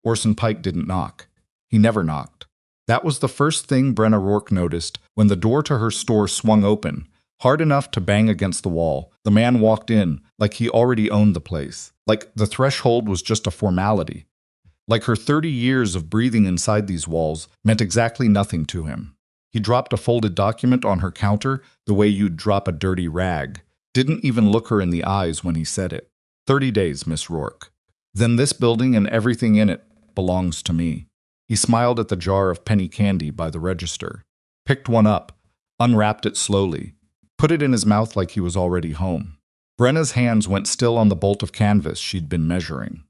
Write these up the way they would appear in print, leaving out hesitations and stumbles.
Orson Pike didn't knock. He never knocked. That was the first thing Brenna Rourke noticed when the door to her store swung open, hard enough to bang against the wall. The man walked in like he already owned the place, like the threshold was just a formality, like her 30 years of breathing inside these walls meant exactly nothing to him. He dropped a folded document on her counter the way you'd drop a dirty rag. Didn't even look her in the eyes when he said it. 30 days, Miss Rourke. Then this building and everything in it belongs to me. He smiled at the jar of penny candy by the register, picked one up, unwrapped it slowly, put it in his mouth like he was already home. Brenna's hands went still on the bolt of canvas she'd been measuring.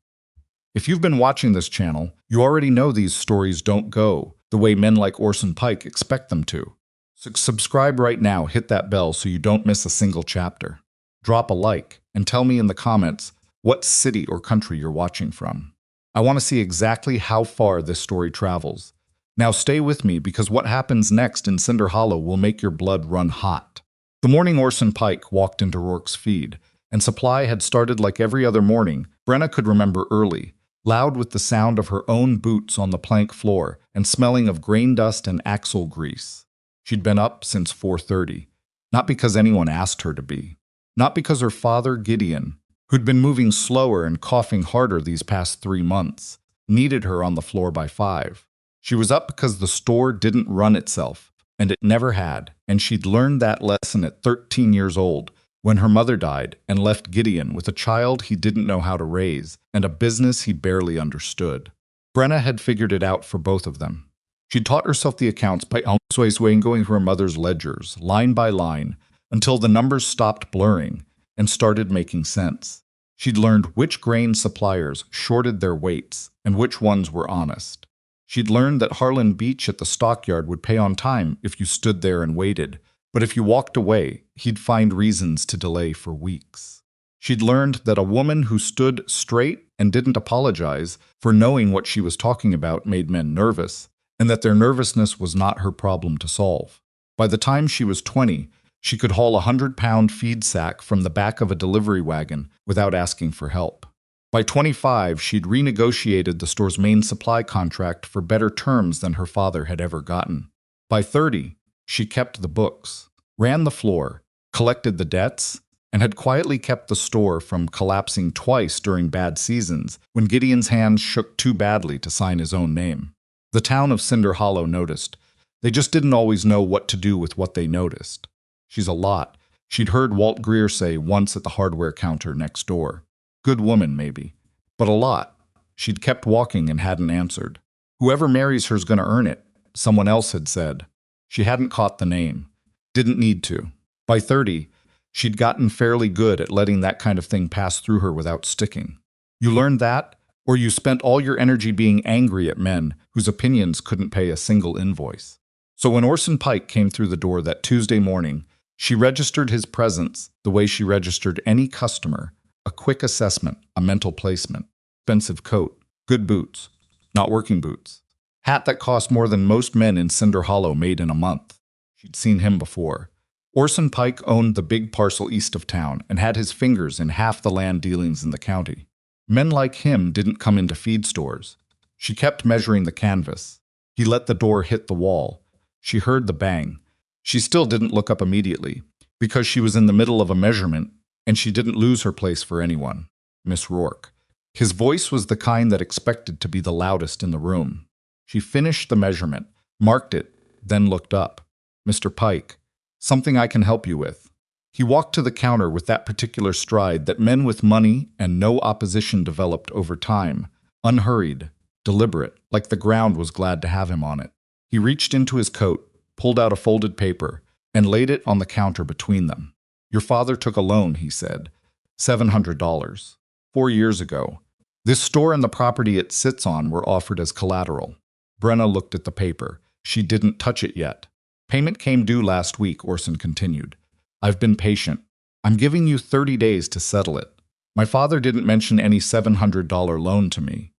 If you've been watching this channel, you already know these stories don't go the way men like Orson Pike expect them to. So subscribe right now, hit that bell so you don't miss a single chapter. Drop a like, and tell me in the comments what city or country you're watching from. I want to see exactly how far this story travels. Now stay with me because what happens next in Cinder Hollow will make your blood run hot. The morning Orson Pike walked into Rourke's feed, and supply had started like every other morning. Brenna could remember early, loud with the sound of her own boots on the plank floor and smelling of grain dust and axle grease. She'd been up since 4:30, not because anyone asked her to be, not because her father, Gideon, who'd been moving slower and coughing harder these past 3 months, needed her on the floor by 5. She was up because the store didn't run itself, and it never had, and she'd learned that lesson at 13 years old, when her mother died and left Gideon with a child he didn't know how to raise and a business he barely understood. Brenna had figured it out for both of them. She'd taught herself the accounts by always going through her mother's ledgers, line by line, until the numbers stopped blurring and started making sense. She'd learned which grain suppliers shorted their weights and which ones were honest. She'd learned that Harlan Beach at the stockyard would pay on time if you stood there and waited, but if you walked away, he'd find reasons to delay for weeks. She'd learned that a woman who stood straight and didn't apologize for knowing what she was talking about made men nervous, and that their nervousness was not her problem to solve. By the time she was 20, she could haul a 100-pound feed sack from the back of a delivery wagon without asking for help. By 25, she'd renegotiated the store's main supply contract for better terms than her father had ever gotten. By 30, she kept the books, ran the floor, collected the debts, and had quietly kept the store from collapsing twice during bad seasons when Gideon's hands shook too badly to sign his own name. The town of Cinder Hollow noticed. They just didn't always know what to do with what they noticed. She's a lot, she'd heard Walt Greer say once at the hardware counter next door. Good woman, maybe. But a lot. She'd kept walking and hadn't answered. Whoever marries her's gonna earn it, someone else had said. She hadn't caught the name. Didn't need to. By 30, she'd gotten fairly good at letting that kind of thing pass through her without sticking. You learned that, or you spent all your energy being angry at men whose opinions couldn't pay a single invoice. So when Orson Pike came through the door that Tuesday morning, she registered his presence the way she registered any customer, a quick assessment, a mental placement, expensive coat, good boots, not working boots, hat that cost more than most men in Cinder Hollow made in a month. She'd seen him before. Orson Pike owned the big parcel east of town and had his fingers in half the land dealings in the county. Men like him didn't come into feed stores. She kept measuring the canvas. He let the door hit the wall. She heard the bang. She still didn't look up immediately, because she was in the middle of a measurement, and she didn't lose her place for anyone. Miss Rourke. His voice was the kind that expected to be the loudest in the room. She finished the measurement, marked it, then looked up. Mr. Pike, something I can help you with. He walked to the counter with that particular stride that men with money and no opposition developed over time, unhurried, deliberate, like the ground was glad to have him on it. He reached into his coat, pulled out a folded paper, and laid it on the counter between them. Your father took a loan, he said. $700. 4 years ago. This store and the property it sits on were offered as collateral. Brenna looked at the paper. She didn't touch it yet. Payment came due last week, Orson continued. I've been patient. I'm giving you 30 days to settle it. My father didn't mention any $700 loan to me.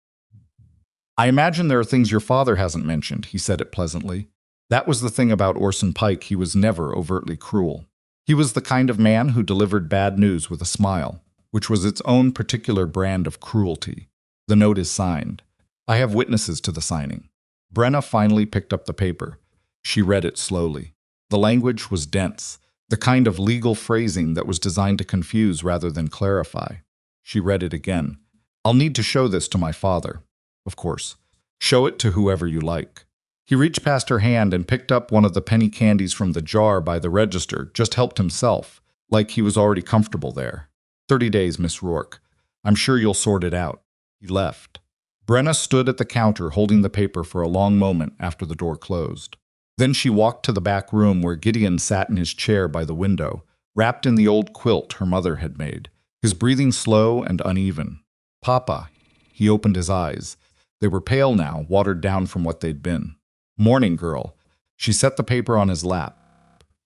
I imagine there are things your father hasn't mentioned, he said it pleasantly. That was the thing about Orson Pike, he was never overtly cruel. He was the kind of man who delivered bad news with a smile, which was its own particular brand of cruelty. The note is signed. I have witnesses to the signing. Brenna finally picked up the paper. She read it slowly. The language was dense, the kind of legal phrasing that was designed to confuse rather than clarify. She read it again. I'll need to show this to my father. Of course. Show it to whoever you like. He reached past her hand and picked up one of the penny candies from the jar by the register, just helped himself, like he was already comfortable there. 30 days, Miss Rourke. I'm sure you'll sort it out. He left. Brenna stood at the counter holding the paper for a long moment after the door closed. Then she walked to the back room where Gideon sat in his chair by the window, wrapped in the old quilt her mother had made, his breathing slow and uneven. Papa. He opened his eyes. They were pale now, watered down from what they'd been. Morning, girl. She set the paper on his lap.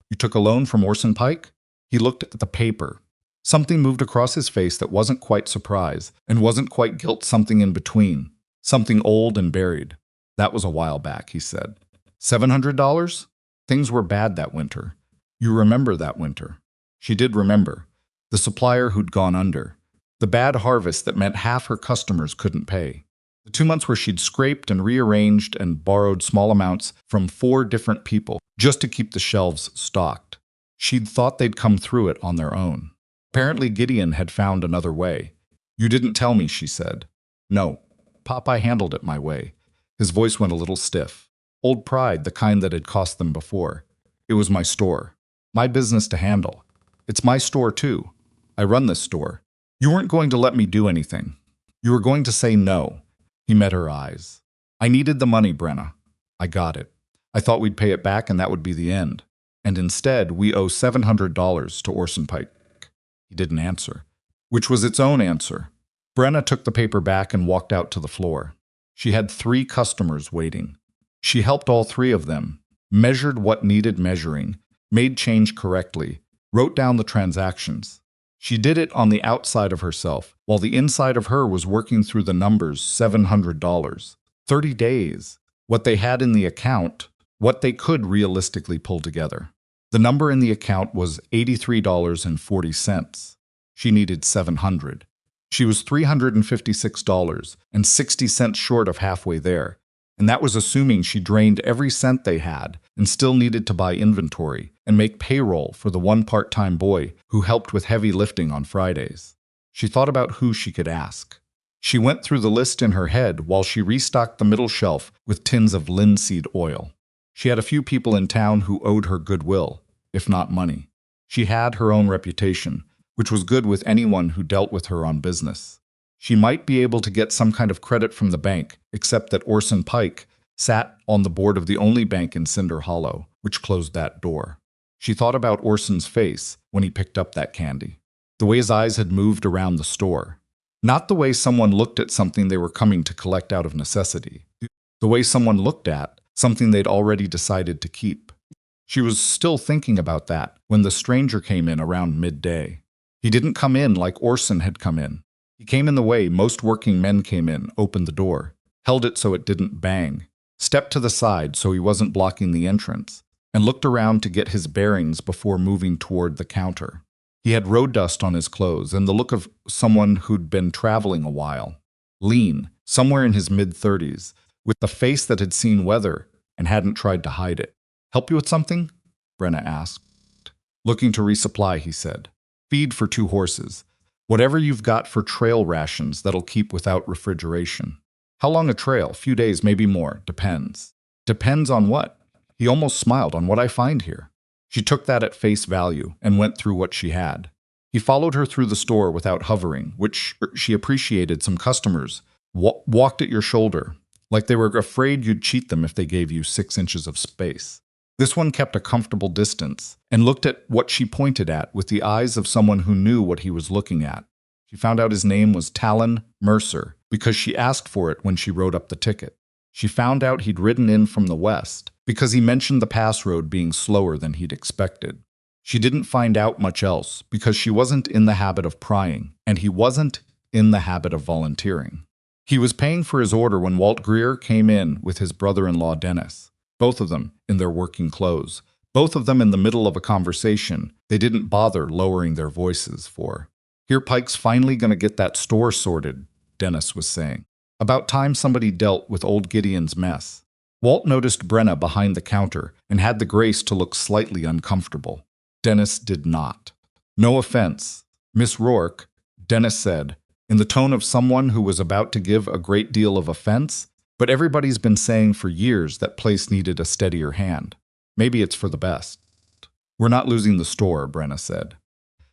You took a loan from Orson Pike? He looked at the paper. Something moved across his face that wasn't quite surprise, and wasn't quite guilt, something in between. Something old and buried. That was a while back, he said. $700? Things were bad that winter. You remember that winter. She did remember. The supplier who'd gone under. The bad harvest that meant half her customers couldn't pay. The 2 months where she'd scraped and rearranged and borrowed small amounts from 4 different people just to keep the shelves stocked. She'd thought they'd come through it on their own. Apparently Gideon had found another way. You didn't tell me, she said. No. Popeye handled it my way. His voice went a little stiff. Old pride, the kind that had cost them before. It was my store. My business to handle. It's my store, too. I run this store. You weren't going to let me do anything. You were going to say no. He met her eyes. I needed the money, Brenna. I got it. I thought we'd pay it back and that would be the end. And instead, we owe $700 to Orson Pike. He didn't answer, which was its own answer. Brenna took the paper back and walked out to the floor. She had 3 customers waiting. She helped all 3 of them, measured what needed measuring, made change correctly, wrote down the transactions. She did it on the outside of herself, while the inside of her was working through the numbers. $700. 30 days. What they had in the account, what they could realistically pull together. The number in the account was $83.40. She needed $700. She was $356.60 short of halfway there, and that was assuming she drained every cent they had and still needed to buy inventory and make payroll for the one part-time boy who helped with heavy lifting on Fridays. She thought about who she could ask. She went through the list in her head while she restocked the middle shelf with tins of linseed oil. She had a few people in town who owed her goodwill, if not money. She had her own reputation, which was good with anyone who dealt with her on business. She might be able to get some kind of credit from the bank, except that Orson Pike sat on the board of the only bank in Cinder Hollow, which closed that door. She thought about Orson's face when he picked up that candy, the way his eyes had moved around the store. Not the way someone looked at something they were coming to collect out of necessity, the way someone looked at something they'd already decided to keep. She was still thinking about that when the stranger came in around midday. He didn't come in like Orson had come in. He came in the way most working men came in, opened the door, held it so it didn't bang, stepped to the side so he wasn't blocking the entrance, and looked around to get his bearings before moving toward the counter. He had road dust on his clothes and the look of someone who'd been traveling a while. Lean, somewhere in his mid-30s, with the face that had seen weather and hadn't tried to hide it. Help you with something? Brenna asked. Looking to resupply, he said. Feed for 2 horses. Whatever you've got for trail rations that'll keep without refrigeration. How long a trail? Few days, maybe more. Depends. Depends on what? He almost smiled. On what I find here. She took that at face value and went through what she had. He followed her through the store without hovering, which she appreciated. Some customers walked at your shoulder, like they were afraid you'd cheat them if they gave you 6 inches of space. This one kept a comfortable distance and looked at what she pointed at with the eyes of someone who knew what he was looking at. She found out his name was Talon Mercer because she asked for it when she wrote up the ticket. She found out he'd ridden in from the west because he mentioned the pass road being slower than he'd expected. She didn't find out much else because she wasn't in the habit of prying, and he wasn't in the habit of volunteering. He was paying for his order when Walt Greer came in with his brother-in-law Dennis. Both of them in their working clothes, both of them in the middle of a conversation they didn't bother lowering their voices for. Here Pike's finally going to get that store sorted, Dennis was saying. About time somebody dealt with old Gideon's mess. Walt noticed Brenna behind the counter and had the grace to look slightly uncomfortable. Dennis did not. No offense, Miss Rourke, Dennis said, in the tone of someone who was about to give a great deal of offense, but everybody's been saying for years that place needed a steadier hand. Maybe it's for the best. We're not losing the store, Brenna said.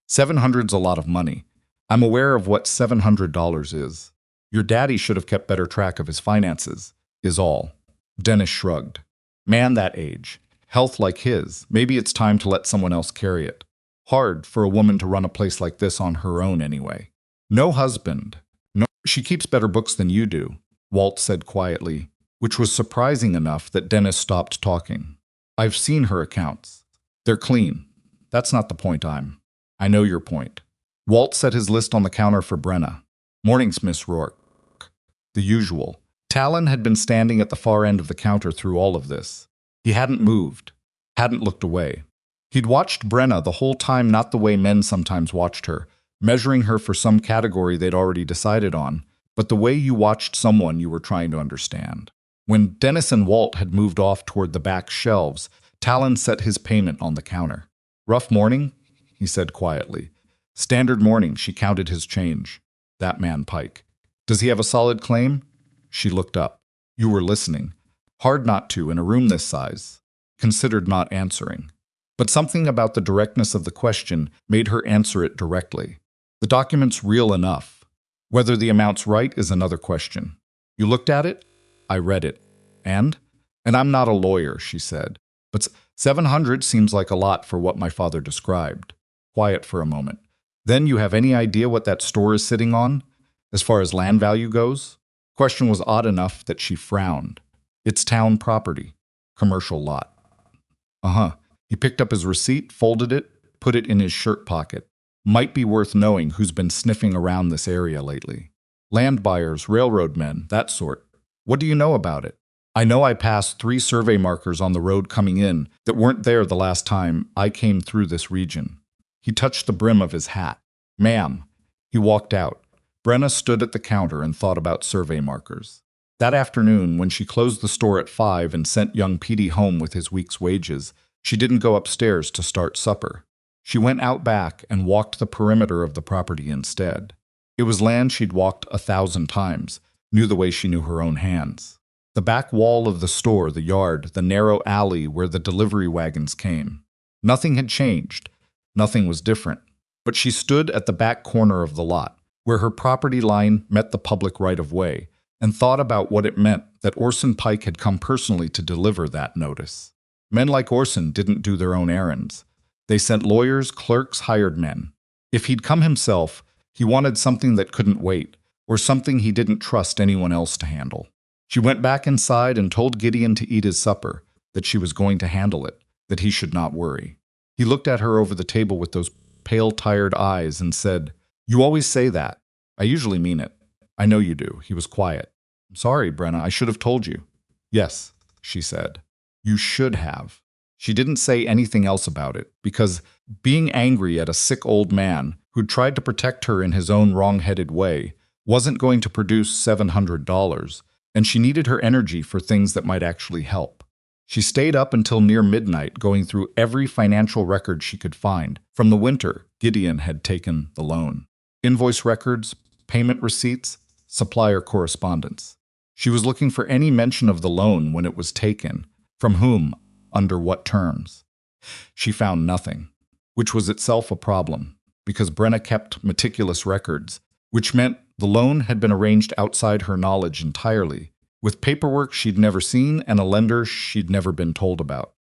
$700's a lot of money. I'm aware of what $700 is. Your daddy should have kept better track of his finances, is all. Dennis shrugged. Man that age. Health like his. Maybe it's time to let someone else carry it. Hard for a woman to run a place like this on her own anyway. No husband. No, she keeps better books than you do, Walt said quietly, which was surprising enough that Dennis stopped talking. I've seen her accounts. They're clean. That's not the point I know your point. Walt set his list on the counter for Brenna. Mornings, Miss Rourke. The usual. Talon had been standing at the far end of the counter through all of this. He hadn't moved, hadn't looked away. He'd watched Brenna the whole time, not the way men sometimes watched her, measuring her for some category they'd already decided on, but the way you watched someone you were trying to understand. When Dennis and Walt had moved off toward the back shelves, Talon set his payment on the counter. Rough morning? He said quietly. Standard morning, she counted his change. That man, Pike. Does he have a solid claim? She looked up. You were listening. Hard not to in a room this size. Considered not answering. But something about the directness of the question made her answer it directly. The document's real enough. Whether the amount's right is another question. You looked at it? I read it. And I'm not a lawyer, she said. But 700 seems like a lot for what my father described. Quiet for a moment. Then you have any idea what that store is sitting on, as far as land value goes? Question was odd enough that she frowned. It's town property. Commercial lot. Uh-huh. He picked up his receipt, folded it, put it in his shirt pocket. Might be worth knowing who's been sniffing around this area lately. Land buyers, railroad men, that sort. What do you know about it? I know I passed 3 survey markers on the road coming in that weren't there the last time I came through this region. He touched the brim of his hat. Ma'am. He walked out. Brenna stood at the counter and thought about survey markers. That afternoon, when she closed the store at 5 and sent young Petey home with his week's wages, she didn't go upstairs to start supper. She went out back and walked the perimeter of the property instead. It was land she'd walked 1,000 times, knew the way she knew her own hands. The back wall of the store, the yard, the narrow alley where the delivery wagons came. Nothing had changed. Nothing was different. But she stood at the back corner of the lot, where her property line met the public right-of-way, and thought about what it meant that Orson Pike had come personally to deliver that notice. Men like Orson didn't do their own errands. They sent lawyers, clerks, hired men. If he'd come himself, he wanted something that couldn't wait, or something he didn't trust anyone else to handle. She went back inside and told Gideon to eat his supper, that she was going to handle it, that he should not worry. He looked at her over the table with those pale, tired eyes and said, You always say that. I usually mean it. I know you do. He was quiet. I'm sorry, Brenna. I should have told you. Yes, she said. You should have. She didn't say anything else about it, because being angry at a sick old man who'd tried to protect her in his own wrong-headed way wasn't going to produce $700, and she needed her energy for things that might actually help. She stayed up until near midnight going through every financial record she could find from the winter Gideon had taken the loan. Invoice records, payment receipts, supplier correspondence. She was looking for any mention of the loan when it was taken, from whom, under what terms. She found nothing, which was itself a problem, because Brenna kept meticulous records, which meant the loan had been arranged outside her knowledge entirely, with paperwork she'd never seen and a lender she'd never been told about.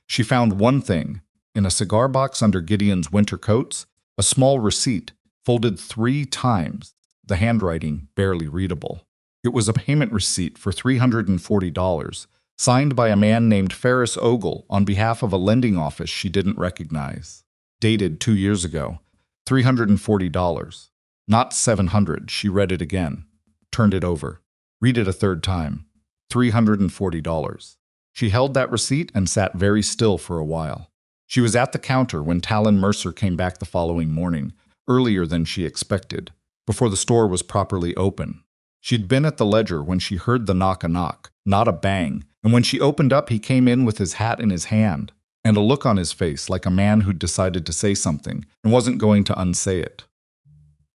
She found one thing, in a cigar box under Gideon's winter coats, a small receipt, folded 3 times, the handwriting barely readable. It was a payment receipt for $340, signed by a man named Ferris Ogle on behalf of a lending office she didn't recognize. Dated 2 years ago. $340. Not $700. She read it again. Turned it over. Read it a third time. $340. She held that receipt and sat very still for a while. She was at the counter when Talon Mercer came back the following morning, earlier than she expected, before the store was properly open. She'd been at the ledger when she heard the knock-a-knock, not a bang, and when she opened up he came in with his hat in his hand, and a look on his face like a man who'd decided to say something and wasn't going to unsay it.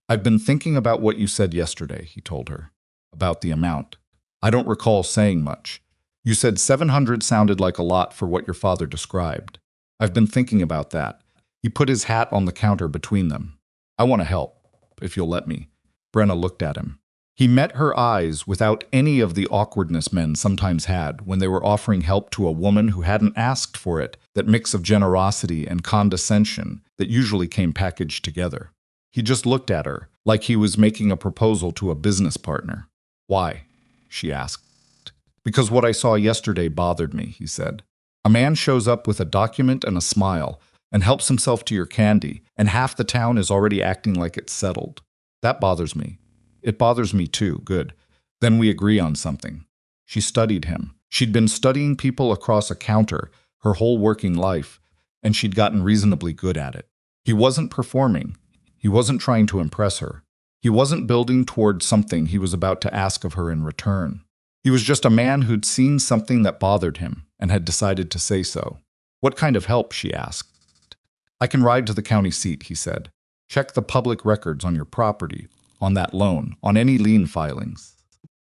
"I've been thinking about what you said yesterday," he told her. "About the amount. I don't recall saying much. You said 700 sounded like a lot for what your father described. I've been thinking about that." He put his hat on the counter between them. "I want to help, if you'll let me." Brenna looked at him. He met her eyes without any of the awkwardness men sometimes had when they were offering help to a woman who hadn't asked for it, that mix of generosity and condescension that usually came packaged together. He just looked at her, like he was making a proposal to a business partner. "Why?" she asked. "Because what I saw yesterday bothered me," he said. "A man shows up with a document and a smile and helps himself to your candy, and half the town is already acting like it's settled. That bothers me." "It bothers me too." "Good. Then we agree on something." She studied him. She'd been studying people across a counter her whole working life, and she'd gotten reasonably good at it. He wasn't performing. He wasn't trying to impress her. He wasn't building toward something he was about to ask of her in return. He was just a man who'd seen something that bothered him and had decided to say so. "What kind of help?" she asked. "I can ride to the county seat," he said. "Check the public records on your property, on that loan, on any lien filings.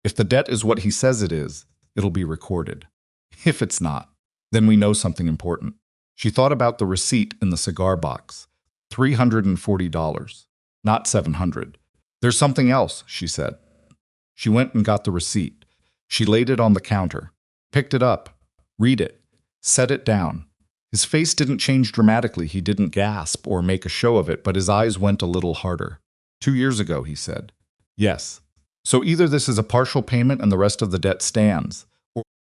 If the debt is what he says it is, it'll be recorded. If it's not, then we know something important." She thought about the receipt in the cigar box. $340, not $700. "There's something else," she said. She went and got the receipt. She laid it on the counter, picked it up, read it, set it down. His face didn't change dramatically. He didn't gasp or make a show of it, but his eyes went a little harder. 2 years ago, he said. "Yes. So either this is a partial payment and the rest of the debt stands,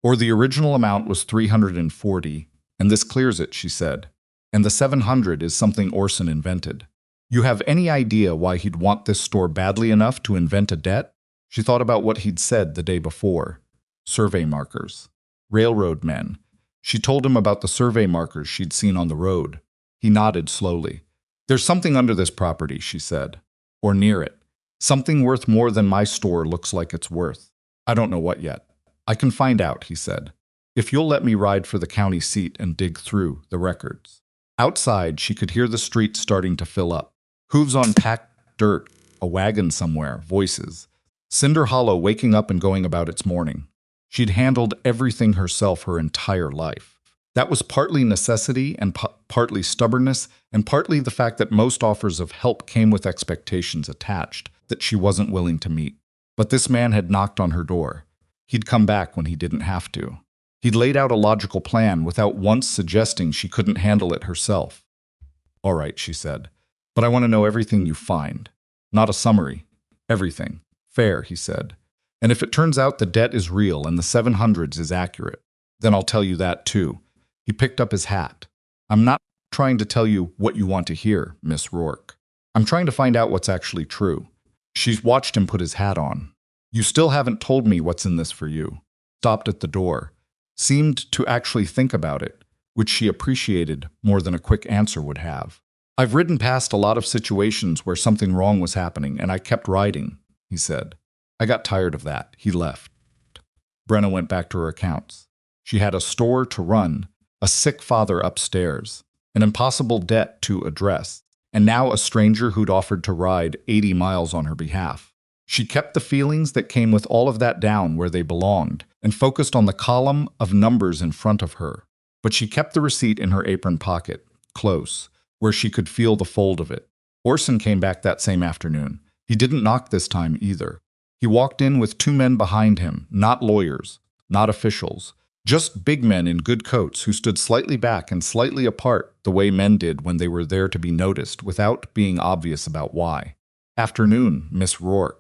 or the original amount was $340, and this clears it," she said. "And the $700 is something Orson invented. You have any idea why he'd want this store badly enough to invent a debt?" She thought about what he'd said the day before. Survey markers. Railroad men. She told him about the survey markers she'd seen on the road. He nodded slowly. "There's something under this property," she said. "Or near it. Something worth more than my store looks like it's worth. I don't know what yet. I can find out," he said, "if you'll let me ride for the county seat and dig through the records." Outside, she could hear the street starting to fill up. Hooves on packed dirt, a wagon somewhere, voices. Cinder Hollow waking up and going about its morning. She'd handled everything herself her entire life. That was partly necessity and partly stubbornness, and partly the fact that most offers of help came with expectations attached that she wasn't willing to meet. But this man had knocked on her door. He'd come back when he didn't have to. He'd laid out a logical plan without once suggesting she couldn't handle it herself. "All right," she said, "but I want to know everything you find. Not a summary. Everything." "Fair," he said. "And if it turns out the debt is real and the 700s is accurate, then I'll tell you that too." He picked up his hat. "I'm not trying to tell you what you want to hear, Miss Rourke. I'm trying to find out what's actually true." She watched him put his hat on. "You still haven't told me what's in this for you." Stopped at the door. Seemed to actually think about it, which she appreciated more than a quick answer would have. "I've ridden past a lot of situations where something wrong was happening, and I kept riding," he said. "I got tired of that." He left. Brenna went back to her accounts. She had a store to run, a sick father upstairs, an impossible debt to address, and now a stranger who'd offered to ride 80 miles on her behalf. She kept the feelings that came with all of that down where they belonged and focused on the column of numbers in front of her. But she kept the receipt in her apron pocket, close, where she could feel the fold of it. Orson came back that same afternoon. He didn't knock this time either. He walked in with 2 men behind him, not lawyers, not officials, just big men in good coats who stood slightly back and slightly apart the way men did when they were there to be noticed without being obvious about why. "Afternoon, Miss Rourke."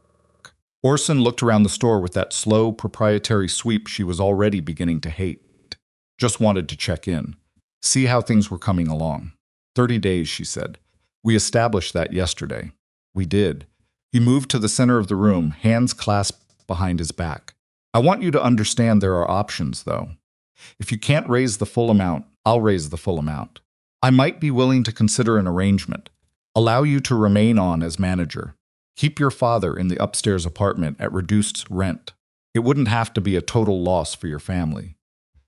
Orson looked around the store with that slow, proprietary sweep she was already beginning to hate. "Just wanted to check in. See how things were coming along." 30 days, she said. "We established that yesterday." "We did." He moved to the center of the room, hands clasped behind his back. "I want you to understand there are options, though. If you can't raise the full amount, I'll raise the full amount. I might be willing to consider an arrangement. Allow you to remain on as manager. Keep your father in the upstairs apartment at reduced rent. It wouldn't have to be a total loss for your family."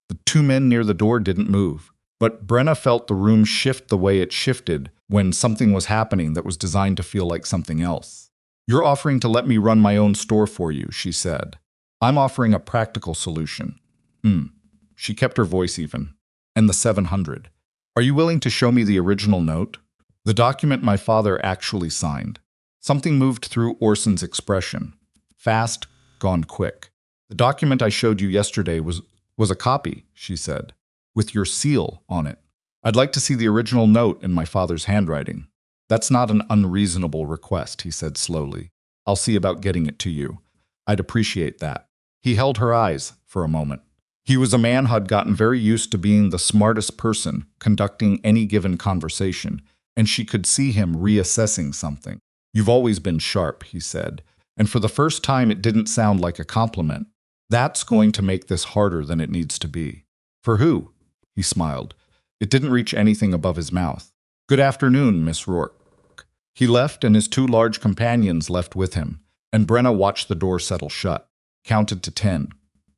The two men near the door didn't move, but Brenna felt the room shift the way it shifted when something was happening that was designed to feel like something else. "You're offering to let me run my own store for you," she said. "I'm offering a practical solution." She kept her voice even. "And the 700. Are you willing to show me the original note? The document my father actually signed." Something moved through Orson's expression. Fast, gone quick. "The document I showed you yesterday was a copy," she said, "with your seal on it. I'd like to see the original note in my father's handwriting." "That's not an unreasonable request," he said slowly. "I'll see about getting it to you. I'd appreciate that." He held her eyes for a moment. He was a man who had gotten very used to being the smartest person conducting any given conversation, and she could see him reassessing something. "You've always been sharp," he said, and for the first time it didn't sound like a compliment. "That's going to make this harder than it needs to be." "For who?" He smiled. It didn't reach anything above his mouth. "Good afternoon, Miss Rourke." He left, and his two large companions left with him, and Brenna watched the door settle shut, counted to 10,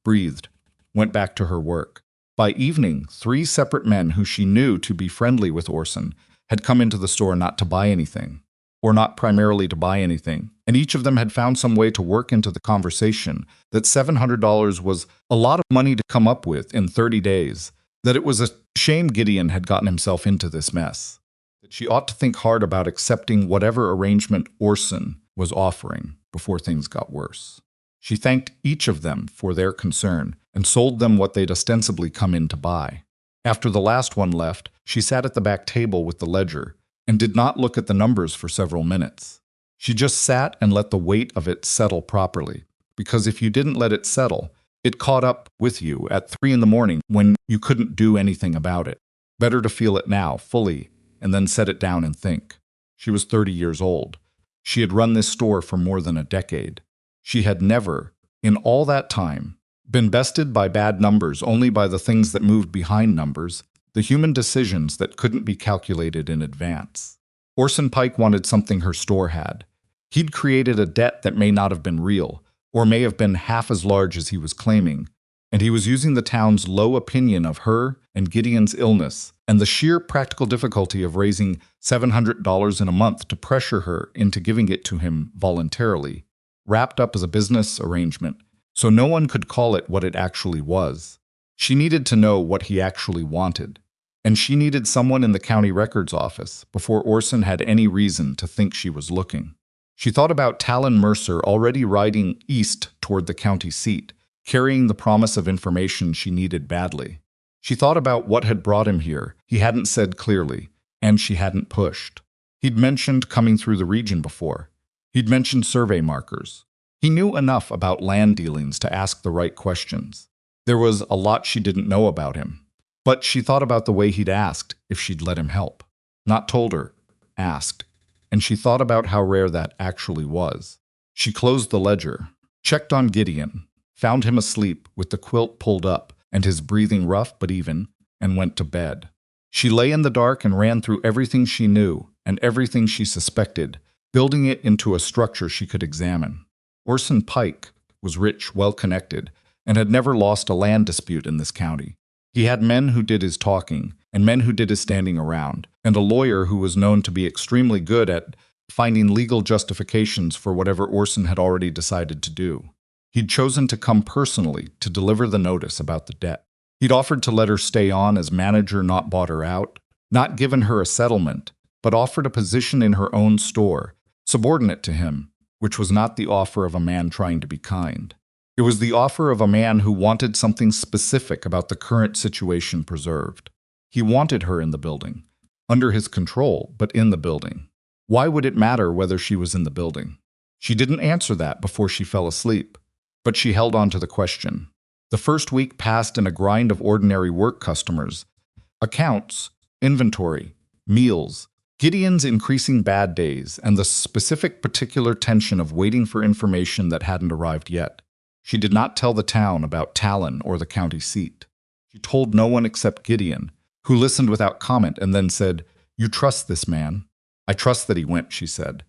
breathed, went back to her work. By evening, 3 separate men who she knew to be friendly with Orson had come into the store not to buy anything, or not primarily to buy anything, and each of them had found some way to work into the conversation that $700 was a lot of money to come up with in 30 days, that it was a shame Gideon had gotten himself into this mess, that she ought to think hard about accepting whatever arrangement Orson was offering before things got worse. She thanked each of them for their concern and sold them what they'd ostensibly come in to buy. After the last one left, she sat at the back table with the ledger and did not look at the numbers for several minutes. She just sat and let the weight of it settle properly, because if you didn't let it settle, it caught up with you at 3 in the morning when you couldn't do anything about it. Better to feel it now, fully, and then set it down and think. She was 30 years old. She had run this store for more than a decade. She had never, in all that time, been bested by bad numbers, only by the things that moved behind numbers, the human decisions that couldn't be calculated in advance. Orson Pike wanted something her store had. He'd created a debt that may not have been real, or may have been half as large as he was claiming, and he was using the town's low opinion of her and Gideon's illness and the sheer practical difficulty of raising $700 in a month to pressure her into giving it to him voluntarily, wrapped up as a business arrangement, so no one could call it what it actually was. She needed to know what he actually wanted, and she needed someone in the county records office before Orson had any reason to think she was looking. She thought about Talon Mercer already riding east toward the county seat, carrying the promise of information she needed badly. She thought about what had brought him here. He hadn't said clearly, and she hadn't pushed. He'd mentioned coming through the region before. He'd mentioned survey markers. He knew enough about land dealings to ask the right questions. There was a lot she didn't know about him, but she thought about the way he'd asked if she'd let him help. Not told her, asked. And she thought about how rare that actually was. She closed the ledger, checked on Gideon, found him asleep with the quilt pulled up and his breathing rough but even, and went to bed. She lay in the dark and ran through everything she knew and everything she suspected, building it into a structure she could examine. Orson Pike was rich, well-connected, and had never lost a land dispute in this county. He had men who did his talking, and men who did his standing around, and a lawyer who was known to be extremely good at finding legal justifications for whatever Orson had already decided to do. He'd chosen to come personally to deliver the notice about the debt. He'd offered to let her stay on as manager, not bought her out, not given her a settlement, but offered a position in her own store, subordinate to him, which was not the offer of a man trying to be kind. It was the offer of a man who wanted something specific about the current situation preserved. He wanted her in the building, under his control, but in the building. Why would it matter whether she was in the building? She didn't answer that before she fell asleep, but she held on to the question. The first week passed in a grind of ordinary work customers, accounts, inventory, meals, Gideon's increasing bad days, and the specific particular tension of waiting for information that hadn't arrived yet. She did not tell the town about Talon or the county seat. She told no one except Gideon, who listened without comment and then said, "You trust this man?" "I trust that he went," she said,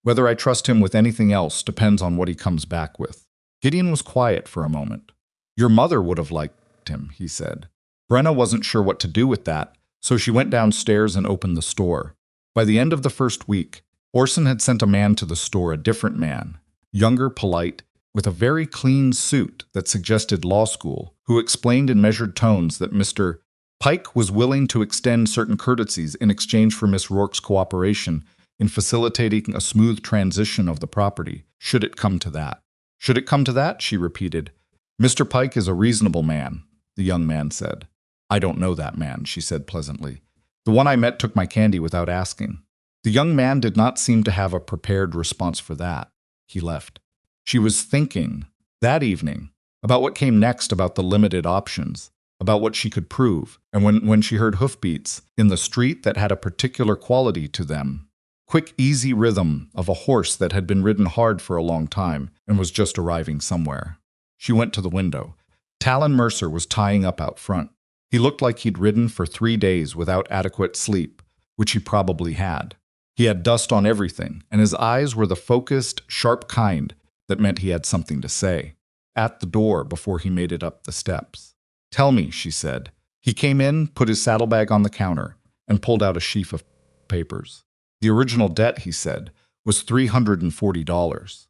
Whether I trust him with anything else depends on what he comes back with. Gideon was quiet for a moment. Your mother would have liked him, he said. Brenna wasn't sure what to do with that, so she went downstairs and opened the store. By the end of the first week, Orson had sent a man to the store, a different man, younger, polite, with a very clean suit that suggested law school, who explained in measured tones that Mr. Pike was willing to extend certain courtesies in exchange for Miss Rourke's cooperation in facilitating a smooth transition of the property, should it come to that. Should it come to that? She repeated. Mr. Pike is a reasonable man, the young man said. I don't know that man, she said pleasantly. The one I met took my candy without asking. The young man did not seem to have a prepared response for that. He left. She was thinking, that evening, about what came next, about the limited options, about what she could prove, and when she heard hoofbeats in the street that had a particular quality to them, quick, easy rhythm of a horse that had been ridden hard for a long time and was just arriving somewhere. She went to the window. Talon Mercer was tying up out front. He looked like he'd ridden for 3 days without adequate sleep, which he probably had. He had dust on everything, and his eyes were the focused, sharp kind that meant he had something to say. At the door before he made it up the steps. Tell me, she said. He came in, put his saddlebag on the counter, and pulled out a sheaf of papers. The original debt, he said, was $340,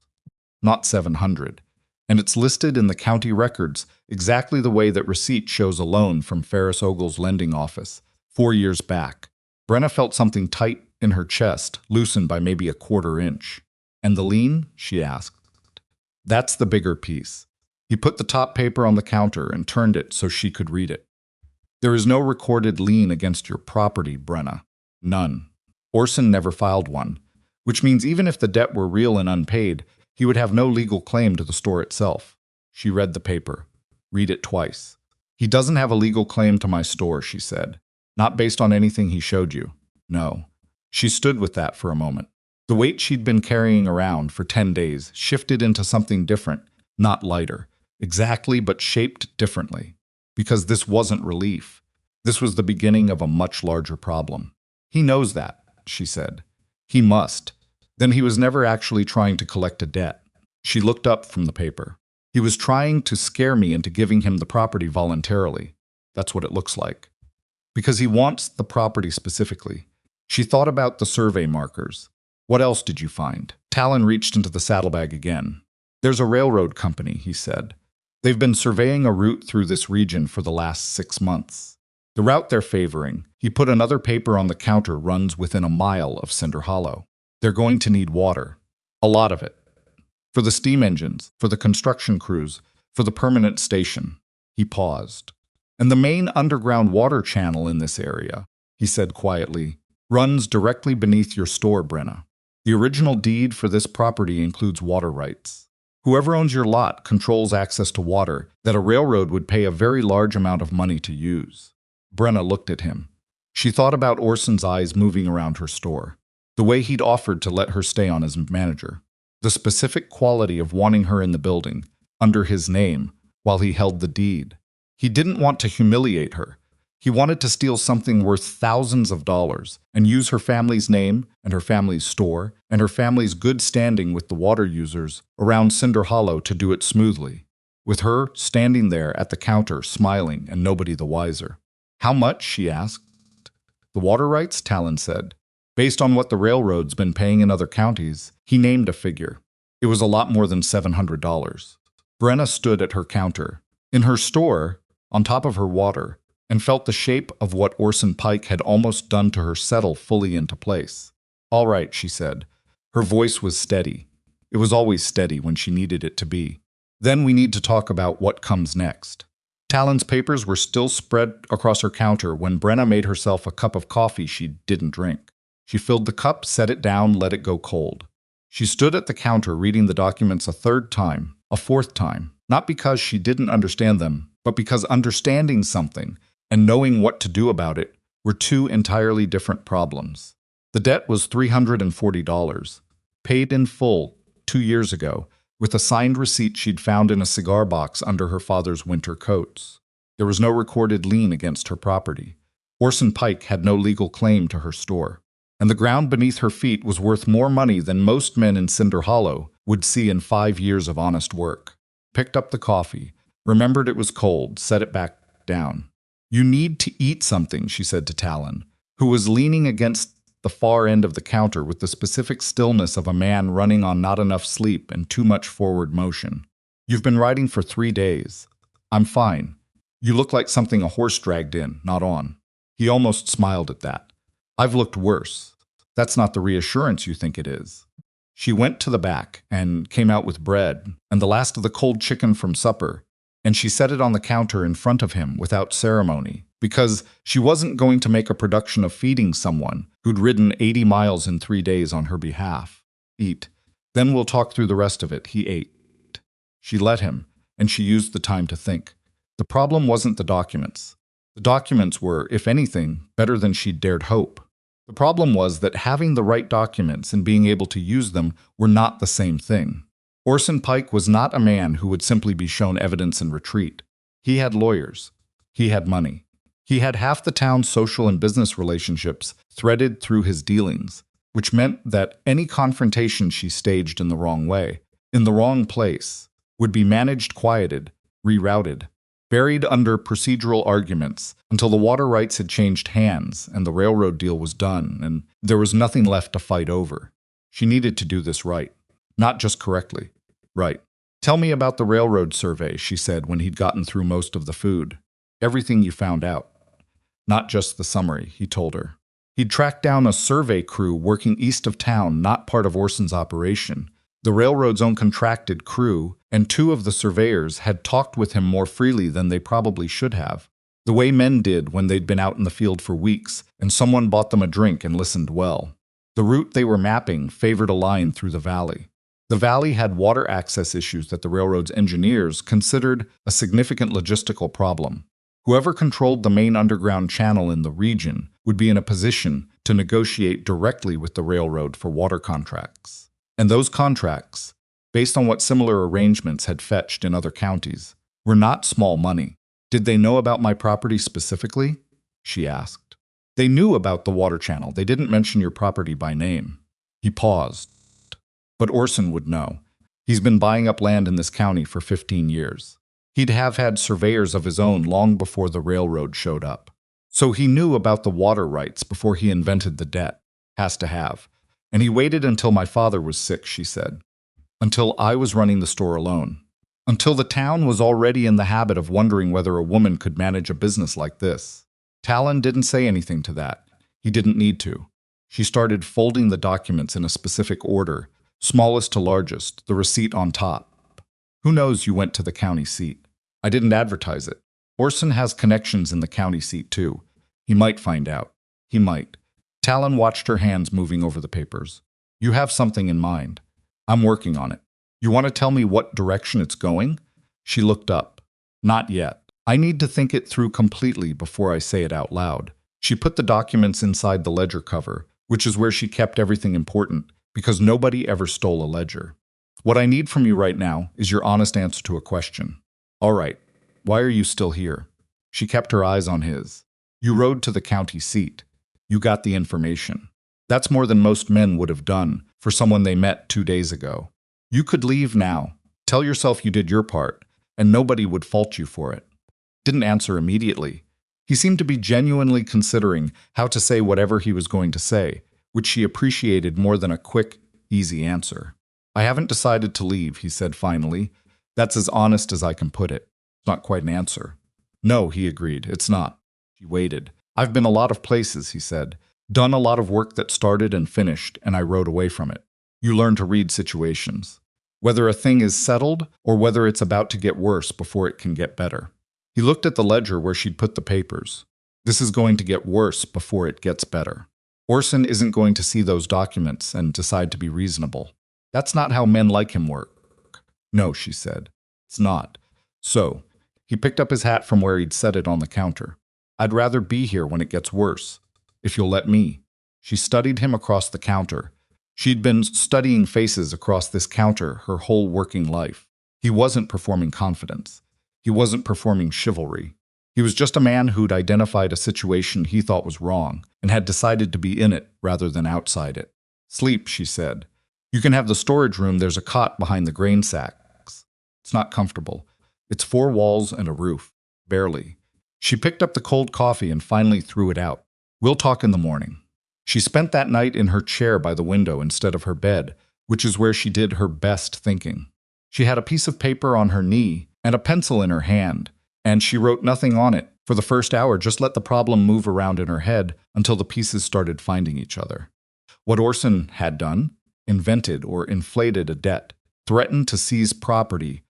not $700, and it's listed in the county records exactly the way that receipt shows a loan from Ferris Ogle's lending office 4 years back. Brenna felt something tight in her chest, loosened by maybe a 1/4 inch. And the lien? She asked. That's the bigger piece. He put the top paper on the counter and turned it so she could read it. There is no recorded lien against your property, Brenna. None. Orson never filed one, which means even if the debt were real and unpaid, he would have no legal claim to the store itself. She read the paper. Read it twice. He doesn't have a legal claim to my store, she said. Not based on anything he showed you. No. She stood with that for a moment. The weight she'd been carrying around for 10 days shifted into something different, not lighter. Exactly, but shaped differently. Because this wasn't relief. This was the beginning of a much larger problem. He knows that, she said. He must. Then he was never actually trying to collect a debt. She looked up from the paper. He was trying to scare me into giving him the property voluntarily. That's what it looks like. Because he wants the property specifically. She thought about the survey markers. What else did you find? Talon reached into the saddlebag again. There's a railroad company, he said. They've been surveying a route through this region for the last 6 months. The route they're favoring, he put another paper on the counter, runs within a mile of Cinder Hollow. They're going to need water. A lot of it. For the steam engines, for the construction crews, for the permanent station. He paused. And the main underground water channel in this area, he said quietly, runs directly beneath your store, Brenna. The original deed for this property includes water rights. Whoever owns your lot controls access to water that a railroad would pay a very large amount of money to use. Brenna looked at him. She thought about Orson's eyes moving around her store, the way he'd offered to let her stay on as manager, the specific quality of wanting her in the building, under his name, while he held the deed. He didn't want to humiliate her. He wanted to steal something worth thousands of dollars and use her family's name and her family's store and her family's good standing with the water users around Cinder Hollow to do it smoothly, with her standing there at the counter smiling and nobody the wiser. How much? She asked. The water rights, Talon said. Based on what the railroad's been paying in other counties, he named a figure. It was a lot more than $700. Brenna stood at her counter, in her store, on top of her water, and felt the shape of what Orson Pike had almost done to her settle fully into place. All right, she said. Her voice was steady. It was always steady when she needed it to be. Then we need to talk about what comes next. Talon's papers were still spread across her counter when Brenna made herself a cup of coffee she didn't drink. She filled the cup, set it down, let it go cold. She stood at the counter reading the documents a 3rd time, a 4th time, not because she didn't understand them, but because understanding something and knowing what to do about it were 2 entirely different problems. The debt was $340, paid in full 2 years ago, with a signed receipt she'd found in a cigar box under her father's winter coats. There was no recorded lien against her property. Orson Pike had no legal claim to her store. and the ground beneath her feet was worth more money than most men in Cinder Hollow would see in 5 years of honest work. Picked up the coffee, remembered it was cold, set it back down. "You need to eat something," she said to Talon, who was leaning against the far end of the counter with the specific stillness of a man running on not enough sleep and too much forward motion. "You've been riding for 3 days. I'm fine. You look like something a horse dragged in, not on." He almost smiled at that. "I've looked worse. That's not the reassurance you think it is." She went to the back and came out with bread and the last of the cold chicken from supper, and she set it on the counter in front of him without ceremony, because she wasn't going to make a production of feeding someone who'd ridden 80 miles in 3 days on her behalf. "Eat. Then we'll talk through the rest of it." He ate. She let him, and she used the time to think. The problem wasn't the documents. The documents were, if anything, better than she'd dared hope. The problem was that having the right documents and being able to use them were not the same thing. Orson Pike was not a man who would simply be shown evidence and retreat. He had lawyers. He had money. He had half the town's social and business relationships threaded through his dealings, which meant that any confrontation she staged in the wrong way, in the wrong place, would be managed, quieted, rerouted, buried under procedural arguments until the water rights had changed hands and the railroad deal was done and there was nothing left to fight over. She needed to do this right, not just correctly. Right. "Tell me about the railroad survey," she said when he'd gotten through most of the food. "Everything you found out." "Not just the summary," he told her. He'd tracked down a survey crew working east of town, not part of Orson's operation. The railroad's own contracted crew, and 2 of the surveyors had talked with him more freely than they probably should have, the way men did when they'd been out in the field for weeks and someone bought them a drink and listened well. The route they were mapping favored a line through the valley. The valley had water access issues that the railroad's engineers considered a significant logistical problem. Whoever controlled the main underground channel in the region would be in a position to negotiate directly with the railroad for water contracts. And those contracts, based on what similar arrangements had fetched in other counties, were not small money. "Did they know about my property specifically?" she asked. "They knew about the water channel. They didn't mention your property by name." He paused. "But Orson would know. He's been buying up land in this county for 15 years. He'd have had surveyors of his own long before the railroad showed up. So he knew about the water rights before he invented the debt. Has to have. And he waited until my father was sick," she said. "Until I was running the store alone. Until the town was already in the habit of wondering whether a woman could manage a business like this." Talon didn't say anything to that. He didn't need to. She started folding the documents in a specific order, smallest to largest, the receipt on top. "Who knows you went to the county seat? I didn't advertise it. Orson has connections in the county seat too. He might find out. He might." Talon watched her hands moving over the papers. "You have something in mind. I'm working on it. You want to tell me what direction it's going?" She looked up. "Not yet. I need to think it through completely before I say it out loud." She put the documents inside the ledger cover, which is where she kept everything important, because nobody ever stole a ledger. "What I need from you right now is your honest answer to a question." "All right. Why are you still here?" She kept her eyes on his. "You rode to the county seat. You got the information. That's more than most men would have done for someone they met 2 days ago. You could leave now. Tell yourself you did your part, and nobody would fault you for it." Didn't answer immediately. He seemed to be genuinely considering how to say whatever he was going to say, which she appreciated more than a quick, easy answer. "I haven't decided to leave," he said finally. "That's as honest as I can put it." It's not quite an answer. "No," he agreed, "it's not." She waited. "I've been a lot of places," he said. "Done a lot of work that started and finished, and I rode away from it." You learn to read situations. Whether a thing is settled or whether it's about to get worse before it can get better. He looked at the ledger where she'd put the papers. This is going to get worse before it gets better. Orson isn't going to see those documents and decide to be reasonable. That's not how men like him work. "No," she said. "It's not." So, he picked up his hat from where he'd set it on the counter. "I'd rather be here when it gets worse, if you'll let me." She studied him across the counter. She'd been studying faces across this counter her whole working life. He wasn't performing confidence. He wasn't performing chivalry. He was just a man who'd identified a situation he thought was wrong and had decided to be in it rather than outside it. Sleep, she said. You can have the storage room. There's a cot behind the grain sacks. It's not comfortable. It's 4 walls and a roof. Barely. She picked up the cold coffee and finally threw it out. We'll talk in the morning. She spent that night in her chair by the window instead of her bed, which is where she did her best thinking. She had a piece of paper on her knee and a pencil in her hand, and she wrote nothing on it. For the first hour, just let the problem move around in her head until the pieces started finding each other. What Orson had done, invented or inflated a debt, threatened to seize property,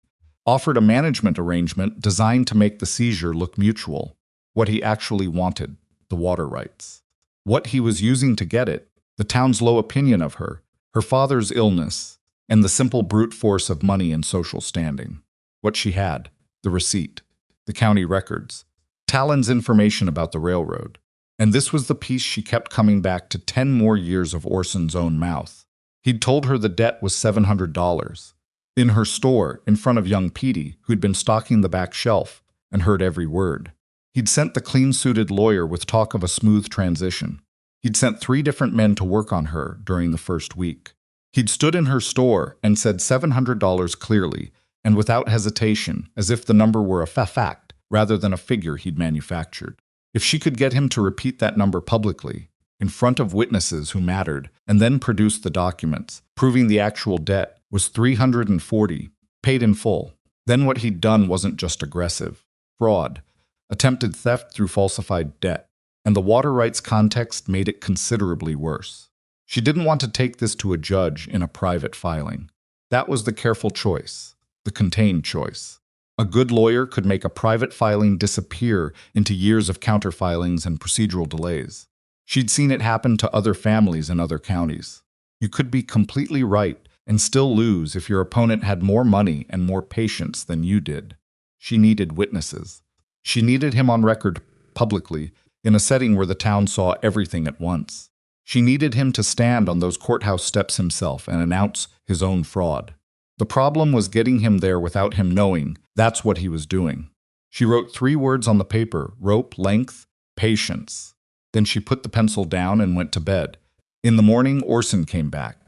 offered a management arrangement designed to make the seizure look mutual. What he actually wanted, the water rights. What he was using to get it, the town's low opinion of her, her father's illness, and the simple brute force of money and social standing. What she had, the receipt, the county records, Talon's information about the railroad. And this was the piece she kept coming back to 10 more years of Orson's own mouth. He'd told her the debt was $700. In her store, in front of young Petey, who'd been stocking the back shelf and heard every word. He'd sent the clean-suited lawyer with talk of a smooth transition. He'd sent 3 different men to work on her during the first week. He'd stood in her store and said $700 clearly and without hesitation, as if the number were a fact rather than a figure he'd manufactured. If she could get him to repeat that number publicly, in front of witnesses who mattered, and then produce the documents, proving the actual debt was $340, paid in full, then what he'd done wasn't just aggressive. Fraud, attempted theft through falsified debt, and the water rights context made it considerably worse. She didn't want to take this to a judge in a private filing. That was the careful choice, the contained choice. A good lawyer could make a private filing disappear into years of counterfilings and procedural delays. She'd seen it happen to other families in other counties. You could be completely right and still lose if your opponent had more money and more patience than you did. She needed witnesses. She needed him on record publicly in a setting where the town saw everything at once. She needed him to stand on those courthouse steps himself and announce his own fraud. The problem was getting him there without him knowing that's what he was doing. She wrote 3 words on the paper: rope, length, patience. Then she put the pencil down and went to bed. In the morning, Orson came back.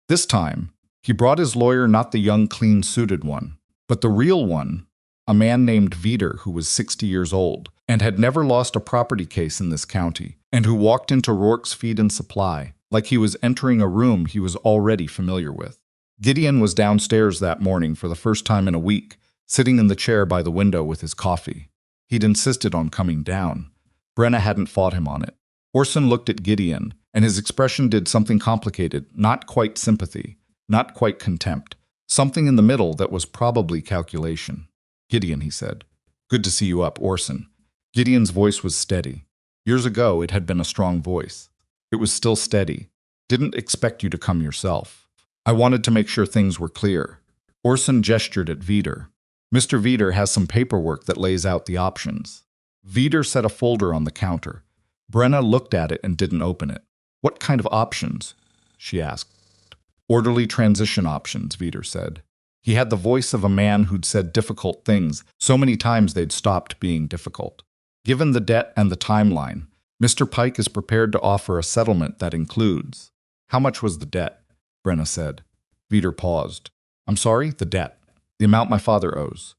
This time, he brought his lawyer, not the young, clean-suited one, but the real one, a man named Veeder who was 60 years old and had never lost a property case in this county, and who walked into Rourke's Feed and Supply like he was entering a room he was already familiar with. Gideon was downstairs that morning for the first time in a week, sitting in the chair by the window with his coffee. He'd insisted on coming down. Brenna hadn't fought him on it. Orson looked at Gideon, and his expression did something complicated, not quite sympathy, not quite contempt, something in the middle that was probably calculation. Gideon, he said. Good to see you up, Orson. Gideon's voice was steady. Years ago, it had been a strong voice. It was still steady. Didn't expect you to come yourself. I wanted to make sure things were clear. Orson gestured at Veeder. Mr. Veeder has some paperwork that lays out the options. Veeder set a folder on the counter. Brenna looked at it and didn't open it. What kind of options? She asked. Orderly transition options, Veeder said. He had the voice of a man who'd said difficult things so many times they'd stopped being difficult. Given the debt and the timeline, Mr. Pike is prepared to offer a settlement that includes. How much was the debt? Brenna said. Veeder paused. I'm sorry, the debt. The amount my father owes.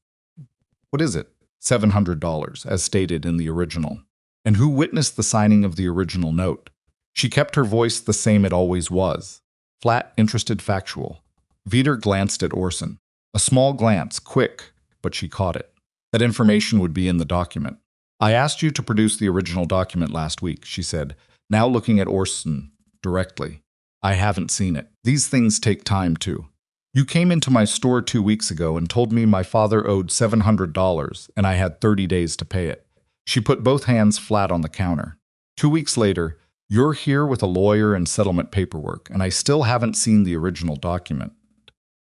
What is it? $700, as stated in the original. And who witnessed the signing of the original note? She kept her voice the same it always was. Flat, interested, factual. Veeder glanced at Orson. A small glance, quick, but she caught it. That information would be in the document. I asked you to produce the original document last week, she said, now looking at Orson directly. I haven't seen it. These things take time, too. You came into my store 2 weeks ago and told me my father owed $700 and I had 30 days to pay it. She put both hands flat on the counter. 2 weeks later, you're here with a lawyer and settlement paperwork, and I still haven't seen the original document.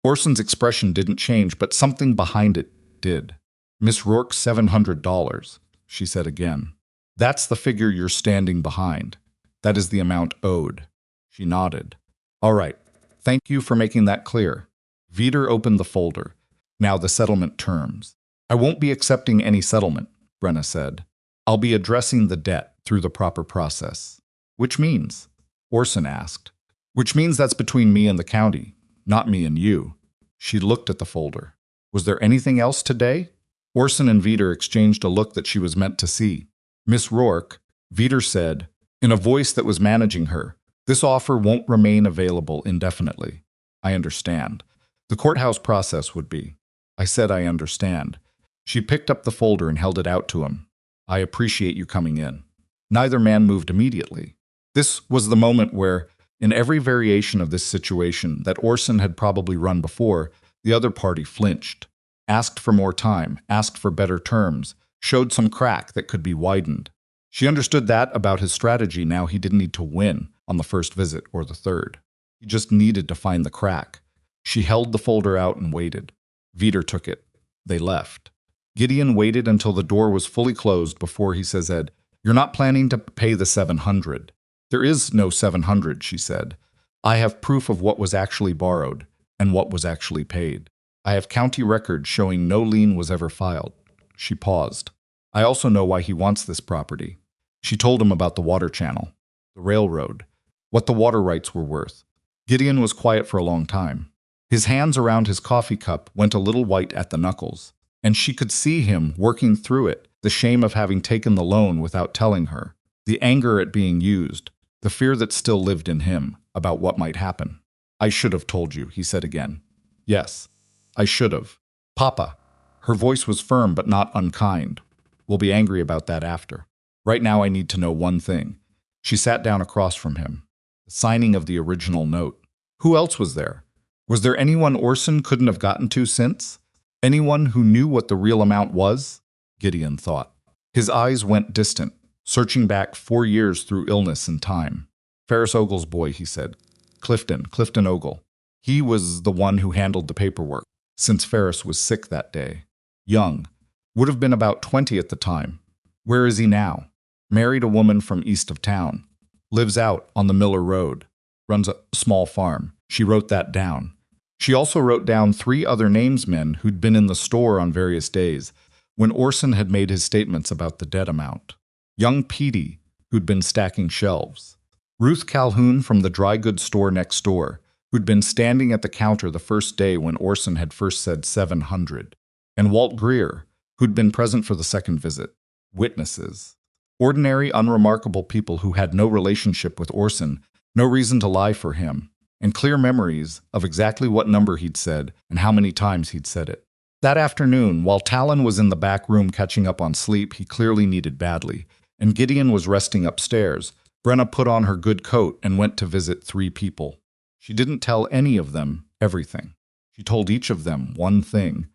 Orson's expression didn't change, but something behind it did. Miss Rourke, $700, she said again. That's the figure you're standing behind. That is the amount owed. She nodded. All right. Thank you for making that clear. Veeder opened the folder. Now the settlement terms. I won't be accepting any settlement. Brenna said. I'll be addressing the debt through the proper process. Which means? Orson asked. Which means that's between me and the county, not me and you. She looked at the folder. Was there anything else today? Orson and Veeder exchanged a look that she was meant to see. Miss Rourke, Veeder said, in a voice that was managing her, this offer won't remain available indefinitely. I understand. The courthouse process would be. I said I understand. She picked up the folder and held it out to him. I appreciate you coming in. Neither man moved immediately. This was the moment where, in every variation of this situation that Orson had probably run before, the other party flinched, asked for more time, asked for better terms, showed some crack that could be widened. She understood that about his strategy now. He didn't need to win on the first visit or the third. He just needed to find the crack. She held the folder out and waited. Veeder took it. They left. Gideon waited until the door was fully closed before he said, You're not planning to pay the $700. There is no $700, she said. I have proof of what was actually borrowed and what was actually paid. I have county records showing no lien was ever filed. She paused. I also know why he wants this property. She told him about the water channel, the railroad, what the water rights were worth. Gideon was quiet for a long time. His hands around his coffee cup went a little white at the knuckles, and she could see him working through it, the shame of having taken the loan without telling her, the anger at being used, the fear that still lived in him about what might happen. I should have told you, he said again. Yes, I should have. Papa. Her voice was firm but not unkind. We'll be angry about that after. Right now I need to know one thing. She sat down across from him. The signing of the original note. Who else was there? Was there anyone Orson couldn't have gotten to since? Anyone who knew what the real amount was? Gideon thought. His eyes went distant, searching back 4 years through illness and time. Ferris Ogle's boy, he said. Clifton Ogle. He was the one who handled the paperwork, since Ferris was sick that day. Young. Would have been about 20 at the time. Where is he now? Married a woman from east of town. Lives out on the Miller Road. Runs a small farm. She wrote that down. She also wrote down 3 other namesmen who'd been in the store on various days when Orson had made his statements about the debt amount. Young Petey, who'd been stacking shelves. Ruth Calhoun from the dry goods store next door, who'd been standing at the counter the first day when Orson had first said $700. And Walt Greer, who'd been present for the second visit. Witnesses. Ordinary, unremarkable people who had no relationship with Orson, no reason to lie for him, and clear memories of exactly what number he'd said and how many times he'd said it. That afternoon, while Talon was in the back room catching up on sleep he clearly needed badly, and Gideon was resting upstairs, Brenna put on her good coat and went to visit 3 people. She didn't tell any of them everything. She told each of them one thing.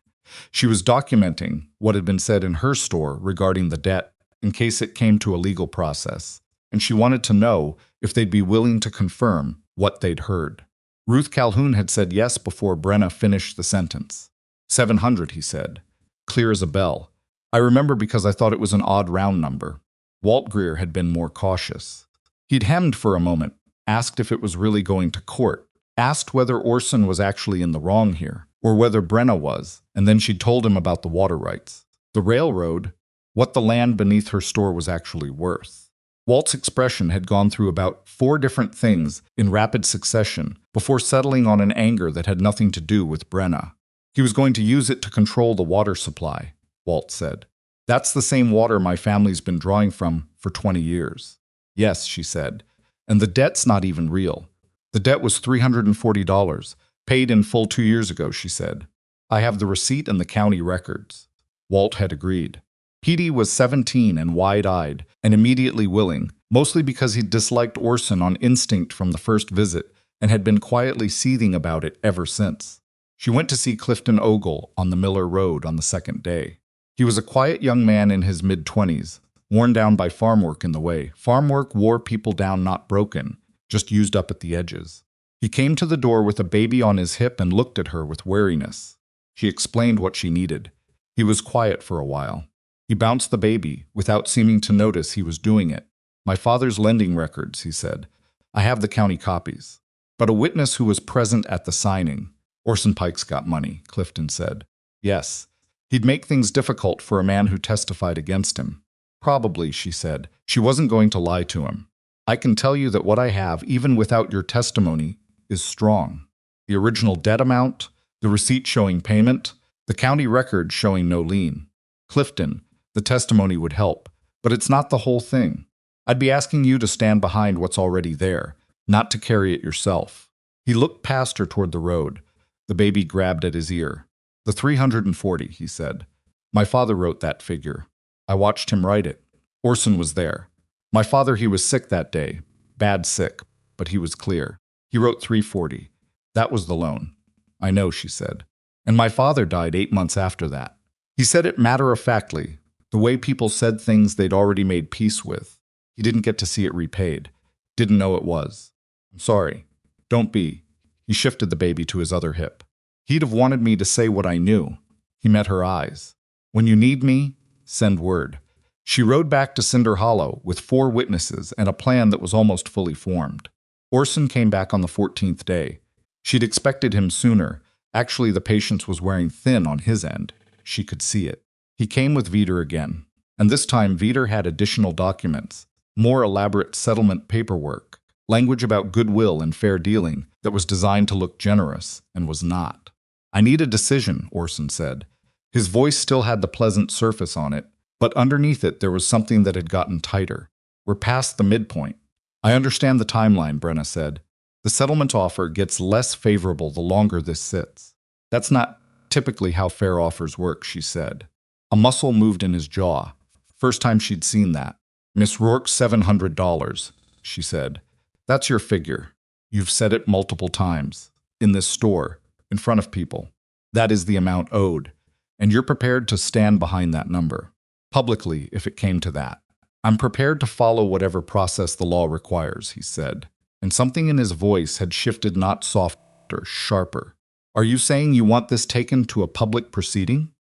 She was documenting what had been said in her store regarding the debt in case it came to a legal process, and she wanted to know if they'd be willing to confirm what they'd heard. Ruth Calhoun had said yes before Brenna finished the sentence. $700, he said. Clear as a bell. I remember because I thought it was an odd round number. Walt Greer had been more cautious. He'd hemmed for a moment, asked if it was really going to court, asked whether Orson was actually in the wrong here, or whether Brenna was, and then she'd told him about the water rights, the railroad, what the land beneath her store was actually worth. Walt's expression had gone through about 4 different things in rapid succession before settling on an anger that had nothing to do with Brenna. He was going to use it to control the water supply, Walt said. That's the same water my family's been drawing from for 20 years. Yes, she said, and the debt's not even real. The debt was $340, paid in full 2 years ago, she said. I have the receipt and the county records. Walt had agreed. Petey was 17 and wide-eyed and immediately willing, mostly because he disliked Orson on instinct from the first visit and had been quietly seething about it ever since. She went to see Clifton Ogle on the Miller Road on the second day. He was a quiet young man in his mid-20s, worn down by farm work in the way. Farm work wore people down, not broken, just used up at the edges. He came to the door with a baby on his hip and looked at her with wariness. She explained what she needed. He was quiet for a while. He bounced the baby, without seeming to notice he was doing it. My father's lending records, he said. I have the county copies. But a witness who was present at the signing. Orson Pike's got money, Clifton said. Yes. He'd make things difficult for a man who testified against him. Probably, she said. She wasn't going to lie to him. I can tell you that what I have, even without your testimony, is strong. The original debt amount, the receipt showing payment, the county record showing no lien. Clifton, the testimony would help, but it's not the whole thing. I'd be asking you to stand behind what's already there, not to carry it yourself. He looked past her toward the road. The baby grabbed at his ear. The 340, he said. My father wrote that figure. I watched him write it. Orson was there. My father, he was sick that day. Bad sick, but he was clear. He wrote 340. That was the loan. I know, she said. And my father died 8 months after that. He said it matter-of-factly, the way people said things they'd already made peace with. He didn't get to see it repaid. Didn't know it was. I'm sorry. Don't be. He shifted the baby to his other hip. He'd have wanted me to say what I knew. He met her eyes. When you need me, send word. She rode back to Cinder Hollow with 4 witnesses and a plan that was almost fully formed. Orson came back on the 14th day. She'd expected him sooner. Actually, the patience was wearing thin on his end. She could see it. He came with Veeder again. And this time, Veeder had additional documents, more elaborate settlement paperwork, language about goodwill and fair dealing that was designed to look generous and was not. I need a decision, Orson said. His voice still had the pleasant surface on it, but underneath it there was something that had gotten tighter. We're past the midpoint. I understand the timeline, Brenna said. The settlement offer gets less favorable the longer this sits. That's not typically how fair offers work, she said. A muscle moved in his jaw. First time she'd seen that. Miss Rourke, $700, she said. That's your figure. You've said it multiple times. In this store. In front of people. That is the amount owed. And you're prepared to stand behind that number. Publicly, if it came to that. I'm prepared to follow whatever process the law requires, he said. And something in his voice had shifted, not softer, sharper. Are you saying you want this taken to a public proceeding?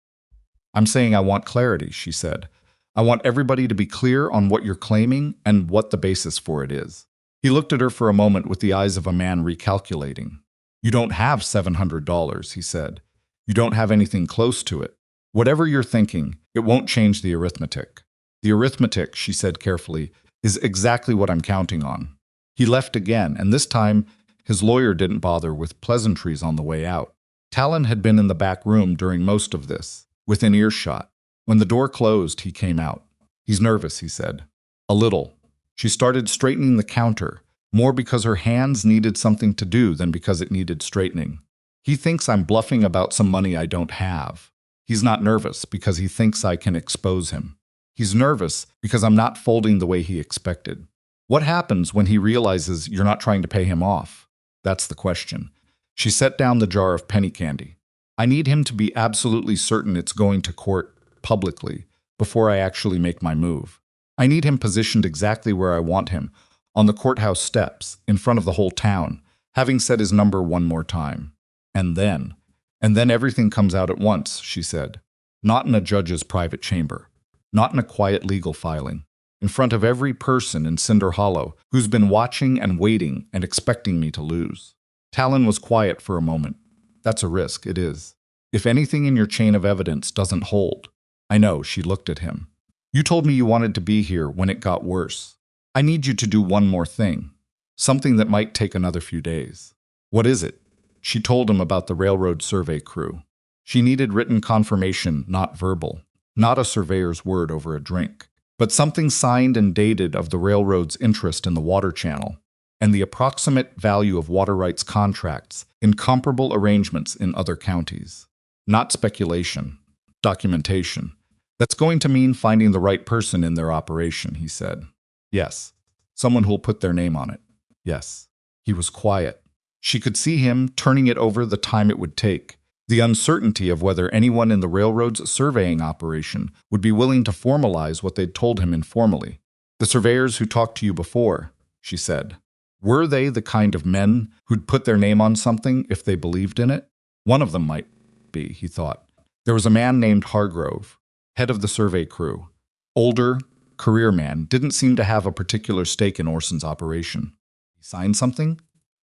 I'm saying I want clarity, she said. I want everybody to be clear on what you're claiming and what the basis for it is. He looked at her for a moment with the eyes of a man recalculating. You don't have $700, he said. You don't have anything close to it. Whatever you're thinking, it won't change the arithmetic. The arithmetic, she said carefully, is exactly what I'm counting on. He left again, and this time his lawyer didn't bother with pleasantries on the way out. Talon had been in the back room during most of this, within earshot. When the door closed, he came out. He's nervous, he said. A little. She started straightening the counter, more because her hands needed something to do than because it needed straightening. He thinks I'm bluffing about some money I don't have. He's not nervous because he thinks I can expose him. He's nervous because I'm not folding the way he expected. What happens when he realizes you're not trying to pay him off? That's the question. She set down the jar of penny candy. I need him to be absolutely certain it's going to court publicly before I actually make my move. I need him positioned exactly where I want him, on the courthouse steps, in front of the whole town, having said his number one more time. And then everything comes out at once, she said. Not in a judge's private chamber. Not in a quiet legal filing. In front of every person in Cinder Hollow who's been watching and waiting and expecting me to lose. Talon was quiet for a moment. That's a risk, it is. If anything in your chain of evidence doesn't hold. I know, she looked at him. You told me you wanted to be here when it got worse. I need you to do one more thing. Something that might take another few days. What is it? She told him about the railroad survey crew. She needed written confirmation, not verbal. Not a surveyor's word over a drink. But something signed and dated of the railroad's interest in the water channel, and the approximate value of water rights contracts in comparable arrangements in other counties. Not speculation. Documentation. That's going to mean finding the right person in their operation, he said. Yes. Someone who'll put their name on it. Yes. He was quiet. She could see him turning it over the time it would take, the uncertainty of whether anyone in the railroad's surveying operation would be willing to formalize what they'd told him informally. The surveyors who talked to you before, she said. Were they the kind of men who'd put their name on something if they believed in it? One of them might be, he thought. There was a man named Hargrove, head of the survey crew. Older, career man, didn't seem to have a particular stake in Orson's operation. He signed something?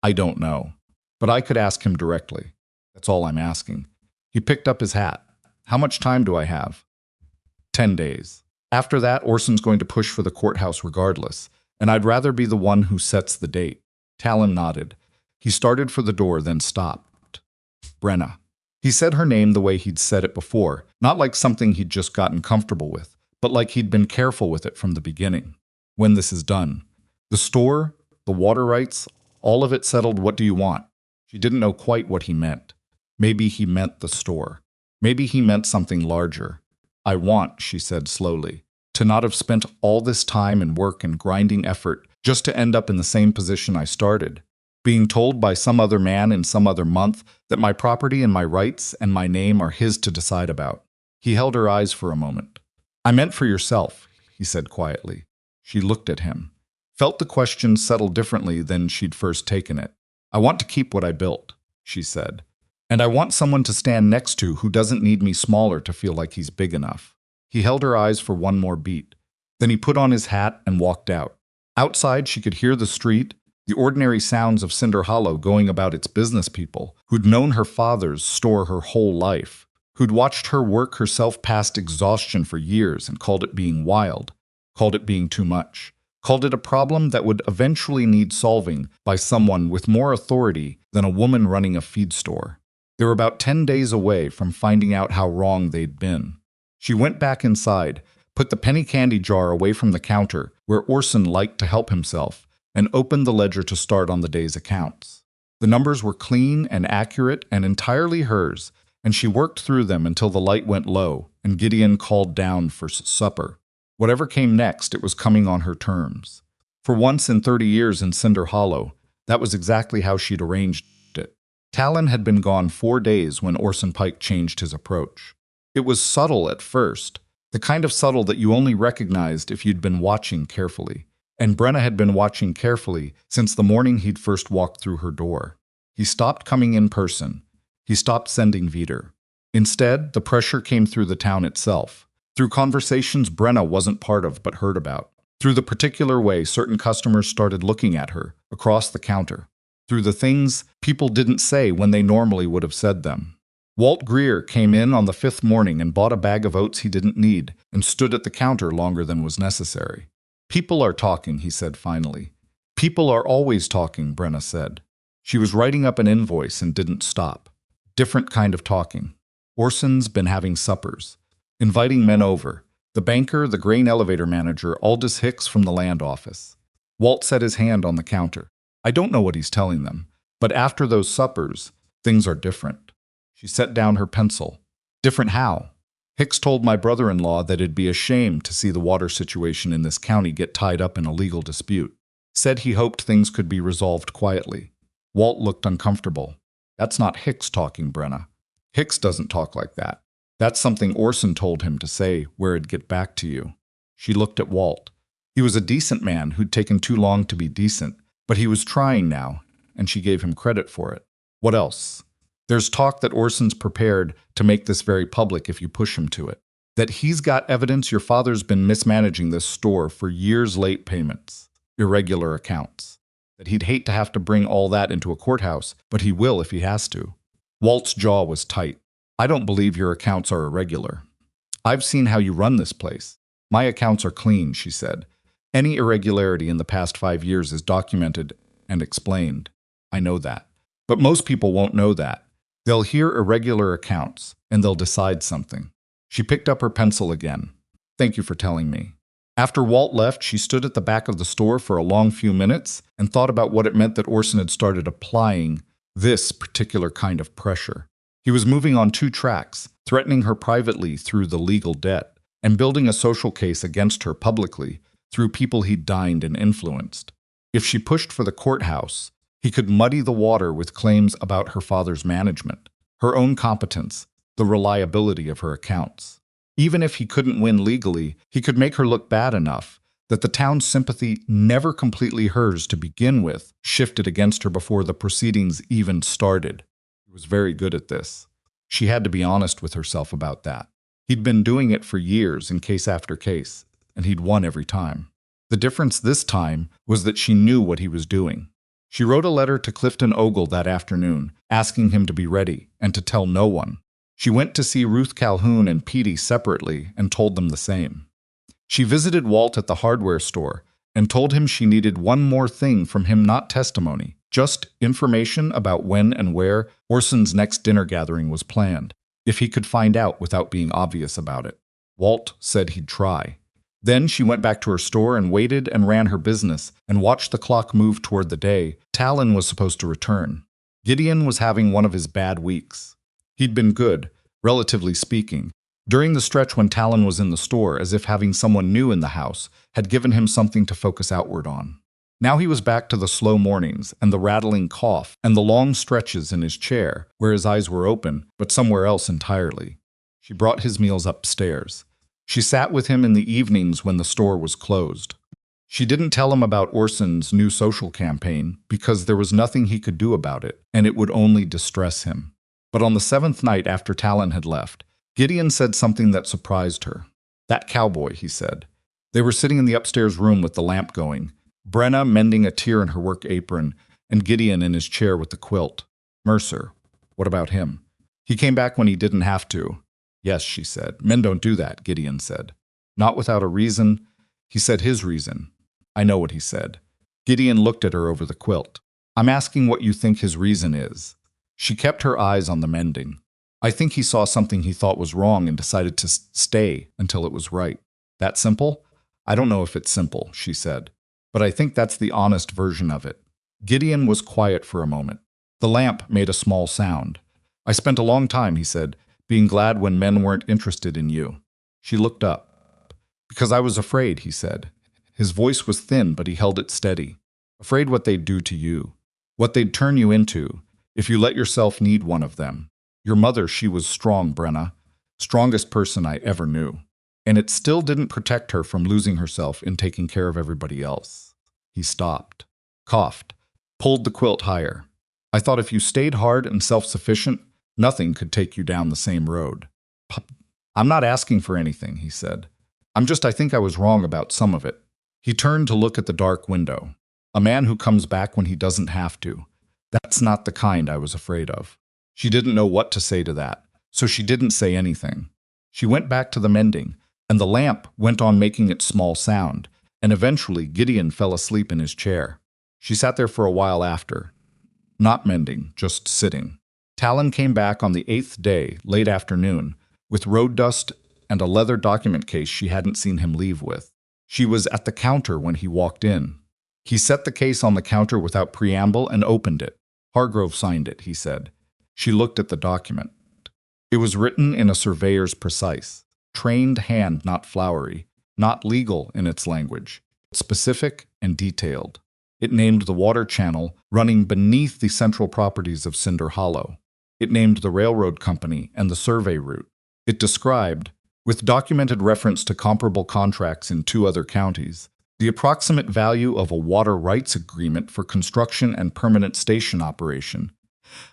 I don't know. But I could ask him directly. That's all I'm asking. He picked up his hat. How much time do I have? 10 days. After that, Orson's going to push for the courthouse regardless, and I'd rather be the one who sets the date. Talon nodded. He started for the door, then stopped. Brenna. He said her name the way he'd said it before, not like something he'd just gotten comfortable with, but like he'd been careful with it from the beginning. When this is done. The store, the water rights, all of it settled. What do you want? She didn't know quite what he meant. Maybe he meant the store. Maybe he meant something larger. I want, she said slowly, to not have spent all this time and work and grinding effort just to end up in the same position I started, being told by some other man in some other month that my property and my rights and my name are his to decide about. He held her eyes for a moment. I meant for yourself, he said quietly. She looked at him, felt the question settle differently than she'd first taken it. I want to keep what I built, she said. And I want someone to stand next to who doesn't need me smaller to feel like he's big enough. He held her eyes for one more beat. Then he put on his hat and walked out. Outside, she could hear the street, the ordinary sounds of Cinder Hollow going about its business people, who'd known her father's store her whole life, who'd watched her work herself past exhaustion for years and called it being wild, called it being too much, called it a problem that would eventually need solving by someone with more authority than a woman running a feed store. They were about 10 days away from finding out how wrong they'd been. She went back inside, put the penny candy jar away from the counter where Orson liked to help himself, and opened the ledger to start on the day's accounts. The numbers were clean and accurate and entirely hers, and she worked through them until the light went low and Gideon called down for supper. Whatever came next, it was coming on her terms. For once in 30 years in Cinder Hollow, that was exactly how she'd arranged it. Talon had been gone 4 days when Orson Pike changed his approach. It was subtle at first, the kind of subtle that you only recognized if you'd been watching carefully. And Brenna had been watching carefully since the morning he'd first walked through her door. He stopped coming in person. He stopped sending Veeder. Instead, the pressure came through the town itself, through conversations Brenna wasn't part of but heard about, through the particular way certain customers started looking at her across the counter, through the things people didn't say when they normally would have said them. Walt Greer came in on the 5th morning and bought a bag of oats he didn't need and stood at the counter longer than was necessary. People are talking, he said finally. People are always talking, Brenna said. She was writing up an invoice and didn't stop. Different kind of talking. Orson's been having suppers, inviting men over. The banker, the grain elevator manager, Aldous Hicks from the land office. Walt set his hand on the counter. I don't know what he's telling them, but after those suppers, things are different. She set down her pencil. Different how? Hicks told my brother-in-law that it'd be a shame to see the water situation in this county get tied up in a legal dispute. Said he hoped things could be resolved quietly. Walt looked uncomfortable. That's not Hicks talking, Brenna. Hicks doesn't talk like that. That's something Orson told him to say where it'd get back to you. She looked at Walt. He was a decent man who'd taken too long to be decent, but he was trying now, and she gave him credit for it. What else? There's talk that Orson's prepared to make this very public if you push him to it. That he's got evidence your father's been mismanaging this store for years late payments, irregular accounts. That he'd hate to have to bring all that into a courthouse, but he will if he has to. Walt's jaw was tight. I don't believe your accounts are irregular. I've seen how you run this place. My accounts are clean, she said. Any irregularity in the past 5 years is documented and explained. I know that. But most people won't know that. They'll hear irregular accounts, and they'll decide something. She picked up her pencil again. Thank you for telling me. After Walt left, she stood at the back of the store for a long few minutes and thought about what it meant that Orson had started applying this particular kind of pressure. He was moving on 2 tracks, threatening her privately through the legal debt, and building a social case against her publicly through people he'd dined and influenced. If she pushed for the courthouse, he could muddy the water with claims about her father's management, her own competence, the reliability of her accounts. Even if he couldn't win legally, he could make her look bad enough that the town's sympathy, never completely hers to begin with, shifted against her before the proceedings even started. He was very good at this. She had to be honest with herself about that. He'd been doing it for years in case after case, and he'd won every time. The difference this time was that she knew what he was doing. She wrote a letter to Clifton Ogle that afternoon, asking him to be ready and to tell no one. She went to see Ruth Calhoun and Petey separately and told them the same. She visited Walt at the hardware store and told him she needed one more thing from him, not testimony, just information about when and where Orson's next dinner gathering was planned, if he could find out without being obvious about it. Walt said he'd try. Then she went back to her store and waited and ran her business and watched the clock move toward the day Talon was supposed to return. Gideon was having one of his bad weeks. He'd been good, relatively speaking, during the stretch when Talon was in the store, as if having someone new in the house had given him something to focus outward on. Now he was back to the slow mornings and the rattling cough and the long stretches in his chair, where his eyes were open, but somewhere else entirely. She brought his meals upstairs. She sat with him in the evenings when the store was closed. She didn't tell him about Orson's new social campaign because there was nothing he could do about it, and it would only distress him. But on the 7th night after Talon had left, Gideon said something that surprised her. "That cowboy," he said. They were sitting in the upstairs room with the lamp going, Brenna mending a tear in her work apron, and Gideon in his chair with the quilt. "Mercer, what about him? He came back when he didn't have to." "Yes," she said. "Men don't do that," Gideon said. "Not without a reason." He said his reason. "I know what he said." Gideon looked at her over the quilt. "I'm asking what you think his reason is." She kept her eyes on the mending. "I think he saw something he thought was wrong and decided to stay until it was right." "That simple?" "I don't know if it's simple," she said. "But I think that's the honest version of it." Gideon was quiet for a moment. The lamp made a small sound. "I spent a long time," he said, "being glad when men weren't interested in you." She looked up. "Because I was afraid," he said. His voice was thin, but he held it steady. "Afraid what they'd do to you. What they'd turn you into, if you let yourself need one of them. Your mother, she was strong, Brenna. Strongest person I ever knew. And it still didn't protect her from losing herself in taking care of everybody else." He stopped, coughed, pulled the quilt higher. "I thought if you stayed hard and self-sufficient, nothing could take you down the same road." "I'm not asking for anything," he said. I think I was wrong about some of it." He turned to look at the dark window. "A man who comes back when he doesn't have to. That's not the kind I was afraid of." She didn't know what to say to that, so she didn't say anything. She went back to the mending, and the lamp went on making its small sound, and eventually Gideon fell asleep in his chair. She sat there for a while after, not mending, just sitting. Talon came back on the 8th day, late afternoon, with road dust and a leather document case she hadn't seen him leave with. She was at the counter when he walked in. He set the case on the counter without preamble and opened it. "Hargrove signed it," he said. She looked at the document. It was written in a surveyor's precise, trained hand, not flowery, not legal in its language, specific and detailed. It named the water channel running beneath the central properties of Cinder Hollow. It named the railroad company and the survey route. It described, with documented reference to comparable contracts in 2 other counties, the approximate value of a water rights agreement for construction and permanent station operation,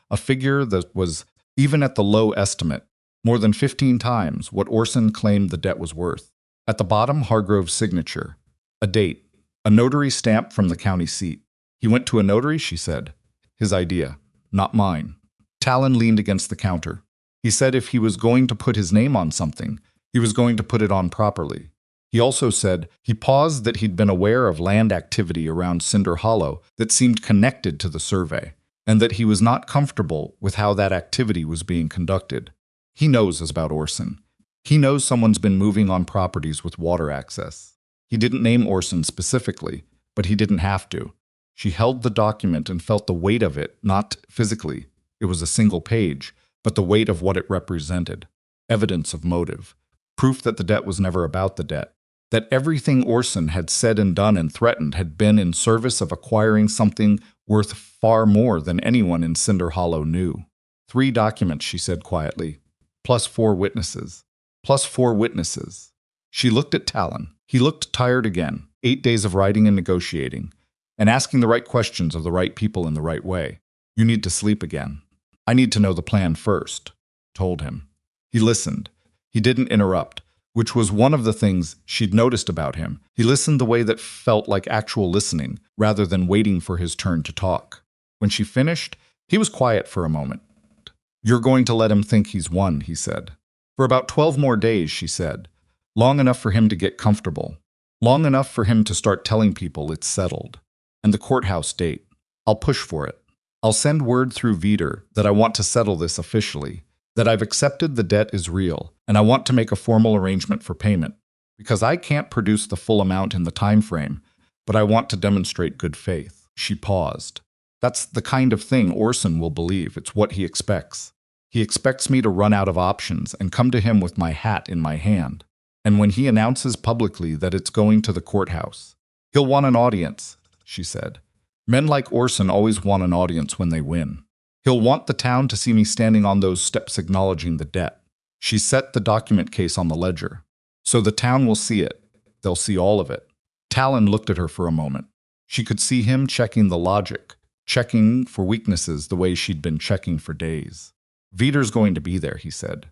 a figure that was, even at the low estimate, more than 15 times what Orson claimed the debt was worth. At the bottom, Hargrove's signature, a date, a notary stamp from the county seat. "He went to a notary," she said. "His idea, not mine." Talon leaned against the counter. He said if he was going to put his name on something, he was going to put it on properly. He also said he paused that he'd been aware of land activity around Cinder Hollow that seemed connected to the survey, and that he was not comfortable with how that activity was being conducted. He knows about Orson. He knows someone's been moving on properties with water access. He didn't name Orson specifically, but he didn't have to. She held the document and felt the weight of it, not physically. It was a single page, but the weight of what it represented. Evidence of motive. Proof that the debt was never about the debt. That everything Orson had said and done and threatened had been in service of acquiring something worth far more than anyone in Cinder Hollow knew. 3 documents, she said quietly, plus 4 witnesses. Plus 4 witnesses. She looked at Talon. He looked tired again. 8 days of writing and negotiating, and asking the right questions of the right people in the right way. "You need to sleep again." "I need to know the plan first," told him. He listened. He didn't interrupt, which was one of the things she'd noticed about him. He listened the way that felt like actual listening, rather than waiting for his turn to talk. When she finished, he was quiet for a moment. You're going to let him think he's won, he said. For about 12 more days, she said. Long enough for him to get comfortable. Long enough for him to start telling people it's settled. And the courthouse date. I'll push for it. I'll send word through Veeder that I want to settle this officially, that I've accepted the debt is real, and I want to make a formal arrangement for payment. Because I can't produce the full amount in the time frame, but I want to demonstrate good faith. She paused. That's the kind of thing Orson will believe. It's what he expects. He expects me to run out of options and come to him with my hat in my hand. And when he announces publicly that it's going to the courthouse, he'll want an audience, she said. Men like Orson always want an audience when they win. He'll want the town to see me standing on those steps acknowledging the debt. She set the document case on the ledger. So the town will see it. They'll see all of it. Talon looked at her for a moment. She could see him checking the logic, checking for weaknesses the way she'd been checking for days. Veeder's going to be there, he said.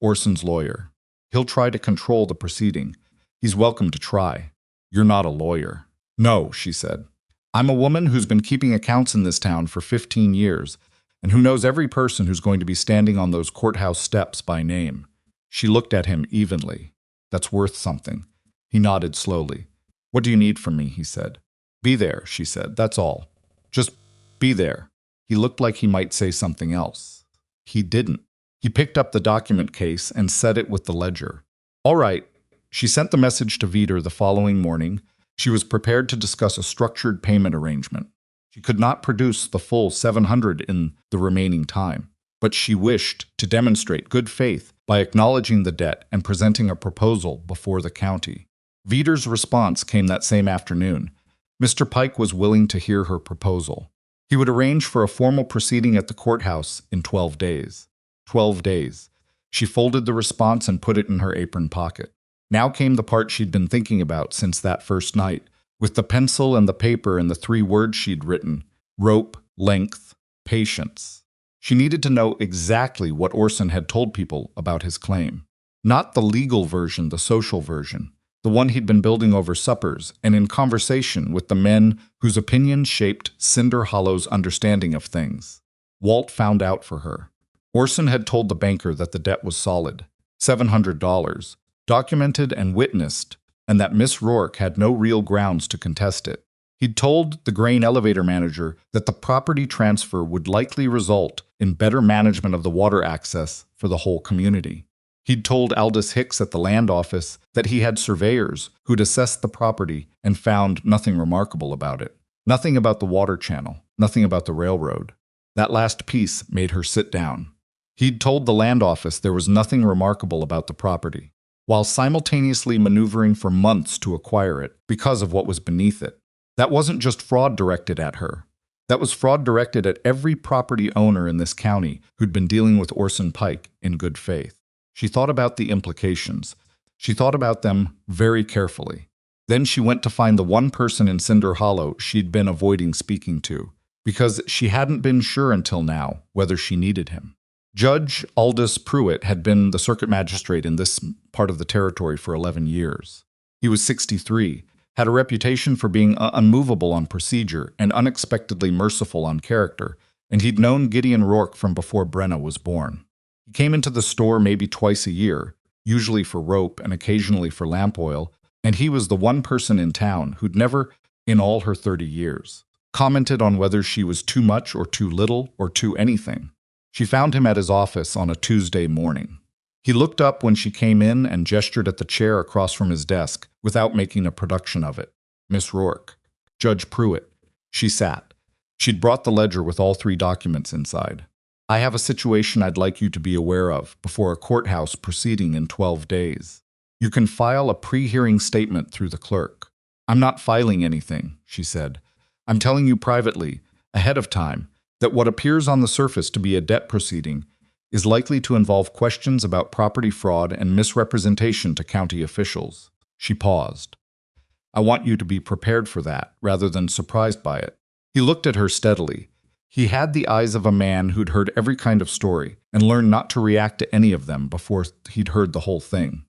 Orson's lawyer. He'll try to control the proceeding. He's welcome to try. You're not a lawyer. No, she said. I'm a woman who's been keeping accounts in this town for 15 years, and who knows every person who's going to be standing on those courthouse steps by name. She looked at him evenly. That's worth something. He nodded slowly. What do you need from me, he said. Be there, she said. That's all. Just be there. He looked like he might say something else. He didn't. He picked up the document case and set it with the ledger. All right. She sent the message to Veeder the following morning. She was prepared to discuss a structured payment arrangement. She could not produce the full 700 in the remaining time, but she wished to demonstrate good faith by acknowledging the debt and presenting a proposal before the county. Veeder's response came that same afternoon. Mr. Pike was willing to hear her proposal. He would arrange for a formal proceeding at the courthouse in 12 days. 12 days. She folded the response and put it in her apron pocket. Now came the part she'd been thinking about since that first night, with the pencil and the paper and the 3 words she'd written: rope, length, patience. She needed to know exactly what Orson had told people about his claim. Not the legal version, the social version, the one he'd been building over suppers and in conversation with the men whose opinions shaped Cinder Hollow's understanding of things. Walt found out for her. Orson had told the banker that the debt was solid, $700, documented and witnessed, and that Miss Rourke had no real grounds to contest it. He'd told the grain elevator manager that the property transfer would likely result in better management of the water access for the whole community. He'd told Aldous Hicks at the land office that he had surveyors who'd assessed the property and found nothing remarkable about it. Nothing about the water channel, nothing about the railroad. That last piece made her sit down. He'd told the land office there was nothing remarkable about the property, while simultaneously maneuvering for months to acquire it because of what was beneath it. That wasn't just fraud directed at her. That was fraud directed at every property owner in this county who'd been dealing with Orson Pike in good faith. She thought about the implications. She thought about them very carefully. Then she went to find the one person in Cinder Hollow she'd been avoiding speaking to, because she hadn't been sure until now whether she needed him. Judge Aldous Pruitt had been the circuit magistrate in this part of the territory for 11 years. He was 63, had a reputation for being unmovable on procedure and unexpectedly merciful on character, and he'd known Gideon Rourke from before Brenna was born. He came into the store maybe twice a year, usually for rope and occasionally for lamp oil, and he was the one person in town who'd never, in all her 30 years, commented on whether she was too much or too little or too anything. She found him at his office on a Tuesday morning. He looked up when she came in and gestured at the chair across from his desk without making a production of it. Miss Rourke. Judge Pruitt. She sat. She'd brought the ledger with all 3 documents inside. I have a situation I'd like you to be aware of before a courthouse proceeding in 12 days. You can file a pre-hearing statement through the clerk. I'm not filing anything, she said. I'm telling you privately, ahead of time, that what appears on the surface to be a debt proceeding is likely to involve questions about property fraud and misrepresentation to county officials. She paused. I want you to be prepared for that, rather than surprised by it. He looked at her steadily. He had the eyes of a man who'd heard every kind of story and learned not to react to any of them before he'd heard the whole thing.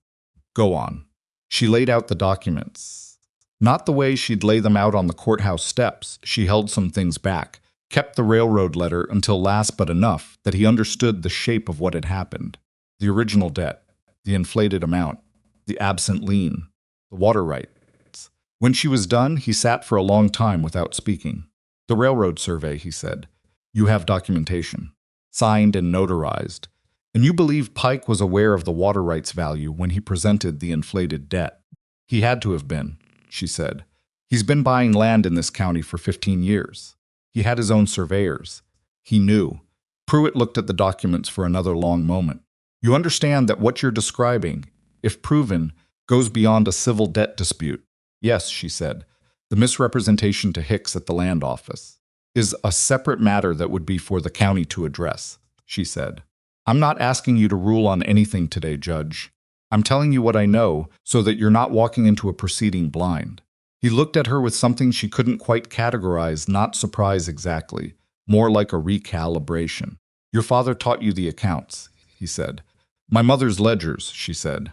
Go on. She laid out the documents. Not the way she'd lay them out on the courthouse steps. She held some things back, kept the railroad letter until last but enough that he understood the shape of what had happened. The original debt, the inflated amount, the absent lien, the water rights. When she was done, he sat for a long time without speaking. The railroad survey, he said. You have documentation, signed and notarized. And you believe Pike was aware of the water rights value when he presented the inflated debt. He had to have been, she said. He's been buying land in this county for 15 years. He had his own surveyors. He knew. Pruitt looked at the documents for another long moment. You understand that what you're describing, if proven, goes beyond a civil debt dispute. Yes, she said. The misrepresentation to Hicks at the land office is a separate matter that would be for the county to address, she said. I'm not asking you to rule on anything today, Judge. I'm telling you what I know so that you're not walking into a proceeding blind. He looked at her with something she couldn't quite categorize, not surprise exactly, more like a recalibration. Your father taught you the accounts, he said. My mother's ledgers, she said.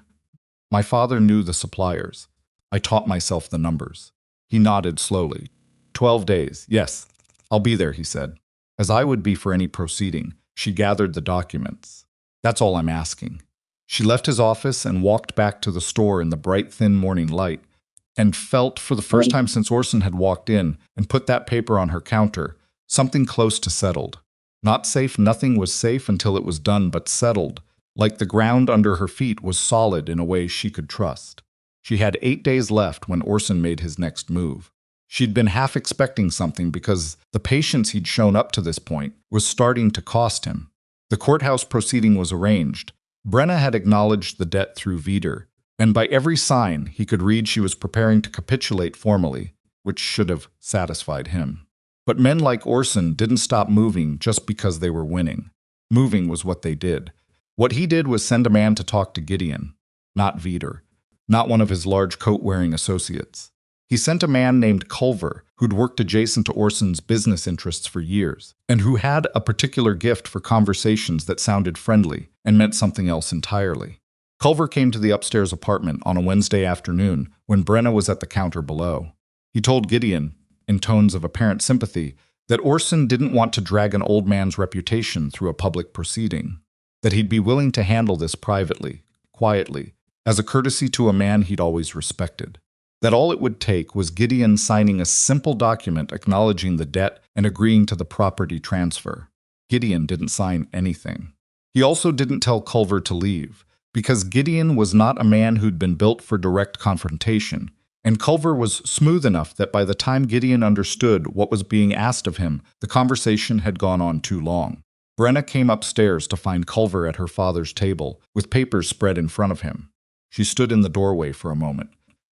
My father knew the suppliers. I taught myself the numbers. He nodded slowly. 12 days, yes. I'll be there, he said. As I would be for any proceeding, she gathered the documents. That's all I'm asking. She left his office and walked back to the store in the bright, thin morning light, and felt, for the first time since Orson had walked in and put that paper on her counter, something close to settled. Not safe, nothing was safe until it was done, but settled, like the ground under her feet was solid in a way she could trust. She had 8 days left when Orson made his next move. She'd been half expecting something because the patience he'd shown up to this point was starting to cost him. The courthouse proceeding was arranged. Brenna had acknowledged the debt through Veeder, and by every sign he could read she was preparing to capitulate formally, which should have satisfied him. But men like Orson didn't stop moving just because they were winning. Moving was what they did. What he did was send a man to talk to Gideon, not Veeder, not one of his large coat-wearing associates. He sent a man named Culver, who'd worked adjacent to Orson's business interests for years, and who had a particular gift for conversations that sounded friendly and meant something else entirely. Culver came to the upstairs apartment on a Wednesday afternoon when Brenna was at the counter below. He told Gideon, in tones of apparent sympathy, that Orson didn't want to drag an old man's reputation through a public proceeding, that he'd be willing to handle this privately, quietly, as a courtesy to a man he'd always respected. That all it would take was Gideon signing a simple document acknowledging the debt and agreeing to the property transfer. Gideon didn't sign anything. He also didn't tell Culver to leave, because Gideon was not a man who'd been built for direct confrontation, and Culver was smooth enough that by the time Gideon understood what was being asked of him, the conversation had gone on too long. Brenna came upstairs to find Culver at her father's table, with papers spread in front of him. She stood in the doorway for a moment.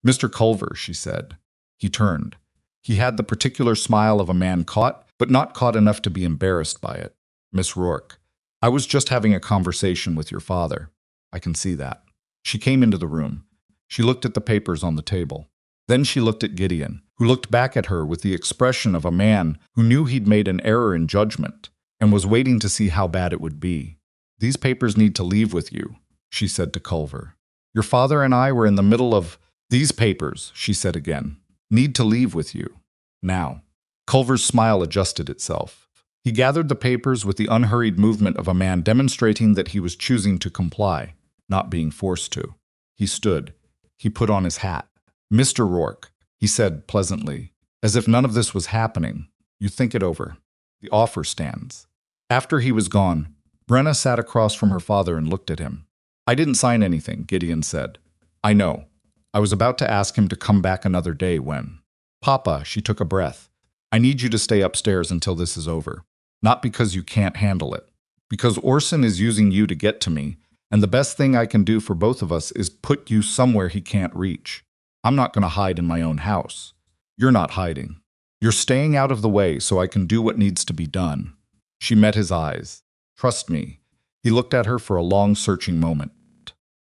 Mr. Culver, she said. He turned. He had the particular smile of a man caught, but not caught enough to be embarrassed by it. Miss Rourke, I was just having a conversation with your father. I can see that. She came into the room. She looked at the papers on the table. Then she looked at Gideon, who looked back at her with the expression of a man who knew he'd made an error in judgment and was waiting to see how bad it would be. These papers need to leave with you, she said to Culver. Your father and I were in the middle of these papers, she said again, need to leave with you. Now. Culver's smile adjusted itself. He gathered the papers with the unhurried movement of a man demonstrating that he was choosing to comply, not being forced to. He stood. He put on his hat. Mr. Rourke, he said pleasantly, as if none of this was happening. You think it over. The offer stands. After he was gone, Brenna sat across from her father and looked at him. I didn't sign anything, Gideon said. I know. I was about to ask him to come back another day when... Papa, she took a breath. I need you to stay upstairs until this is over. Not because you can't handle it. Because Orson is using you to get to me, and the best thing I can do for both of us is put you somewhere he can't reach. I'm not going to hide in my own house. You're not hiding. You're staying out of the way so I can do what needs to be done. She met his eyes. Trust me. He looked at her for a long, searching moment.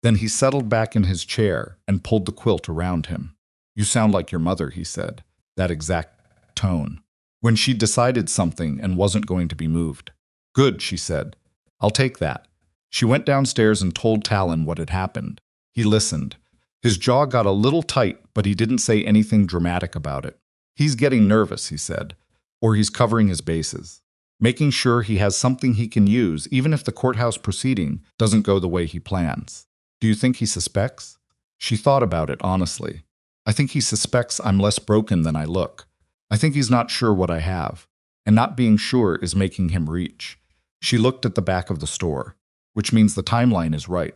Then he settled back in his chair and pulled the quilt around him. You sound like your mother, he said, that exact tone, when she decided something and wasn't going to be moved. Good, she said. I'll take that. She went downstairs and told Talon what had happened. He listened. His jaw got a little tight, but he didn't say anything dramatic about it. He's getting nervous, he said. or he's covering his bases, making sure he has something he can use even if the courthouse proceeding doesn't go the way he plans. Do you think he suspects? She thought about it honestly. I think he suspects I'm less broken than I look. I think he's not sure what I have, and not being sure is making him reach. She looked at the back of the store, which means the timeline is right.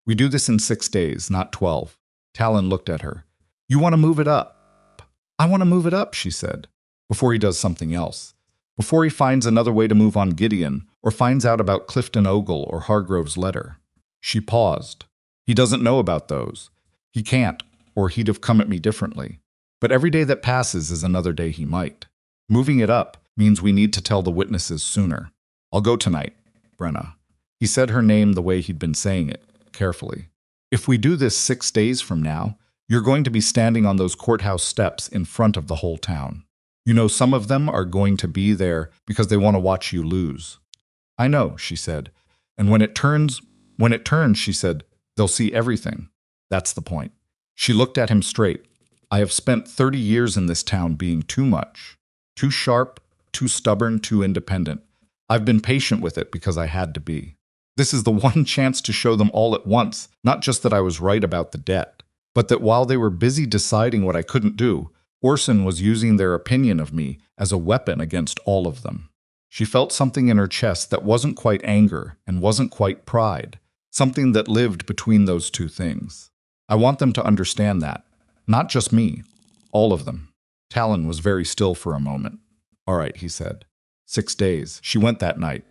We do this in 6 days, not 12. Talon looked at her. You want to move it up? I want to move it up, she said, before he does something else. Before he finds another way to move on Gideon, or finds out about Clifton Ogle or Hargrove's letter. She paused. He doesn't know about those. He can't, or he'd have come at me differently. But every day that passes is another day he might. Moving it up means we need to tell the witnesses sooner. I'll go tonight, Brenna. He said her name the way he'd been saying it, carefully. If we do this 6 days from now, you're going to be standing on those courthouse steps in front of the whole town. You know, some of them are going to be there because they want to watch you lose. I know, she said. And when it turns, she said, they'll see everything. That's the point. She looked at him straight. I have spent 30 years in this town being too much. Too sharp, too stubborn, too independent. I've been patient with it because I had to be. This is the one chance to show them all at once, not just that I was right about the debt, but that while they were busy deciding what I couldn't do, Orson was using their opinion of me as a weapon against all of them. She felt something in her chest that wasn't quite anger and wasn't quite pride, something that lived between those two things. I want them to understand that. Not just me, all of them. Talon was very still for a moment. All right, he said. 6 days. She went that night.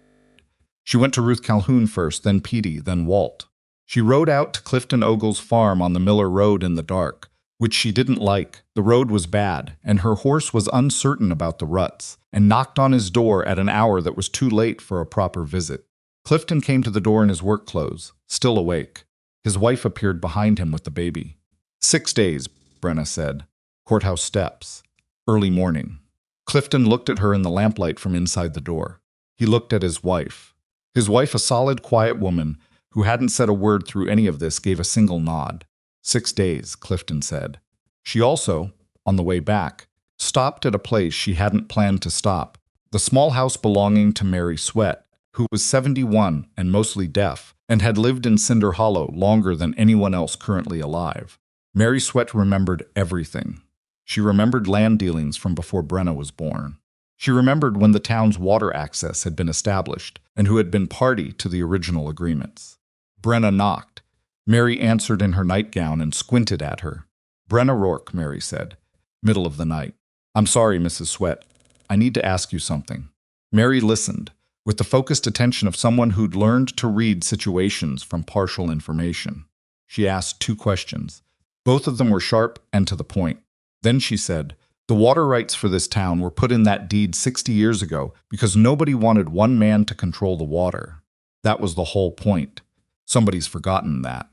She went to Ruth Calhoun first, then Petey, then Walt. She rode out to Clifton Ogle's farm on the Miller Road in the dark, which she didn't like. The road was bad, and her horse was uncertain about the ruts, and knocked on his door at an hour that was too late for a proper visit. Clifton came to the door in his work clothes, still awake. His wife appeared behind him with the baby. 6 days, Brenna said. Courthouse steps. Early morning. Clifton looked at her in the lamplight from inside the door. He looked at his wife. His wife, a solid, quiet woman who hadn't said a word through any of this, gave a single nod. 6 days, Clifton said. She also, on the way back, stopped at a place she hadn't planned to stop, the small house belonging to Mary Sweat, who was 71 and mostly deaf, and had lived in Cinder Hollow longer than anyone else currently alive. Mary Sweat remembered everything. She remembered land dealings from before Brenna was born. She remembered when the town's water access had been established and who had been party to the original agreements. Brenna knocked. Mary answered in her nightgown and squinted at her. Brenna Rourke, Mary said. Middle of the night. I'm sorry, Mrs. Sweat. I need to ask you something. Mary listened, with the focused attention of someone who'd learned to read situations from partial information. She asked 2 questions. Both of them were sharp and to the point. Then she said, the water rights for this town were put in that deed 60 years ago because nobody wanted one man to control the water. That was the whole point. Somebody's forgotten that.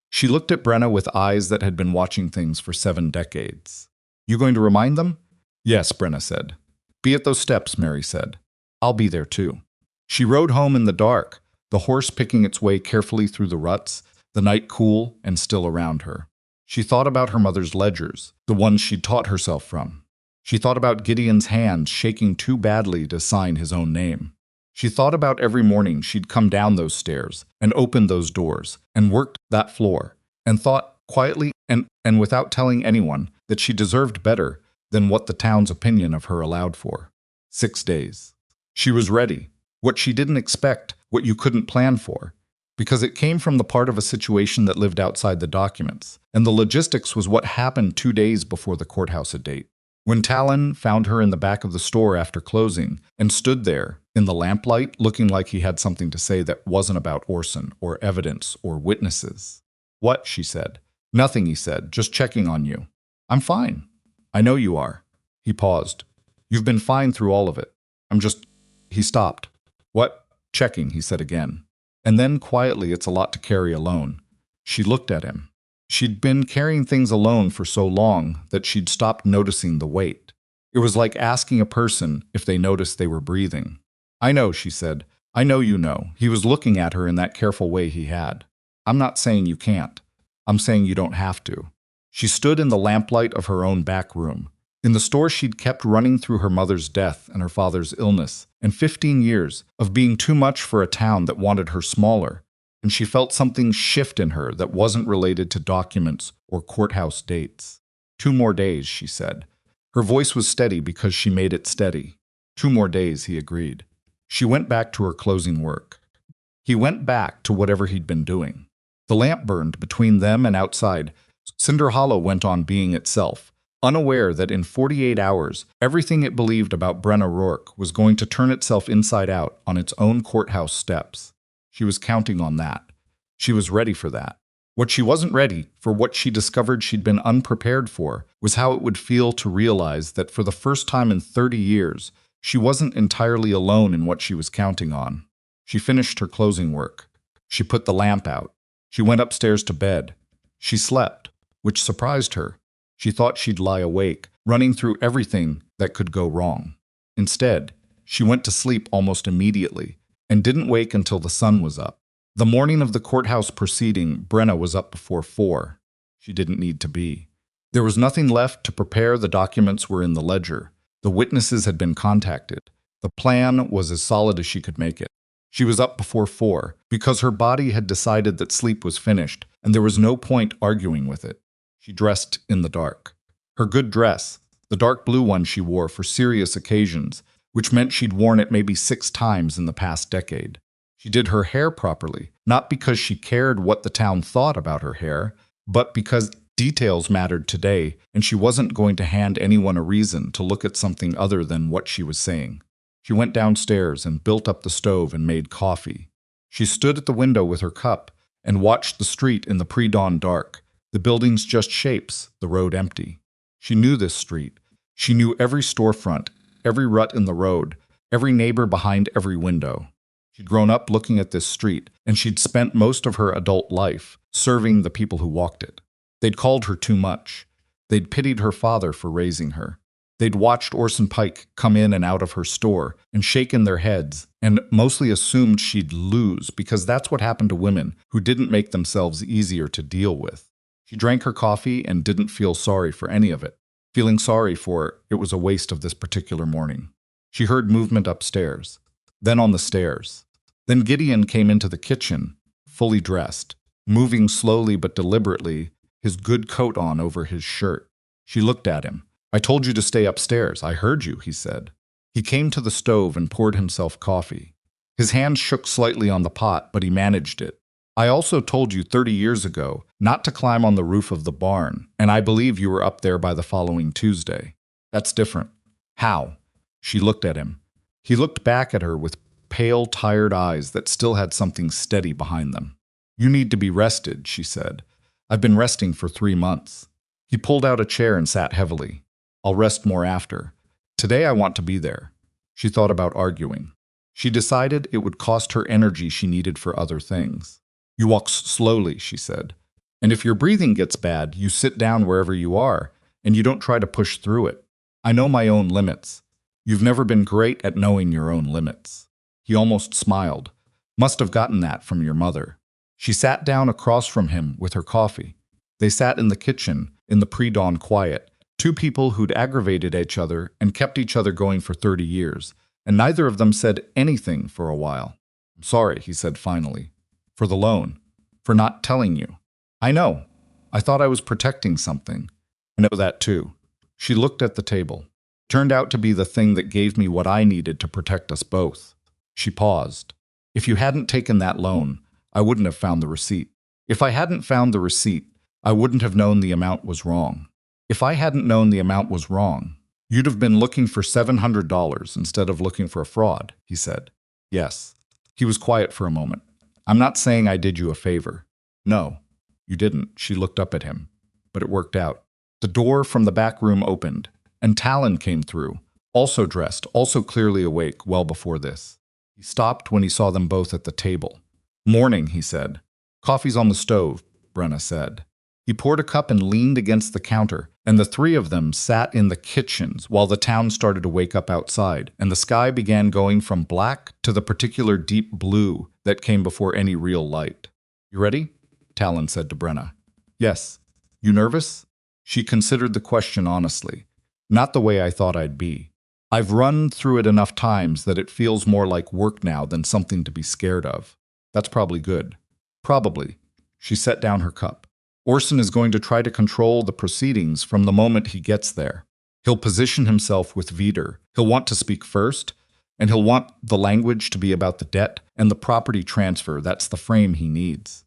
She looked at Brenna with eyes that had been watching things for 7 decades. You going to remind them? Yes, Brenna said. Be at those steps, Mary said. I'll be there too. She rode home in the dark, the horse picking its way carefully through the ruts, the night cool and still around her. She thought about her mother's ledgers, the ones she'd taught herself from. She thought about Gideon's hand shaking too badly to sign his own name. She thought about every morning she'd come down those stairs and opened those doors and worked that floor, and thought quietly and without telling anyone that she deserved better than what the town's opinion of her allowed for. 6 days. She was ready. What she didn't expect, what you couldn't plan for. Because it came from the part of a situation that lived outside the documents, and the logistics was what happened 2 days before the courthouse date. When Talon found her in the back of the store after closing and stood there in the lamplight looking like he had something to say that wasn't about Orson or evidence or witnesses. What? She said. Nothing, he said, just checking on you. I'm fine. I know you are. He paused. You've been fine through all of it. He stopped. What? Checking, he said again. And then, quietly, it's a lot to carry alone. She looked at him. She'd been carrying things alone for so long that she'd stopped noticing the weight. It was like asking a person if they noticed they were breathing. I know, she said. I know you know. He was looking at her in that careful way he had. I'm not saying you can't. I'm saying you don't have to. She stood in the lamplight of her own back room. In the store, she'd kept running through her mother's death and her father's illness, and 15 years of being too much for a town that wanted her smaller, and she felt something shift in her that wasn't related to documents or courthouse dates. 2 more days, she said. Her voice was steady because she made it steady. 2 more days, he agreed. She went back to her closing work. He went back to whatever he'd been doing. The lamp burned between them and outside. Cinder Hollow went on being itself, unaware that in 48 hours, everything it believed about Brenna Rourke was going to turn itself inside out on its own courthouse steps. She was counting on that. She was ready for that. What she wasn't ready for, what she discovered she'd been unprepared for, was how it would feel to realize that for the first time in 30 years, she wasn't entirely alone in what she was counting on. She finished her closing work. She put the lamp out. She went upstairs to bed. She slept, which surprised her. She thought she'd lie awake, running through everything that could go wrong. Instead, she went to sleep almost immediately and didn't wake until the sun was up. The morning of the courthouse proceeding, Brenna was up before 4. She didn't need to be. There was nothing left to prepare. The documents were in the ledger. The witnesses had been contacted. The plan was as solid as she could make it. She was up before 4 because her body had decided that sleep was finished and there was no point arguing with it. She dressed in the dark. Her good dress, the dark blue one she wore for serious occasions, which meant she'd worn it maybe 6 times in the past decade. She did her hair properly, not because she cared what the town thought about her hair, but because details mattered today and she wasn't going to hand anyone a reason to look at something other than what she was saying. She went downstairs and built up the stove and made coffee. She stood at the window with her cup and watched the street in the pre-dawn dark. The buildings just shapes, the road empty. She knew this street. She knew every storefront, every rut in the road, every neighbor behind every window. She'd grown up looking at this street, and she'd spent most of her adult life serving the people who walked it. They'd called her too much. They'd pitied her father for raising her. They'd watched Orson Pike come in and out of her store and shaken their heads and mostly assumed she'd lose because that's what happened to women who didn't make themselves easier to deal with. She drank her coffee and didn't feel sorry for any of it. Feeling sorry for it was a waste of this particular morning. She heard movement upstairs, then on the stairs. Then Gideon came into the kitchen, fully dressed, moving slowly but deliberately, his good coat on over his shirt. She looked at him. "I told you to stay upstairs. I heard you," he said. He came to the stove and poured himself coffee. His hand shook slightly on the pot, but he managed it. "I also told you 30 years ago not to climb on the roof of the barn, and I believe you were up there by the following Tuesday. That's different." "How?" She looked at him. He looked back at her with pale, tired eyes that still had something steady behind them. "You need to be rested," she said. "I've been resting for 3 months." He pulled out a chair and sat heavily. "I'll rest more after. Today I want to be there." She thought about arguing. She decided it would cost her energy she needed for other things. "You walk slowly," she said. "And if your breathing gets bad, you sit down wherever you are, and you don't try to push through it. I know my own limits. You've never been great at knowing your own limits." He almost smiled. "Must have gotten that from your mother." She sat down across from him with her coffee. They sat in the kitchen, in the pre-dawn quiet, 2 people who'd aggravated each other and kept each other going for 30 years, and neither of them said anything for a while. "I'm sorry," he said finally. "For the loan. For not telling you." "I know. I thought I was protecting something." "I know that too." She looked at the table. "Turned out to be the thing that gave me what I needed to protect us both." She paused. "If you hadn't taken that loan, I wouldn't have found the receipt. If I hadn't found the receipt, I wouldn't have known the amount was wrong. If I hadn't known the amount was wrong, you'd have been looking for $700 instead of looking for a fraud," he said. "Yes." He was quiet for a moment. "I'm not saying I did you a favor." "No, you didn't." She looked up at him. "But it worked out." The door from the back room opened, and Talon came through, also dressed, also clearly awake well before this. He stopped when he saw them both at the table. "Morning," he said. "Coffee's on the stove," Brenna said. He poured a cup and leaned against the counter, and the 3 of them sat in the kitchens while the town started to wake up outside, and the sky began going from black to the particular deep blue that came before any real light. "You ready?" Talon said to Brenna. "Yes." "You nervous?" She considered the question honestly. Not the way I thought I'd be. I've run through it enough times that it feels more like work now than something to be scared of. That's probably good. Probably. She set down her cup. Orson is going to try to control the proceedings from the moment he gets there. He'll position himself with Vider. He'll want to speak first, and he'll want the language to be about the debt and the property transfer. That's the frame he needs.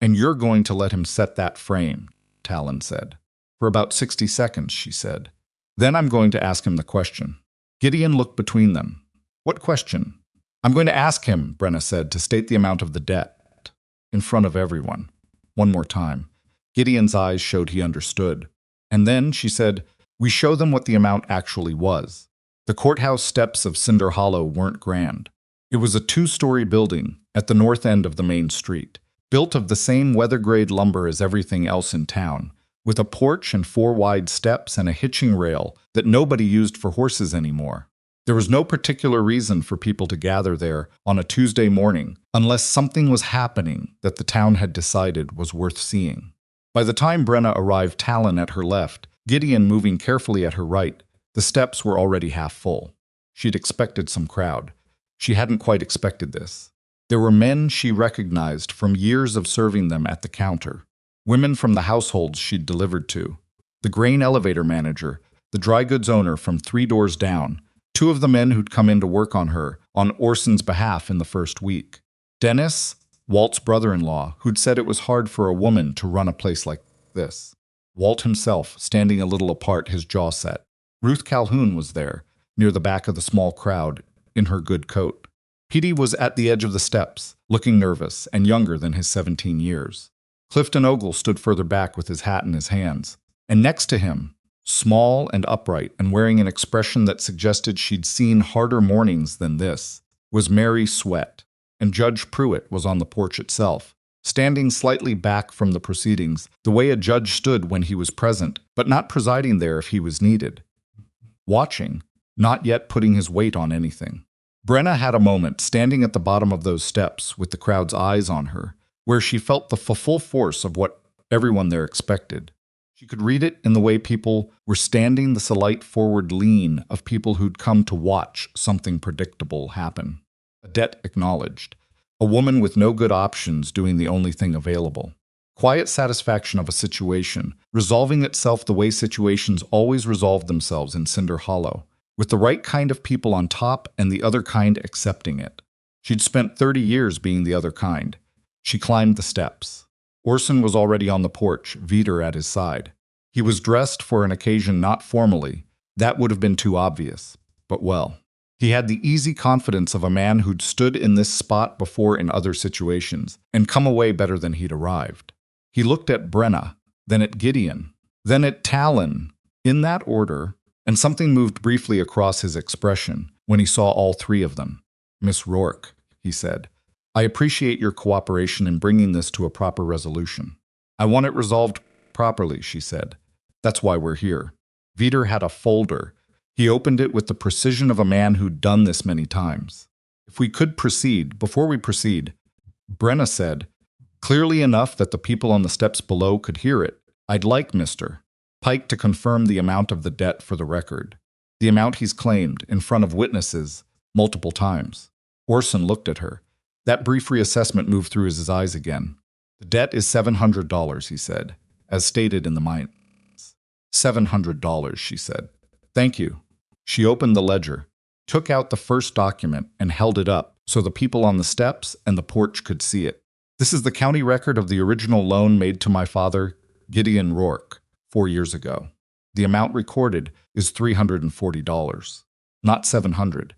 And you're going to let him set that frame, Talon said. For about 60 seconds, she said. Then I'm going to ask him the question. Gideon looked between them. What question? I'm going to ask him, Brenna said, to state the amount of the debt. In front of everyone. One more time. Gideon's eyes showed he understood. And then, she said, we show them what the amount actually was. The courthouse steps of Cinder Hollow weren't grand. It was a 2-story building at the north end of the main street, built of the same weather-grade lumber as everything else in town, with a porch and 4 wide steps and a hitching rail that nobody used for horses anymore. There was no particular reason for people to gather there on a Tuesday morning, unless something was happening that the town had decided was worth seeing. By the time Brenna arrived, Talon at her left, Gideon moving carefully at her right, the steps were already half full. She'd expected some crowd. She hadn't quite expected this. There were men she recognized from years of serving them at the counter, women from the households she'd delivered to, the grain elevator manager, the dry goods owner from 3 doors down, 2 of the men who'd come in to work on her on Orson's behalf in the first week. Dennis, Walt's brother-in-law, who'd said it was hard for a woman to run a place like this. Walt himself, standing a little apart, his jaw set. Ruth Calhoun was there, near the back of the small crowd, in her good coat. Petey was at the edge of the steps, looking nervous and younger than his 17 years. Clifton Ogle stood further back with his hat in his hands. And next to him, small and upright and wearing an expression that suggested she'd seen harder mornings than this, was Mary Sweat. And Judge Pruitt was on the porch itself, standing slightly back from the proceedings, the way a judge stood when he was present, but not presiding there if he was needed. Watching, not yet putting his weight on anything. Brenna had a moment, standing at the bottom of those steps with the crowd's eyes on her, where she felt the full force of what everyone there expected. She could read it in the way people were standing, the slight forward lean of people who'd come to watch something predictable happen. A debt acknowledged. A woman with no good options doing the only thing available. Quiet satisfaction of a situation, resolving itself the way situations always resolve themselves in Cinder Hollow, with the right kind of people on top and the other kind accepting it. She'd spent 30 years being the other kind. She climbed the steps. Orson was already on the porch, Vider at his side. He was dressed for an occasion not formally. That would have been too obvious. But well, he had the easy confidence of a man who'd stood in this spot before in other situations, and come away better than he'd arrived. He looked at Brenna, then at Gideon, then at Talon, in that order, and something moved briefly across his expression when he saw all 3 of them. Miss Rourke, he said, I appreciate your cooperation in bringing this to a proper resolution. I want it resolved properly, she said. That's why we're here. Vider had a folder. He opened it with the precision of a man who'd done this many times. If we could proceed, before we proceed, Brenna said, clearly enough that the people on the steps below could hear it, I'd like Mr. Pike to confirm the amount of the debt for the record. The amount he's claimed, in front of witnesses, multiple times. Orson looked at her. That brief reassessment moved through his eyes again. The debt is $700, he said, as stated in the mines. $700, she said. Thank you. She opened the ledger, took out the first document, and held it up so the people on the steps and the porch could see it. This is the county record of the original loan made to my father, Gideon Rourke, 4 years ago. The amount recorded is $340, not $700.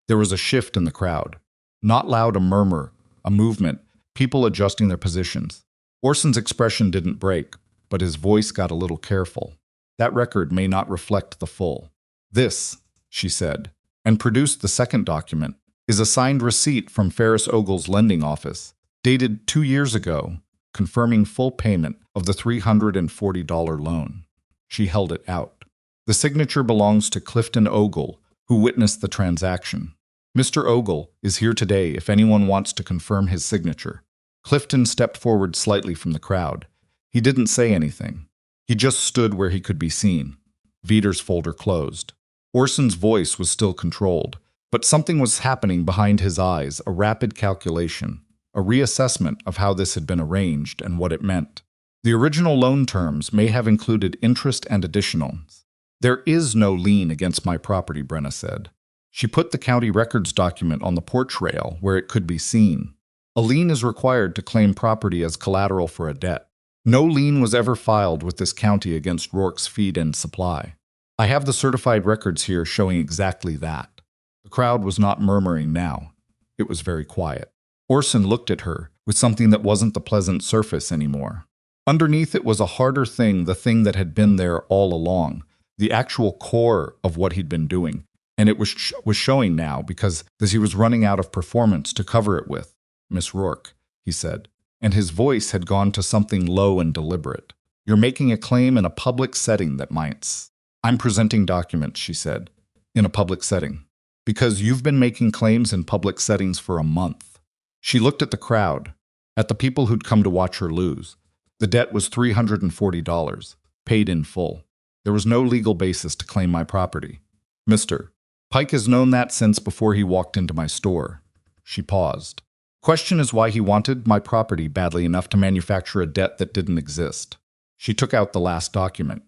There was a shift in the crowd. Not loud, a murmur, a movement, people adjusting their positions. Orson's expression didn't break, but his voice got a little careful. That record may not reflect the full. This, she said, and produced the second document, is a signed receipt from Ferris Ogle's lending office, dated 2 years ago, confirming full payment of the $340 loan. She held it out. The signature belongs to Clifton Ogle, who witnessed the transaction. Mr. Ogle is here today if anyone wants to confirm his signature. Clifton stepped forward slightly from the crowd. He didn't say anything. He just stood where he could be seen. Vider's folder closed. Orson's voice was still controlled, but something was happening behind his eyes, a rapid calculation, a reassessment of how this had been arranged and what it meant. The original loan terms may have included interest and additionals. There is no lien against my property, Brenna said. She put the county records document on the porch rail where it could be seen. A lien is required to claim property as collateral for a debt. No lien was ever filed with this county against Rourke's feed and supply. I have the certified records here showing exactly that. The crowd was not murmuring now. It was very quiet. Orson looked at her with something that wasn't the pleasant surface anymore. Underneath it was a harder thing, the thing that had been there all along, the actual core of what he'd been doing, and it was showing now because he was running out of performance to cover it with. Miss Rourke, he said, and his voice had gone to something low and deliberate. You're making a claim in a public setting that might. I'm presenting documents, she said, in a public setting, because you've been making claims in public settings for a month. She looked at the crowd, at the people who'd come to watch her lose. The debt was $340, paid in full. There was no legal basis to claim my property. Mr. Pike has known that since before he walked into my store. She paused. Question is why he wanted my property badly enough to manufacture a debt that didn't exist. She took out the last document,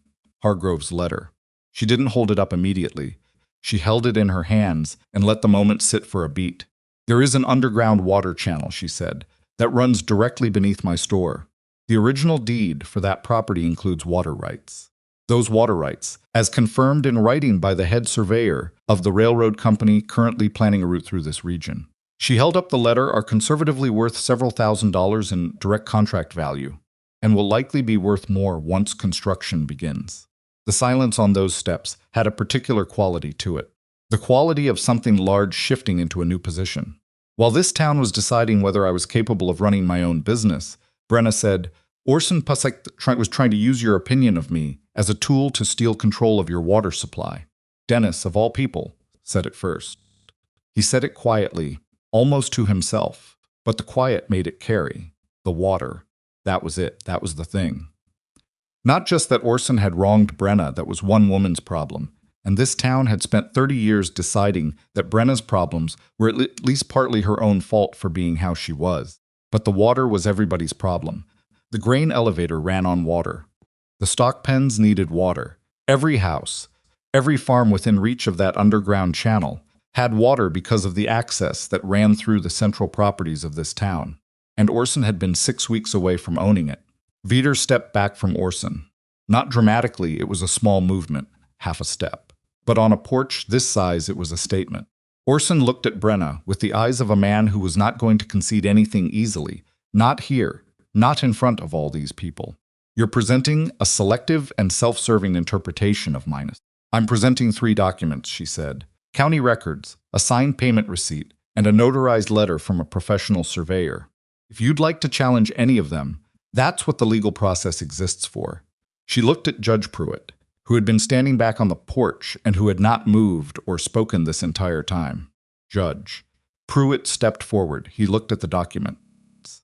Hargrove's letter. She didn't hold it up immediately. She held it in her hands and let the moment sit for a beat. There is an underground water channel, she said, that runs directly beneath my store. The original deed for that property includes water rights. Those water rights, as confirmed in writing by the head surveyor of the railroad company currently planning a route through this region. She held up the letter, are conservatively worth several $1,000s in direct contract value, and will likely be worth more once construction begins. The silence on those steps had a particular quality to it, the quality of something large shifting into a new position. While this town was deciding whether I was capable of running my own business, Brenna said, Orson Pike was trying to use your opinion of me as a tool to steal control of your water supply. Dennis, of all people, said it first. He said it quietly, almost to himself, but the quiet made it carry. The water. That was it. That was the thing. Not just that Orson had wronged Brenna, that was one woman's problem, and this town had spent 30 years deciding that Brenna's problems were at least partly her own fault for being how she was. But the water was everybody's problem. The grain elevator ran on water. The stock pens needed water. Every house, every farm within reach of that underground channel had water because of the access that ran through the central properties of this town. And Orson had been 6 weeks away from owning it. Vider stepped back from Orson. Not dramatically, it was a small movement, half a step. But on a porch this size, it was a statement. Orson looked at Brenna with the eyes of a man who was not going to concede anything easily. Not here, not in front of all these people. You're presenting a selective and self-serving interpretation of mine. I'm presenting 3 documents, she said. County records, a signed payment receipt, and a notarized letter from a professional surveyor. If you'd like to challenge any of them, that's what the legal process exists for. She looked at Judge Pruitt, who had been standing back on the porch and who had not moved or spoken this entire time. Judge. Pruitt stepped forward. He looked at the documents.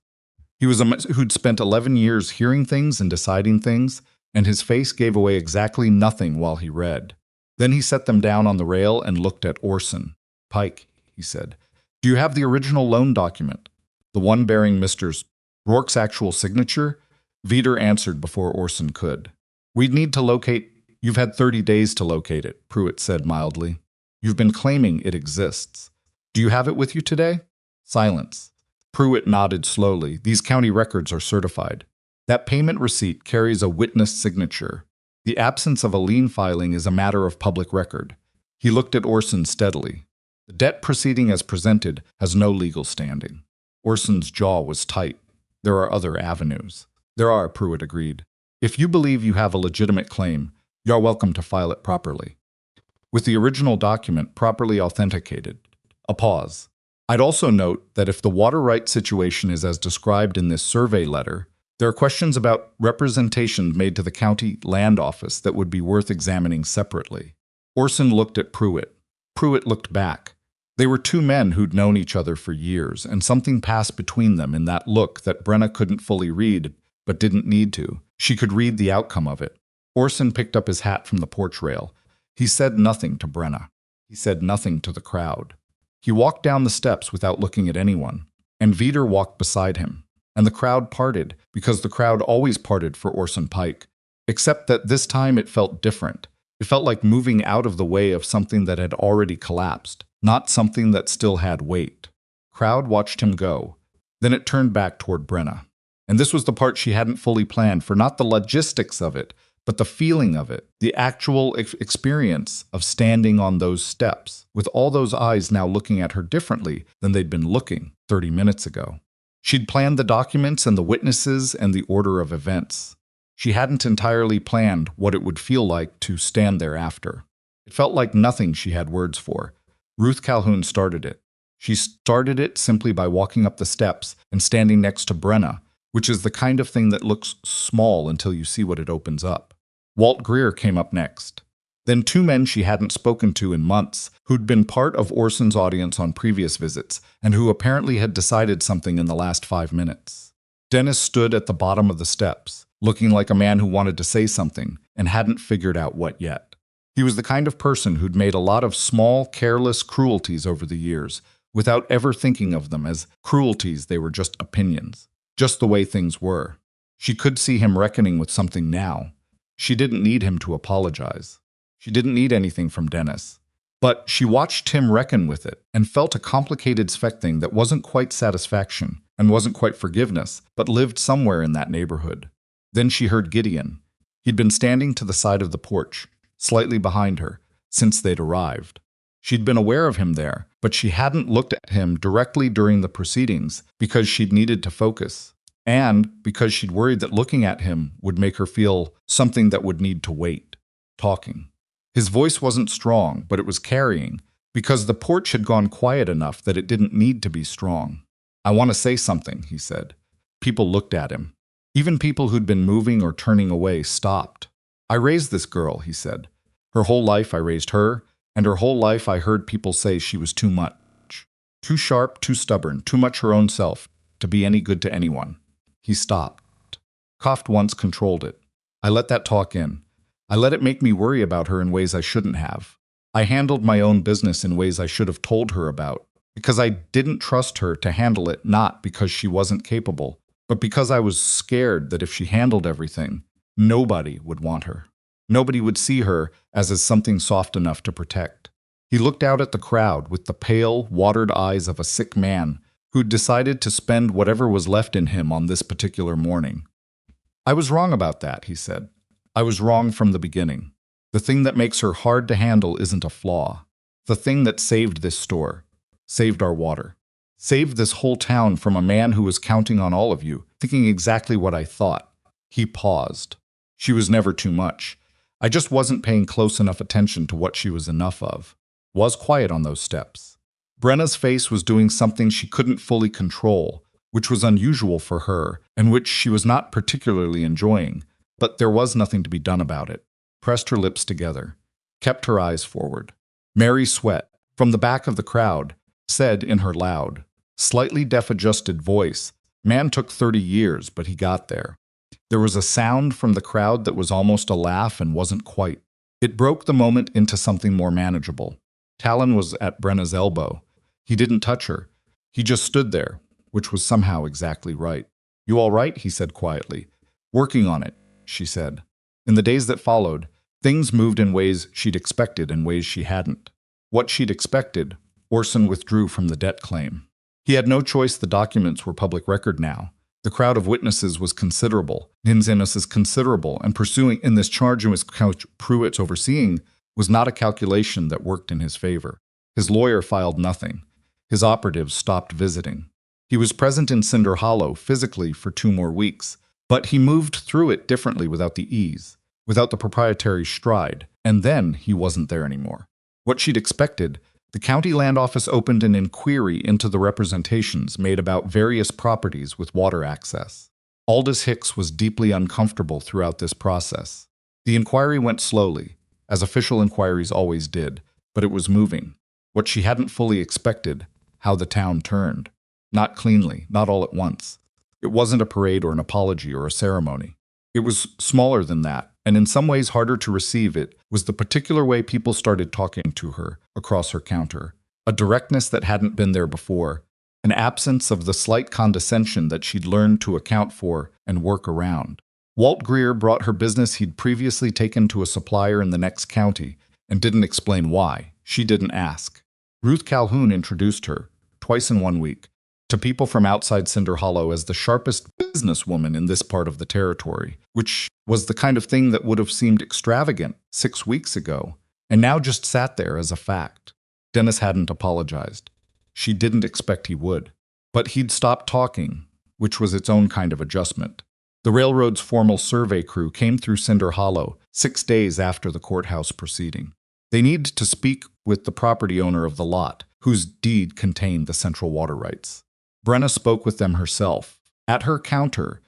He was a man who'd spent 11 years hearing things and deciding things, and his face gave away exactly nothing while he read. Then he set them down on the rail and looked at Orson. Pike, he said, do you have the original loan document? The one bearing Mr. Rourke's actual signature? Vider answered before Orson could. We'd need to locate. You've had 30 days to locate it, Pruitt said mildly. You've been claiming it exists. Do you have it with you today? Silence. Pruitt nodded slowly. These county records are certified. That payment receipt carries a witness signature. The absence of a lien filing is a matter of public record. He looked at Orson steadily. The debt proceeding as presented has no legal standing. Orson's jaw was tight. There are other avenues. There are, Pruitt agreed. If you believe you have a legitimate claim, you're welcome to file it properly. With the original document properly authenticated. A pause. I'd also note that if the water rights situation is as described in this survey letter, there are questions about representations made to the county land office that would be worth examining separately. Orson looked at Pruitt. Pruitt looked back. They were 2 men who'd known each other for years, and something passed between them in that look that Brenna couldn't fully read, but didn't need to. She could read the outcome of it. Orson picked up his hat from the porch rail. He said nothing to Brenna. He said nothing to the crowd. He walked down the steps without looking at anyone, and Veeder walked beside him. And the crowd parted, because the crowd always parted for Orson Pike. Except that this time it felt different. It felt like moving out of the way of something that had already collapsed, not something that still had weight. Crowd watched him go. Then it turned back toward Brenna. And this was the part she hadn't fully planned for, not the logistics of it, but the feeling of it, the actual experience of standing on those steps, with all those eyes now looking at her differently than they'd been looking 30 minutes ago. She'd planned the documents and the witnesses and the order of events. She hadn't entirely planned what it would feel like to stand there after. It felt like nothing she had words for. Ruth Calhoun started it. She started it simply by walking up the steps and standing next to Brenna, which is the kind of thing that looks small until you see what it opens up. Walt Greer came up next. Then two men she hadn't spoken to in months, who'd been part of Orson's audience on previous visits, and who apparently had decided something in the last 5 minutes. Dennis stood at the bottom of the steps, looking like a man who wanted to say something, and hadn't figured out what yet. He was the kind of person who'd made a lot of small, careless cruelties over the years, without ever thinking of them as cruelties. They were just opinions, just the way things were. She could see him reckoning with something now. She didn't need him to apologize. She didn't need anything from Dennis. But she watched him reckon with it and felt a complicated thing that wasn't quite satisfaction and wasn't quite forgiveness, but lived somewhere in that neighborhood. Then she heard Gideon. He'd been standing to the side of the porch, slightly behind her, since they'd arrived. She'd been aware of him there, but she hadn't looked at him directly during the proceedings because she'd needed to focus, and because she'd worried that looking at him would make her feel something that would need to wait. Talking. His voice wasn't strong, but it was carrying, because the porch had gone quiet enough that it didn't need to be strong. "I want to say something," he said. People looked at him. Even people who'd been moving or turning away stopped. "I raised this girl," he said. "Her whole life I raised her, and her whole life I heard people say she was too much. Too sharp, too stubborn, too much her own self, to be any good to anyone." He stopped. Coughed once, controlled it. "I let that talk in. I let it make me worry about her in ways I shouldn't have. I handled my own business in ways I should have told her about, because I didn't trust her to handle it, not because she wasn't capable, but because I was scared that if she handled everything, nobody would want her. Nobody would see her as something soft enough to protect." He looked out at the crowd with the pale, watered eyes of a sick man who'd decided to spend whatever was left in him on this particular morning. "I was wrong about that," he said. "I was wrong from the beginning. The thing that makes her hard to handle isn't a flaw. The thing that saved this store, saved our water, saved this whole town from a man who was counting on all of you, thinking exactly what I thought." He paused. "She was never too much. I just wasn't paying close enough attention to what she was enough of. Was quiet on those steps." Brenna's face was doing something she couldn't fully control, which was unusual for her, and which she was not particularly enjoying, but there was nothing to be done about it. Pressed her lips together. Kept her eyes forward. Mary Sweat, from the back of the crowd, said in her loud, slightly deaf-adjusted voice, "Man took 30 years, but he got there." There was a sound from the crowd that was almost a laugh and wasn't quite. It broke the moment into something more manageable. Talon was at Brenna's elbow. He didn't touch her. He just stood there, which was somehow exactly right. "You all right?" he said quietly. "Working on it," she said. In the days that followed, things moved in ways she'd expected and ways she hadn't. What she'd expected, Orson withdrew from the debt claim. He had no choice. The documents were public record now. The crowd of witnesses was considerable. Ninzenos is considerable, and pursuing in this charge in which Couch Pruitt's overseeing was not a calculation that worked in his favor. His lawyer filed nothing. His operatives stopped visiting. He was present in Cinder Hollow physically for 2 more weeks, but he moved through it differently without the ease, without the proprietary stride, and then he wasn't there anymore. What she'd expected, the county land office opened an inquiry into the representations made about various properties with water access. Aldous Hicks was deeply uncomfortable throughout this process. The inquiry went slowly, as official inquiries always did, but it was moving. What she hadn't fully expected, how the town turned. Not cleanly, not all at once. It wasn't a parade or an apology or a ceremony. It was smaller than that, and in some ways harder to receive it, was the particular way people started talking to her across her counter. A directness that hadn't been there before, an absence of the slight condescension that she'd learned to account for and work around. Walt Greer brought her business he'd previously taken to a supplier in the next county and didn't explain why. She didn't ask. Ruth Calhoun introduced her, twice in 1 week, to people from outside Cinder Hollow as the sharpest businesswoman in this part of the territory, which was the kind of thing that would have seemed extravagant 6 weeks ago, and now just sat there as a fact. Dennis hadn't apologized. She didn't expect he would. But he'd stopped talking, which was its own kind of adjustment. The railroad's formal survey crew came through Cinder Hollow 6 days after the courthouse proceeding. They needed to speak with the property owner of the lot, whose deed contained the central water rights. Brenna spoke with them herself, at her counter,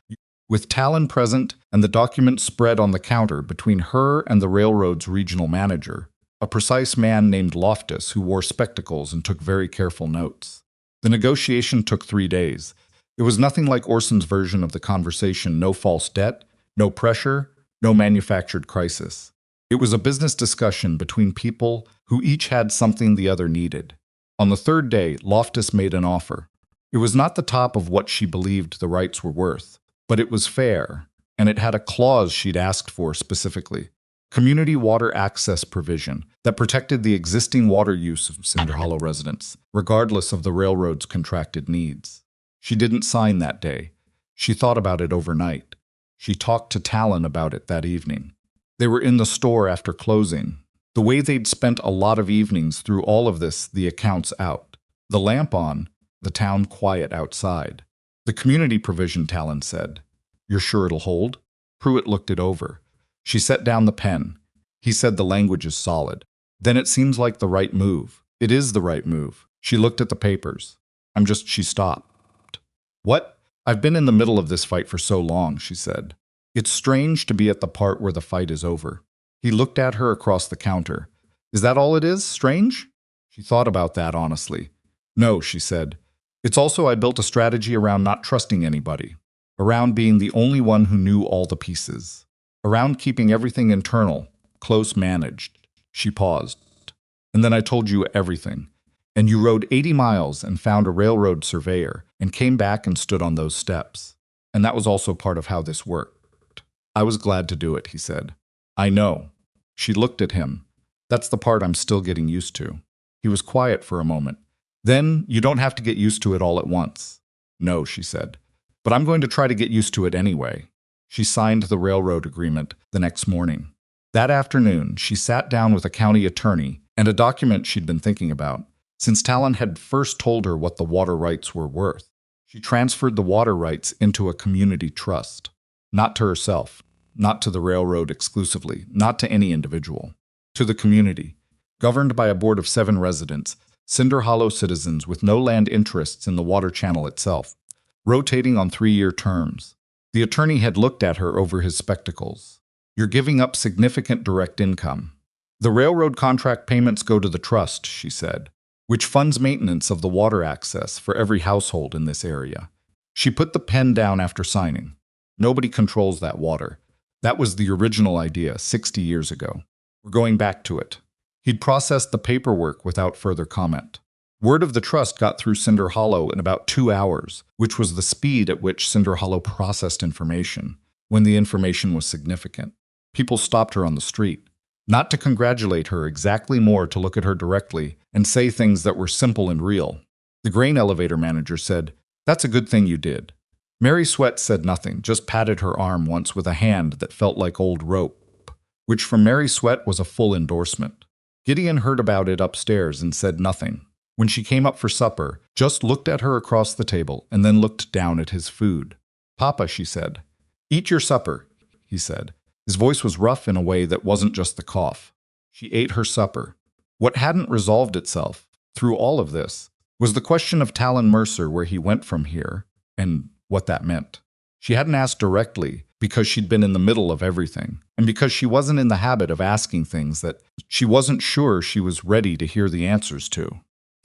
with Talon present and the documents spread on the counter between her and the railroad's regional manager, a precise man named Loftus who wore spectacles and took very careful notes. The negotiation took 3 days. It was nothing like Orson's version of the conversation: no false debt, no pressure, no manufactured crisis. It was a business discussion between people who each had something the other needed. On the 3rd day, Loftus made an offer. It was not the top of what she believed the rights were worth, but it was fair, and it had a clause she'd asked for specifically: community water access provision that protected the existing water use of Cinder Hollow residents, regardless of the railroad's contracted needs. She didn't sign that day. She thought about it overnight. She talked to Talon about it that evening. They were in the store after closing. The way they'd spent a lot of evenings through all of this, the accounts out, the lamp on, the town quiet outside. The community provision, Talon said. You're sure it'll hold? Pruitt looked it over. She set down the pen. He said the language is solid. Then it seems like the right move. It is the right move. She looked at the papers. She stopped. What? I've been in the middle of this fight for so long, she said. It's strange to be at the part where the fight is over. He looked at her across the counter. Is that all it is? Strange? She thought about that honestly. No, she said. It's also I built a strategy around not trusting anybody, around being the only one who knew all the pieces, around keeping everything internal, close managed. She paused. And then I told you everything. And you rode 80 miles and found a railroad surveyor and came back and stood on those steps. And that was also part of how this worked. I was glad to do it, he said. I know. She looked at him. That's the part I'm still getting used to. He was quiet for a moment. Then you don't have to get used to it all at once. No, she said. But I'm going to try to get used to it anyway. She signed the railroad agreement the next morning. That afternoon, she sat down with a county attorney and a document she'd been thinking about, since Talon had first told her what the water rights were worth. She transferred the water rights into a community trust. Not to herself, not to the railroad exclusively, not to any individual. To the community, governed by a board of 7 residents, Cinder Hollow citizens with no land interests in the water channel itself, rotating on 3-year terms. The attorney had looked at her over his spectacles. You're giving up significant direct income. The railroad contract payments go to the trust, she said, which funds maintenance of the water access for every household in this area. She put the pen down after signing. Nobody controls that water. That was the original idea 60 years ago. We're going back to it. He'd processed the paperwork without further comment. Word of the trust got through Cinder Hollow in about 2 hours, which was the speed at which Cinder Hollow processed information, when the information was significant. People stopped her on the street, not to congratulate her, exactly more to look at her directly and say things that were simple and real. The grain elevator manager said, "That's a good thing you did." Mary Sweat said nothing, just patted her arm once with a hand that felt like old rope, which from Mary Sweat was a full endorsement. Gideon heard about it upstairs and said nothing. When she came up for supper, just looked at her across the table and then looked down at his food. "Papa," she said. "Eat your supper," he said. His voice was rough in a way that wasn't just the cough. She ate her supper. What hadn't resolved itself, through all of this, was the question of Talon Mercer, where he went from here, and what that meant. She hadn't asked directly because she'd been in the middle of everything, and because she wasn't in the habit of asking things that she wasn't sure she was ready to hear the answers to.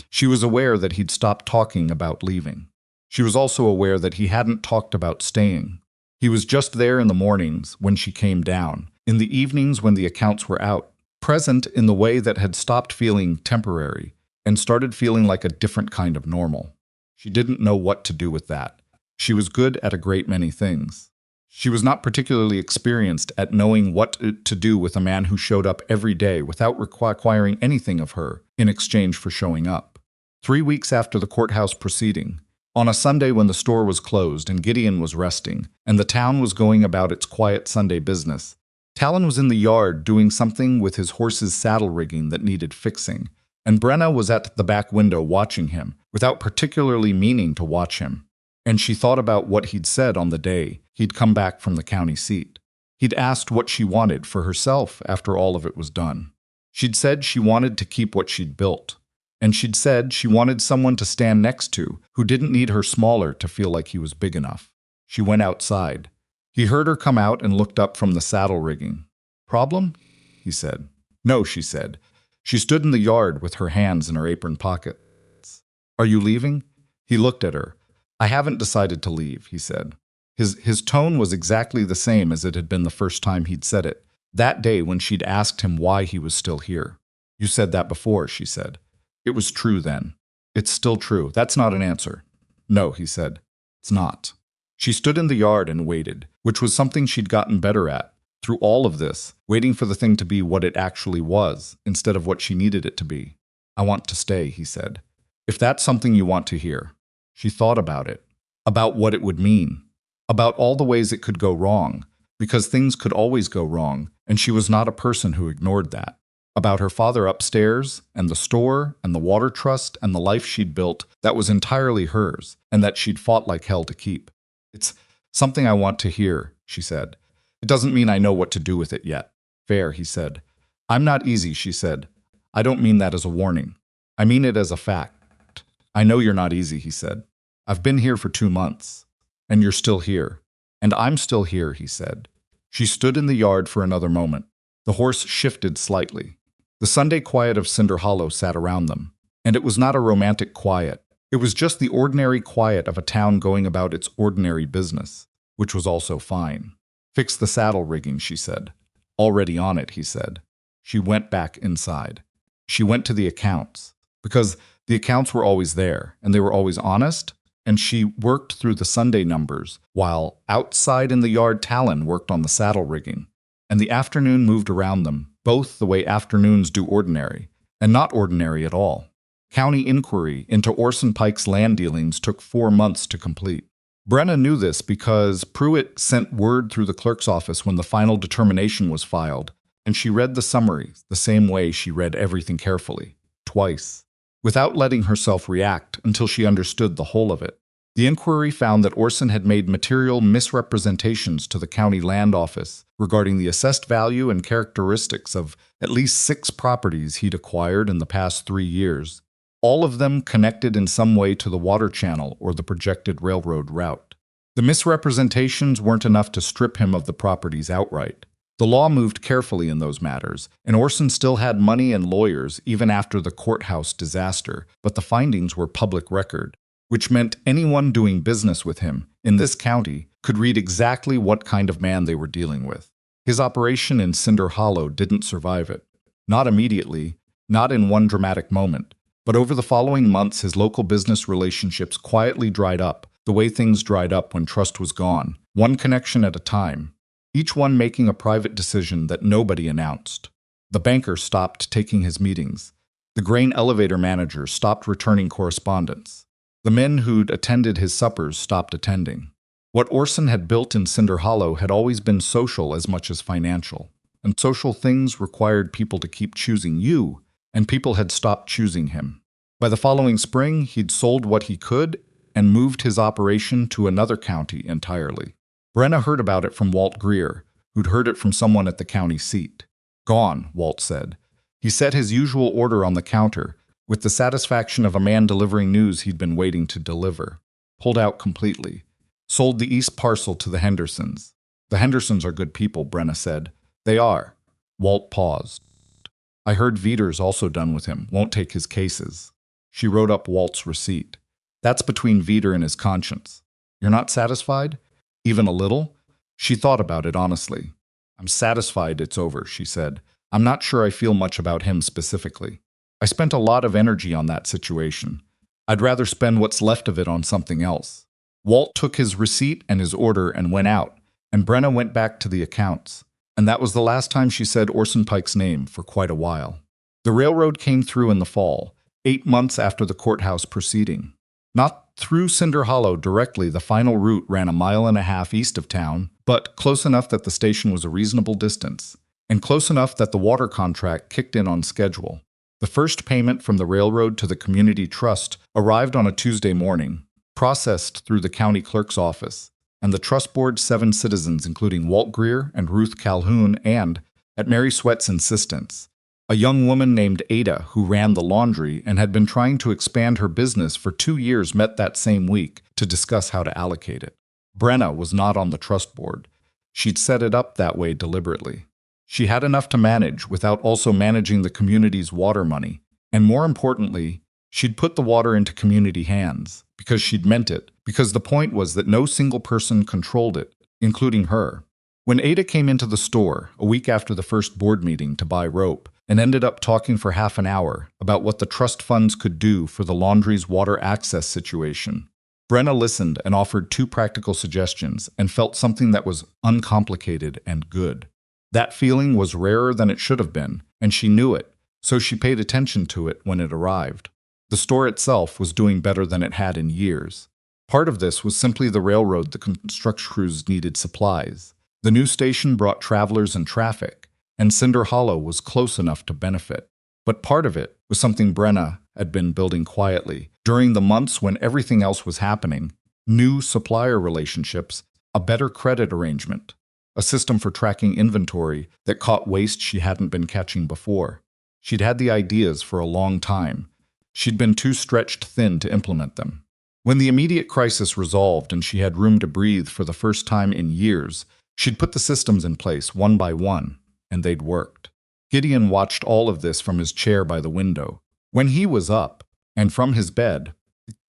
She was aware that he'd stopped talking about leaving. She was also aware that he hadn't talked about staying. He was just there in the mornings when she came down, in the evenings when the accounts were out, present in the way that had stopped feeling temporary and started feeling like a different kind of normal. She didn't know what to do with that. She was good at a great many things. She was not particularly experienced at knowing what to do with a man who showed up every day without requiring anything of her in exchange for showing up. 3 weeks after the courthouse proceeding, on a Sunday when the store was closed and Gideon was resting, and the town was going about its quiet Sunday business, Talon was in the yard doing something with his horse's saddle rigging that needed fixing, and Brenna was at the back window watching him, without particularly meaning to watch him. And she thought about what he'd said on the day he'd come back from the county seat. He'd asked what she wanted for herself after all of it was done. She'd said she wanted to keep what she'd built. And she'd said she wanted someone to stand next to who didn't need her smaller to feel like he was big enough. She went outside. He heard her come out and looked up from the saddle rigging. "Problem?" he said. "No," she said. She stood in the yard with her hands in her apron pockets. "Are you leaving?" He looked at her. "I haven't decided to leave," he said. His tone was exactly the same as it had been the first time he'd said it, that day when she'd asked him why he was still here. "You said that before," she said. "It was true then." "It's still true. That's not an answer." "No," he said. "It's not." She stood in the yard and waited, which was something she'd gotten better at, through all of this, waiting for the thing to be what it actually was, instead of what she needed it to be. "I want to stay," he said. "If that's something you want to hear." She thought about it, about what it would mean, about all the ways it could go wrong, because things could always go wrong, and she was not a person who ignored that. About her father upstairs, and the store, and the water trust, and the life she'd built that was entirely hers, and that she'd fought like hell to keep. "It's something I want to hear," she said. "It doesn't mean I know what to do with it yet." "Fair," he said. "I'm not easy," she said. "I don't mean that as a warning. I mean it as a fact." "I know you're not easy," he said. "I've been here for 2 months. And you're still here." "And I'm still here," he said. She stood in the yard for another moment. The horse shifted slightly. The Sunday quiet of Cinder Hollow sat around them. And it was not a romantic quiet. It was just the ordinary quiet of a town going about its ordinary business, which was also fine. "Fix the saddle rigging," she said. "Already on it," he said. She went back inside. She went to the accounts, because the accounts were always there, and they were always honest, and she worked through the Sunday numbers, while outside in the yard Talon worked on the saddle rigging. And the afternoon moved around them, both the way afternoons do ordinary, and not ordinary at all. County inquiry into Orson Pike's land dealings took 4 months to complete. Brenna knew this because Pruitt sent word through the clerk's office when the final determination was filed, and she read the summary the same way she read everything carefully, twice, without letting herself react until she understood the whole of it. The inquiry found that Orson had made material misrepresentations to the county land office regarding the assessed value and characteristics of at least 6 properties he'd acquired in the past 3 years, all of them connected in some way to the water channel or the projected railroad route. The misrepresentations weren't enough to strip him of the properties outright. The law moved carefully in those matters, and Orson still had money and lawyers even after the courthouse disaster, but the findings were public record, which meant anyone doing business with him in this county could read exactly what kind of man they were dealing with. His operation in Cinder Hollow didn't survive it. Not immediately, not in one dramatic moment, but over the following months his local business relationships quietly dried up, the way things dried up when trust was gone, one connection at a time, each one making a private decision that nobody announced. The banker stopped taking his meetings. The grain elevator manager stopped returning correspondence. The men who'd attended his suppers stopped attending. What Orson had built in Cinder Hollow had always been social as much as financial, and social things required people to keep choosing you, and people had stopped choosing him. By the following spring, he'd sold what he could and moved his operation to another county entirely. Brenna heard about it from Walt Greer, who'd heard it from someone at the county seat. "Gone," Walt said. He set his usual order on the counter, with the satisfaction of a man delivering news he'd been waiting to deliver. Pulled out completely. Sold the east parcel to the Hendersons. "The Hendersons are good people," Brenna said. "They are." Walt paused. "I heard Veter's also done with him, won't take his cases." She wrote up Walt's receipt. "That's between Veter and his conscience. You're not satisfied? Even a little?" She thought about it honestly. I'm satisfied it's over, she said. I'm not sure I feel much about him specifically. I spent a lot of energy on that situation. I'd rather spend what's left of it on something else. Walt took his receipt and his order and went out, and Brenna went back to the accounts. And that was the last time she said Orson Pike's name for quite a while. The railroad came through in the fall, 8 months after the courthouse proceeding. Not through Cinder Hollow directly, the final route ran 1.5 miles east of town, but close enough that the station was a reasonable distance, and close enough that the water contract kicked in on schedule. The first payment from the railroad to the community trust arrived on a Tuesday morning, processed through the county clerk's office, and the trust board's 7 citizens, including Walt Greer and Ruth Calhoun, and, at Mary Sweat's insistence, a young woman named Ada who ran the laundry and had been trying to expand her business for 2 years, met that same week to discuss how to allocate it. Brenna was not on the trust board. She'd set it up that way deliberately. She had enough to manage without also managing the community's water money, and more importantly, she'd put the water into community hands, because she'd meant it, because the point was that no single person controlled it, including her. When Ada came into the store, a week after the first board meeting, to buy rope, and ended up talking for half an hour about what the trust funds could do for the laundry's water access situation, Brenna listened and offered 2 practical suggestions and felt something that was uncomplicated and good. That feeling was rarer than it should have been, and she knew it, so she paid attention to it when it arrived. The store itself was doing better than it had in years. Part of this was simply the railroad. The construction crews needed supplies. The new station brought travelers and traffic, and Cinder Hollow was close enough to benefit. But part of it was something Brenna had been building quietly during the months when everything else was happening: new supplier relationships, a better credit arrangement, a system for tracking inventory that caught waste she hadn't been catching before. She'd had the ideas for a long time. She'd been too stretched thin to implement them. When the immediate crisis resolved and she had room to breathe for the first time in years, she'd put the systems in place one by one, and they'd worked. Gideon watched all of this from his chair by the window. When he was up, and from his bed,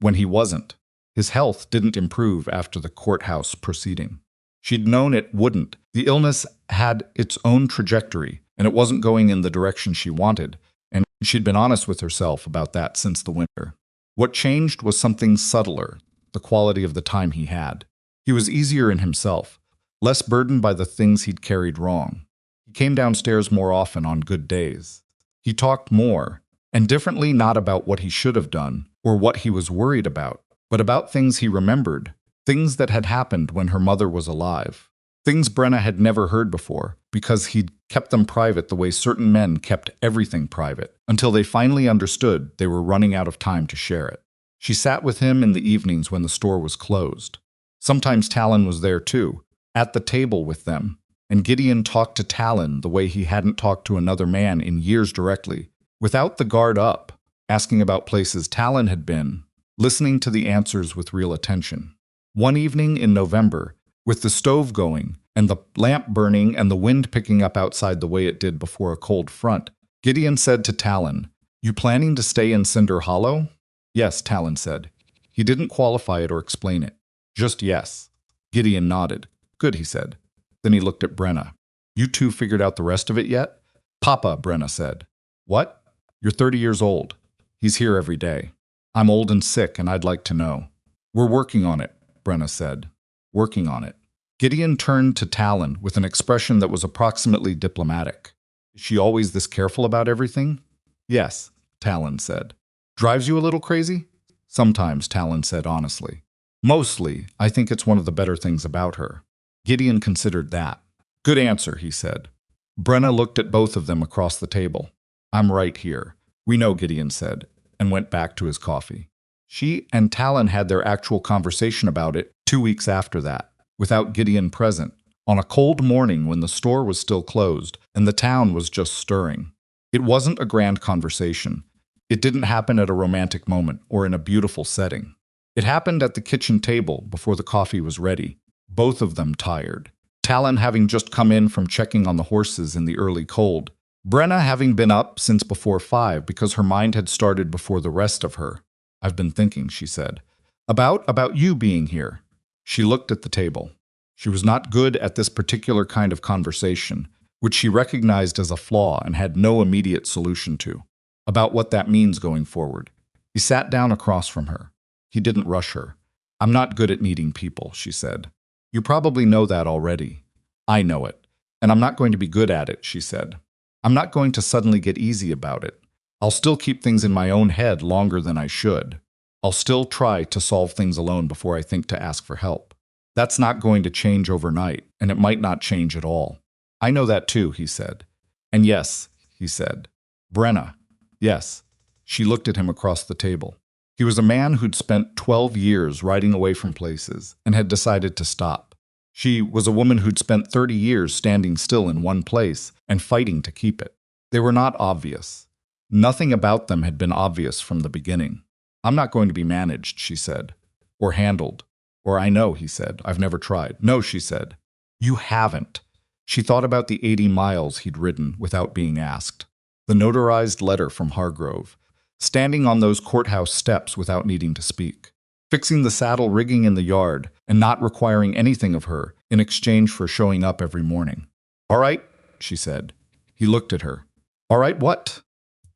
when he wasn't. His health didn't improve after the courthouse proceeding. She'd known it wouldn't. The illness had its own trajectory, and it wasn't going in the direction she wanted, and she'd been honest with herself about that since the winter. What changed was something subtler, the quality of the time he had. He was easier in himself, less burdened by the things he'd carried wrong. He came downstairs more often on good days. He talked more, and differently, not about what he should have done or what he was worried about, but about things he remembered, things that had happened when her mother was alive, things Brenna had never heard before because he'd kept them private the way certain men kept everything private, until they finally understood they were running out of time to share it. She sat with him in the evenings when the store was closed. Sometimes Talon was there too, at the table with them, and Gideon talked to Talon the way he hadn't talked to another man in years directly, without the guard up, asking about places Talon had been, listening to the answers with real attention. One evening in November, with the stove going, and the lamp burning and the wind picking up outside the way it did before a cold front, Gideon said to Talon, "You planning to stay in Cinder Hollow?" "Yes," Talon said. He didn't qualify it or explain it. Just yes. Gideon nodded. "Good," he said. Then he looked at Brenna. "You two figured out the rest of it yet?" "Papa," Brenna said. "What?" "You're 30 years old. He's here every day. I'm old and sick, and I'd like to know." "We're working on it," Brenna said. "Working on it." Gideon turned to Talon with an expression that was approximately diplomatic. "Is she always this careful about everything?" "Yes," Talon said. "Drives you a little crazy?" "Sometimes," Talon said honestly. "Mostly, I think it's one of the better things about her." Gideon considered that. "Good answer," he said. Brenna looked at both of them across the table. "I'm right here." "We know," Gideon said, and went back to his coffee. She and Talon had their actual conversation about it 2 weeks after that, without Gideon present, on a cold morning when the store was still closed and the town was just stirring. It wasn't a grand conversation. It didn't happen at a romantic moment or in a beautiful setting. It happened at the kitchen table before the coffee was ready, both of them tired. Talon having just come in from checking on the horses in the early cold, Brenna having been up since before 5 because her mind had started before the rest of her. "I've been thinking," she said, about you being here." She looked at the table. She was not good at this particular kind of conversation, which she recognized as a flaw and had no immediate solution to. About what that means going forward. He sat down across from her. He didn't rush her. "I'm not good at meeting people," she said. "You probably know that already." "I know it. And I'm not going to be good at it," she said. "I'm not going to suddenly get easy about it. I'll still keep things in my own head longer than I should. I'll still try to solve things alone before I think to ask for help. That's not going to change overnight, and it might not change at all." "I know that too," he said. "And yes," he said. "Brenna." "Yes." She looked at him across the table. He was a man who'd spent 12 years riding away from places and had decided to stop. She was a woman who'd spent 30 years standing still in one place and fighting to keep it. They were not obvious. Nothing about them had been obvious from the beginning. "I'm not going to be managed," she said. "Or handled." "Or I know," he said. "I've never tried." "No," she said. "You haven't." She thought about the 80 miles he'd ridden without being asked. The notarized letter from Hargrove. Standing on those courthouse steps without needing to speak. Fixing the saddle rigging in the yard and not requiring anything of her in exchange for showing up every morning. "All right," she said. He looked at her. "All right, what?"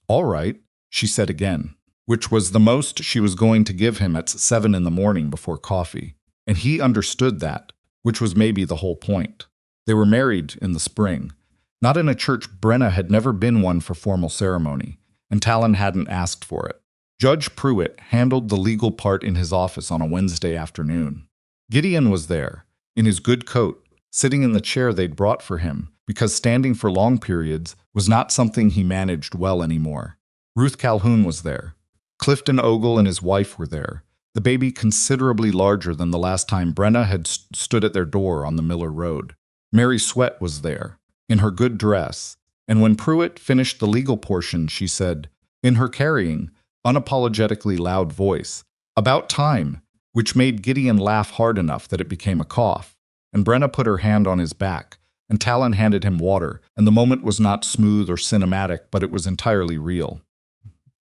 "All right," she said again, which was the most she was going to give him at 7 in the morning before coffee. And he understood that, which was maybe the whole point. They were married in the spring. Not in a church. Brenna had never been one for formal ceremony, and Talon hadn't asked for it. Judge Pruitt handled the legal part in his office on a Wednesday afternoon. Gideon was there, in his good coat, sitting in the chair they'd brought for him, because standing for long periods was not something he managed well anymore. Ruth Calhoun was there. Clifton Ogle and his wife were there, the baby considerably larger than the last time Brenna had stood at their door on the Miller Road. Mary Sweat was there, in her good dress, and when Pruitt finished the legal portion, she said, in her carrying, unapologetically loud voice, "About time," which made Gideon laugh hard enough that it became a cough, and Brenna put her hand on his back, and Talon handed him water, and the moment was not smooth or cinematic, but it was entirely real.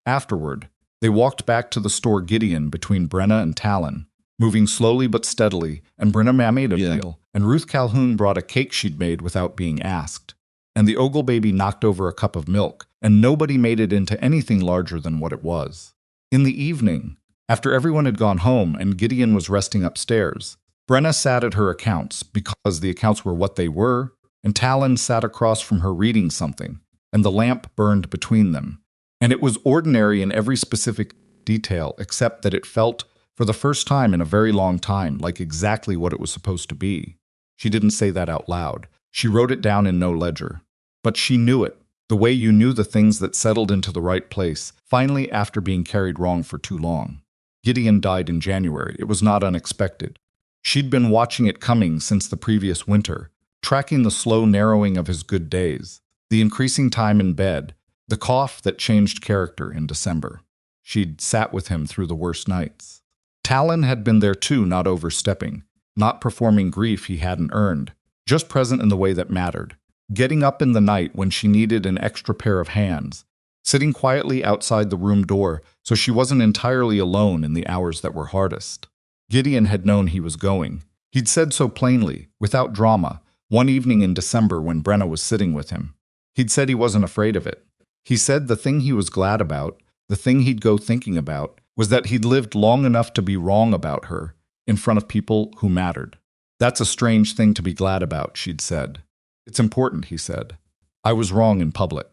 Afterward, they walked back to the store Gideon between Brenna and Talon, moving slowly but steadily, and Brenna made a meal, and Ruth Calhoun brought a cake she'd made without being asked. And the Ogle baby knocked over a cup of milk, and nobody made it into anything larger than what it was. In the evening, after everyone had gone home and Gideon was resting upstairs, Brenna sat at her accounts because the accounts were what they were, and Talon sat across from her reading something, and the lamp burned between them. And it was ordinary in every specific detail except that it felt, for the first time in a very long time, like exactly what it was supposed to be. She didn't say that out loud. She wrote it down in no ledger. But she knew it, the way you knew the things that settled into the right place, finally after being carried wrong for too long. Gideon died in January. It was not unexpected. She'd been watching it coming since the previous winter, tracking the slow narrowing of his good days, the increasing time in bed, the cough that changed character in December. She'd sat with him through the worst nights. Talon had been there too, not overstepping, not performing grief he hadn't earned, just present in the way that mattered, getting up in the night when she needed an extra pair of hands, sitting quietly outside the room door so she wasn't entirely alone in the hours that were hardest. Gideon had known he was going. He'd said so plainly, without drama, one evening in December when Brenna was sitting with him. He'd said he wasn't afraid of it. He said the thing he was glad about, the thing he'd go thinking about, was that he'd lived long enough to be wrong about her in front of people who mattered. "That's a strange thing to be glad about," she'd said. "It's important," he said. "I was wrong in public.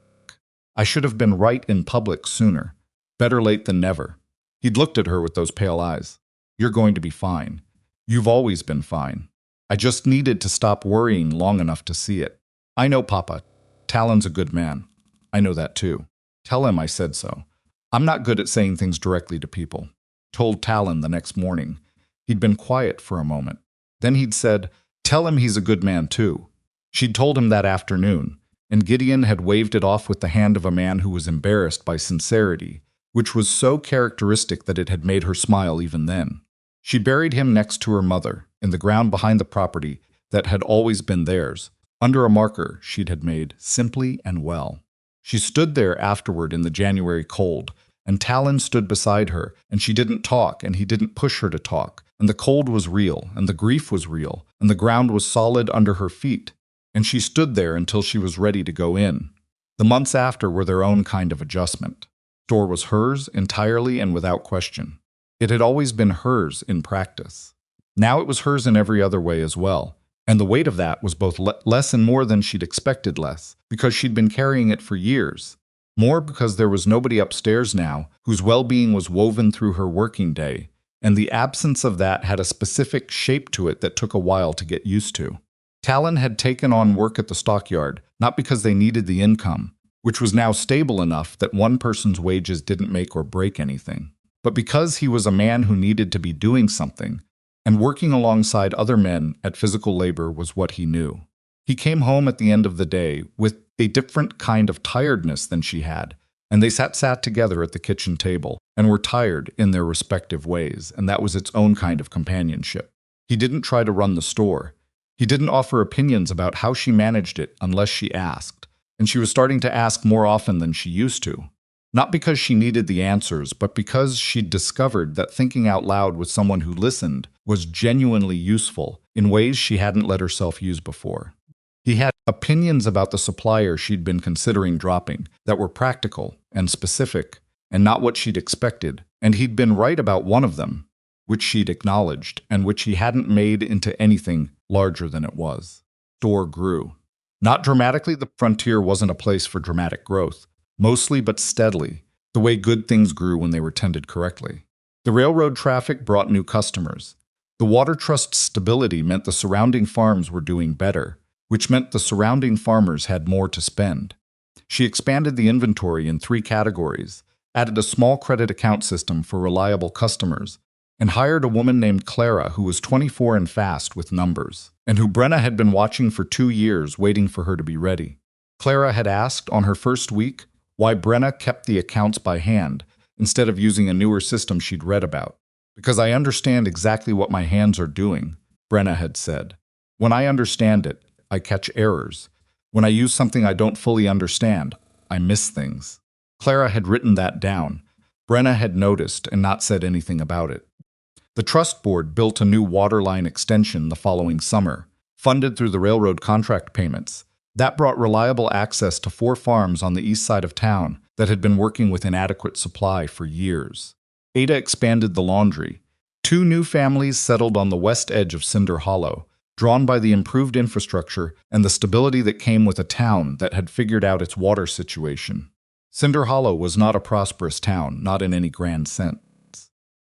I should have been right in public sooner. Better late than never." He'd looked at her with those pale eyes. "You're going to be fine. You've always been fine. I just needed to stop worrying long enough to see it. I know, Papa. Talon's a good man. I know that too. Tell him I said so. I'm not good at saying things directly to people." Told Talon the next morning. He'd been quiet for a moment. Then he'd said, "Tell him he's a good man too." She'd told him that afternoon, and Gideon had waved it off with the hand of a man who was embarrassed by sincerity, which was so characteristic that it had made her smile even then. She buried him next to her mother, in the ground behind the property that had always been theirs, under a marker she'd had made, simply and well. She stood there afterward in the January cold, and Talon stood beside her, and she didn't talk, and he didn't push her to talk, And the cold was real, and the grief was real, and the ground was solid under her feet. And she stood there until she was ready to go in. The months after were their own kind of adjustment. The store was hers entirely and without question. It had always been hers in practice. Now it was hers in every other way as well. And the weight of that was both less and more than she'd expected less, because she'd been carrying it for years. More because there was nobody upstairs now whose well-being was woven through her working day, and the absence of that had a specific shape to it that took a while to get used to. Talon had taken on work at the stockyard, not because they needed the income, which was now stable enough that one person's wages didn't make or break anything, but because he was a man who needed to be doing something, and working alongside other men at physical labor was what he knew. He came home at the end of the day with a different kind of tiredness than she had, and they sat together at the kitchen table and were tired in their respective ways, and that was its own kind of companionship. He didn't try to run the store. He didn't offer opinions about how she managed it unless she asked, and she was starting to ask more often than she used to. Not because she needed the answers, but because she'd discovered that thinking out loud with someone who listened was genuinely useful in ways she hadn't let herself use before. He had opinions about the supplier she'd been considering dropping that were practical and specific and not what she'd expected, and he'd been right about one of them, which she'd acknowledged and which he hadn't made into anything larger than it was. The store grew. Not dramatically, the frontier wasn't a place for dramatic growth. Mostly but steadily, the way good things grew when they were tended correctly. The railroad traffic brought new customers. The water trust's stability meant the surrounding farms were doing better, which meant the surrounding farmers had more to spend. She expanded the inventory in 3 categories, added a small credit account system for reliable customers, and hired a woman named Clara who was 24 and fast with numbers, and who Brenna had been watching for 2 years waiting for her to be ready. Clara had asked on her first week why Brenna kept the accounts by hand instead of using a newer system she'd read about. "Because I understand exactly what my hands are doing," Brenna had said. "When I understand it, I catch errors. When I use something I don't fully understand, I miss things." Clara had written that down. Brenna had noticed and not said anything about it. The trust board built a new water line extension the following summer, funded through the railroad contract payments. That brought reliable access to 4 farms on the east side of town that had been working with inadequate supply for years. Ada expanded the laundry. 2 new families settled on the west edge of Cinder Hollow, drawn by the improved infrastructure and the stability that came with a town that had figured out its water situation. Cinder Hollow was not a prosperous town, not in any grand sense.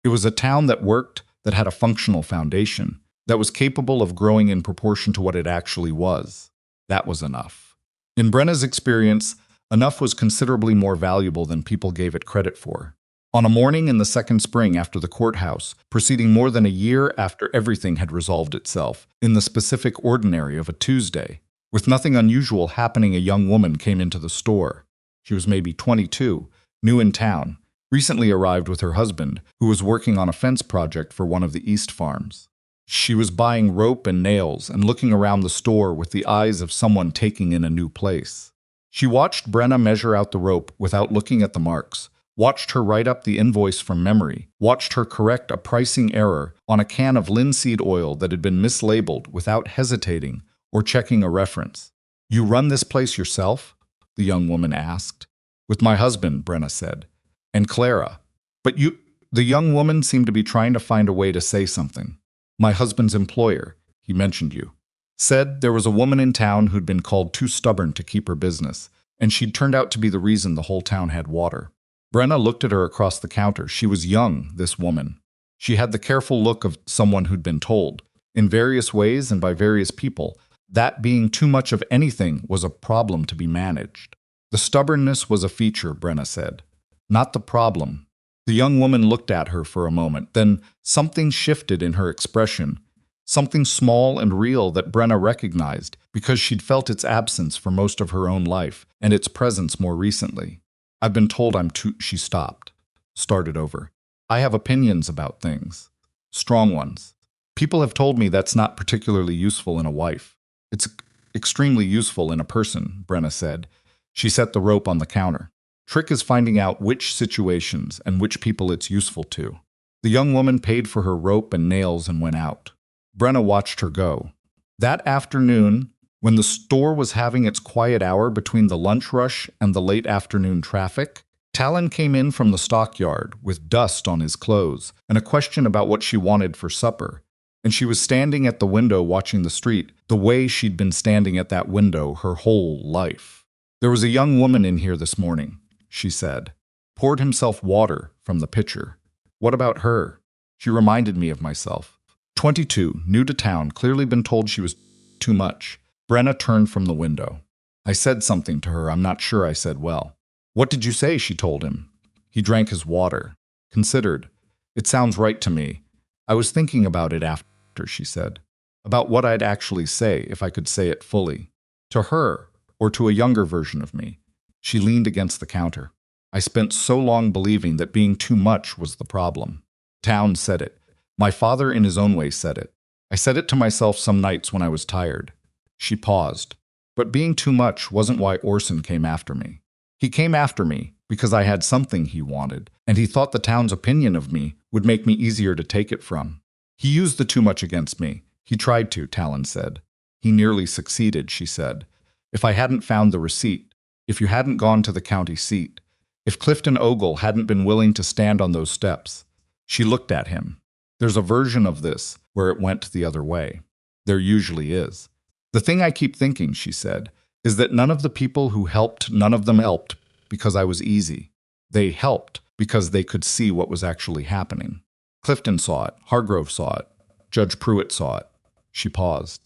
It was a town that worked, that had a functional foundation, that was capable of growing in proportion to what it actually was. That was enough. In Brenna's experience, enough was considerably more valuable than people gave it credit for. On a morning in the second spring after the courthouse, proceeding more than a year after everything had resolved itself, in the specific ordinary of a Tuesday, with nothing unusual happening, a young woman came into the store. She was maybe 22, new in town, recently arrived with her husband, who was working on a fence project for one of the East farms. She was buying rope and nails and looking around the store with the eyes of someone taking in a new place. She watched Brenna measure out the rope without looking at the marks, watched her write up the invoice from memory, watched her correct a pricing error on a can of linseed oil that had been mislabeled without hesitating or checking a reference. "You run this place yourself?" the young woman asked. "With my husband," Brenna said. "And Clara." "But you—" The young woman seemed to be trying to find a way to say something. "My husband's employer, he mentioned you. Said there was a woman in town who'd been called too stubborn to keep her business, and she'd turned out to be the reason the whole town had water." Brenna looked at her across the counter. She was young, this woman. She had the careful look of someone who'd been told, in various ways and by various people, that being too much of anything was a problem to be managed. "The stubbornness was a feature," Brenna said, "not the problem." The young woman looked at her for a moment, then something shifted in her expression, something small and real that Brenna recognized because she'd felt its absence for most of her own life and its presence more recently. "I've been told I'm too—" She stopped, started over. "I have opinions about things. Strong ones. People have told me that's not particularly useful in a wife." "It's extremely useful in a person," Brenna said. She set the rope on the counter. "Trick is finding out which situations and which people it's useful to." The young woman paid for her rope and nails and went out. Brenna watched her go. That afternoon, when the store was having its quiet hour between the lunch rush and the late afternoon traffic, Talon came in from the stockyard with dust on his clothes and a question about what she wanted for supper. And she was standing at the window watching the street the way she'd been standing at that window her whole life. "There was a young woman in here this morning," she said. Poured himself water from the pitcher. "What about her?" "She reminded me of myself. 22, new to town, clearly been told she was too much." Brenna turned from the window. "I said something to her. I'm not sure I said well." "What did you say?" she told him. He drank his water. Considered. "It sounds right to me. I was thinking about it after," she said. "About what I'd actually say if I could say it fully. To her, or to a younger version of me." She leaned against the counter. "I spent so long believing that being too much was the problem. Town said it. My father in his own way said it. I said it to myself some nights when I was tired." She paused. "But being too much wasn't why Orson came after me. He came after me because I had something he wanted, and he thought the town's opinion of me would make me easier to take it from. He used the too much against me. He tried to," Talon said. "He nearly succeeded," she said. "If I hadn't found the receipt, if you hadn't gone to the county seat, if Clifton Ogle hadn't been willing to stand on those steps." She looked at him. "There's a version of this where it went the other way. There usually is. The thing I keep thinking," she said, "is that none of the people who helped, none of them helped because I was easy. They helped because they could see what was actually happening. Clifton saw it. Hargrove saw it. Judge Pruitt saw it." She paused.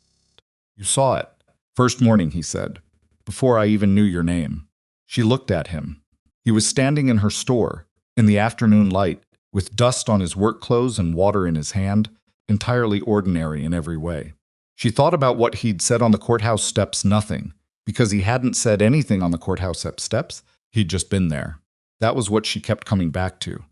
"You saw it. First morning," he said, "before I even knew your name." She looked at him. He was standing in her store, in the afternoon light, with dust on his work clothes and water in his hand, entirely ordinary in every way. She thought about what he'd said on the courthouse steps, nothing. Because he hadn't said anything on the courthouse steps, he'd just been there. That was what she kept coming back to.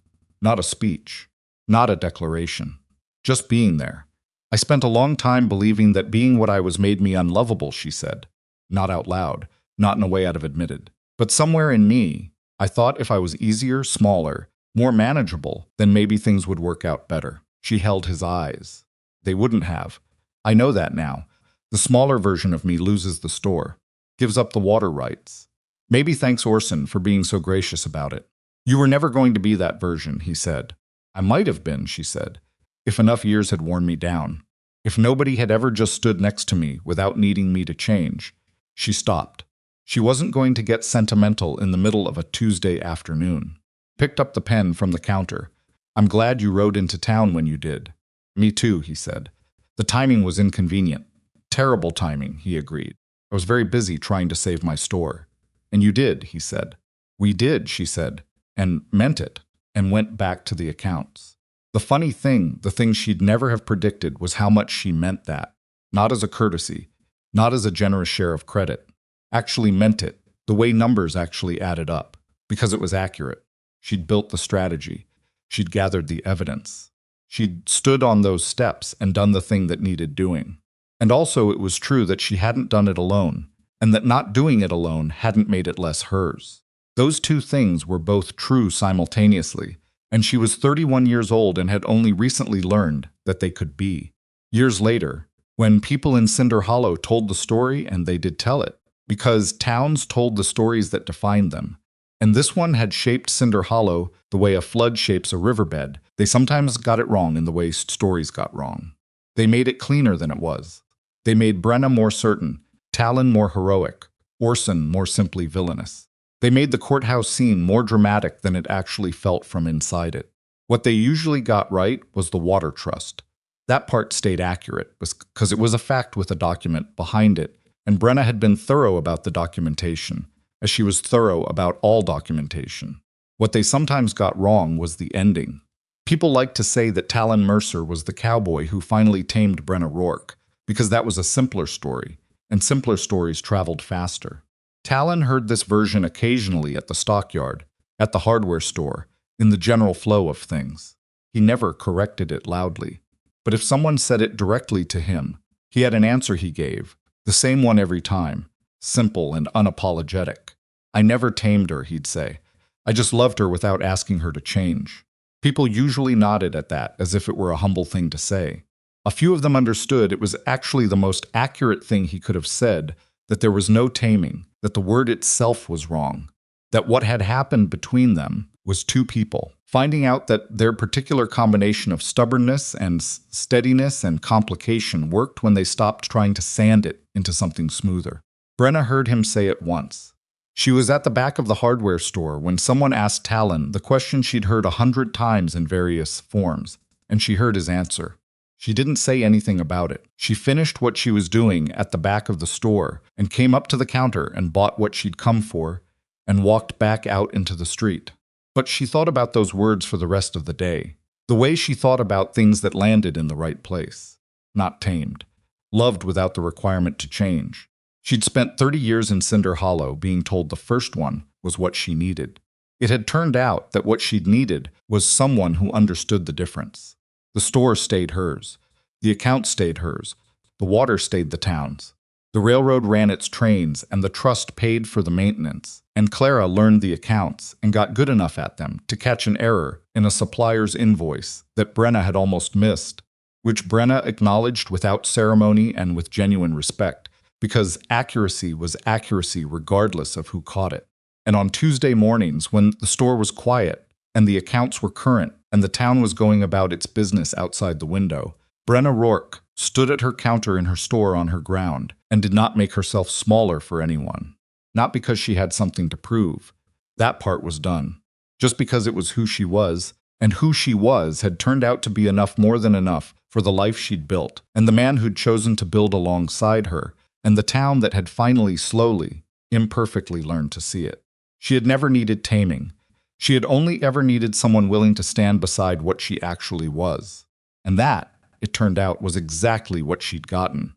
Not a speech. Not a declaration. Just being there. "I spent a long time believing that being what I was made me unlovable," she said. Not out loud, not in a way I'd have admitted. "But somewhere in me, I thought if I was easier, smaller, more manageable, then maybe things would work out better." She held his eyes. "They wouldn't have. I know that now. The smaller version of me loses the store. Gives up the water rights. Maybe thanks Orson for being so gracious about it." "You were never going to be that version," he said. "I might have been," she said, "if enough years had worn me down. If nobody had ever just stood next to me without needing me to change." She stopped. She wasn't going to get sentimental in the middle of a Tuesday afternoon. Picked up the pen from the counter. "I'm glad you rode into town when you did." "Me too," he said. "The timing was inconvenient." "Terrible timing," he agreed. "I was very busy trying to save my store." "And you did," he said. "We did," she said, and meant it, and went back to the accounts. The funny thing, the thing she'd never have predicted, was how much she meant that. Not as a courtesy, not as a generous share of credit. Actually meant it, the way numbers actually added up, because it was accurate. She'd built the strategy. She'd gathered the evidence. She'd stood on those steps and done the thing that needed doing. And also it was true that she hadn't done it alone, and that not doing it alone hadn't made it less hers. Those two things were both true simultaneously, and she was 31 years old and had only recently learned that they could be. Years later, when people in Cinder Hollow told the story, and they did tell it, because towns told the stories that defined them, and this one had shaped Cinder Hollow the way a flood shapes a riverbed, they sometimes got it wrong in the way stories got wrong. They made it cleaner than it was. They made Brenna more certain, Talon more heroic, Orson more simply villainous. They made the courthouse scene more dramatic than it actually felt from inside it. What they usually got right was the water trust. That part stayed accurate because it was a fact with a document behind it, and Brenna had been thorough about the documentation, as she was thorough about all documentation. What they sometimes got wrong was the ending. People like to say that Talon Mercer was the cowboy who finally tamed Brenna Rourke, because that was a simpler story, and simpler stories traveled faster. Talon heard this version occasionally at the stockyard, at the hardware store, in the general flow of things. He never corrected it loudly. But if someone said it directly to him, he had an answer he gave, the same one every time, simple and unapologetic. "I never tamed her," he'd say. "I just loved her without asking her to change." People usually nodded at that as if it were a humble thing to say. A few of them understood it was actually the most accurate thing he could have said, that there was no taming, that the word itself was wrong, that what had happened between them was two people finding out that their particular combination of stubbornness and steadiness and complication worked when they stopped trying to sand it into something smoother. Brenna heard him say it once. She was at the back of the hardware store when someone asked Talon the question she'd heard 100 times in various forms, and she heard his answer. She didn't say anything about it. She finished what she was doing at the back of the store and came up to the counter and bought what she'd come for and walked back out into the street. But she thought about those words for the rest of the day, the way she thought about things that landed in the right place, not tamed, loved without the requirement to change. She'd spent 30 years in Cinder Hollow being told the first one was what she needed. It had turned out that what she'd needed was someone who understood the difference. The store stayed hers. The account stayed hers. The water stayed the town's. The railroad ran its trains, and the trust paid for the maintenance. And Clara learned the accounts and got good enough at them to catch an error in a supplier's invoice that Brenna had almost missed, which Brenna acknowledged without ceremony and with genuine respect, because accuracy was accuracy regardless of who caught it. And on Tuesday mornings, when the store was quiet and the accounts were current and the town was going about its business outside the window, Brenna Rourke stood at her counter in her store on her ground and did not make herself smaller for anyone. Not because she had something to prove. That part was done. Just because it was who she was, and who she was had turned out to be enough, more than enough, for the life she'd built, and the man who'd chosen to build alongside her, and the town that had finally, slowly, imperfectly learned to see it. She had never needed taming. She had only ever needed someone willing to stand beside what she actually was. And that, it turned out, was exactly what she'd gotten.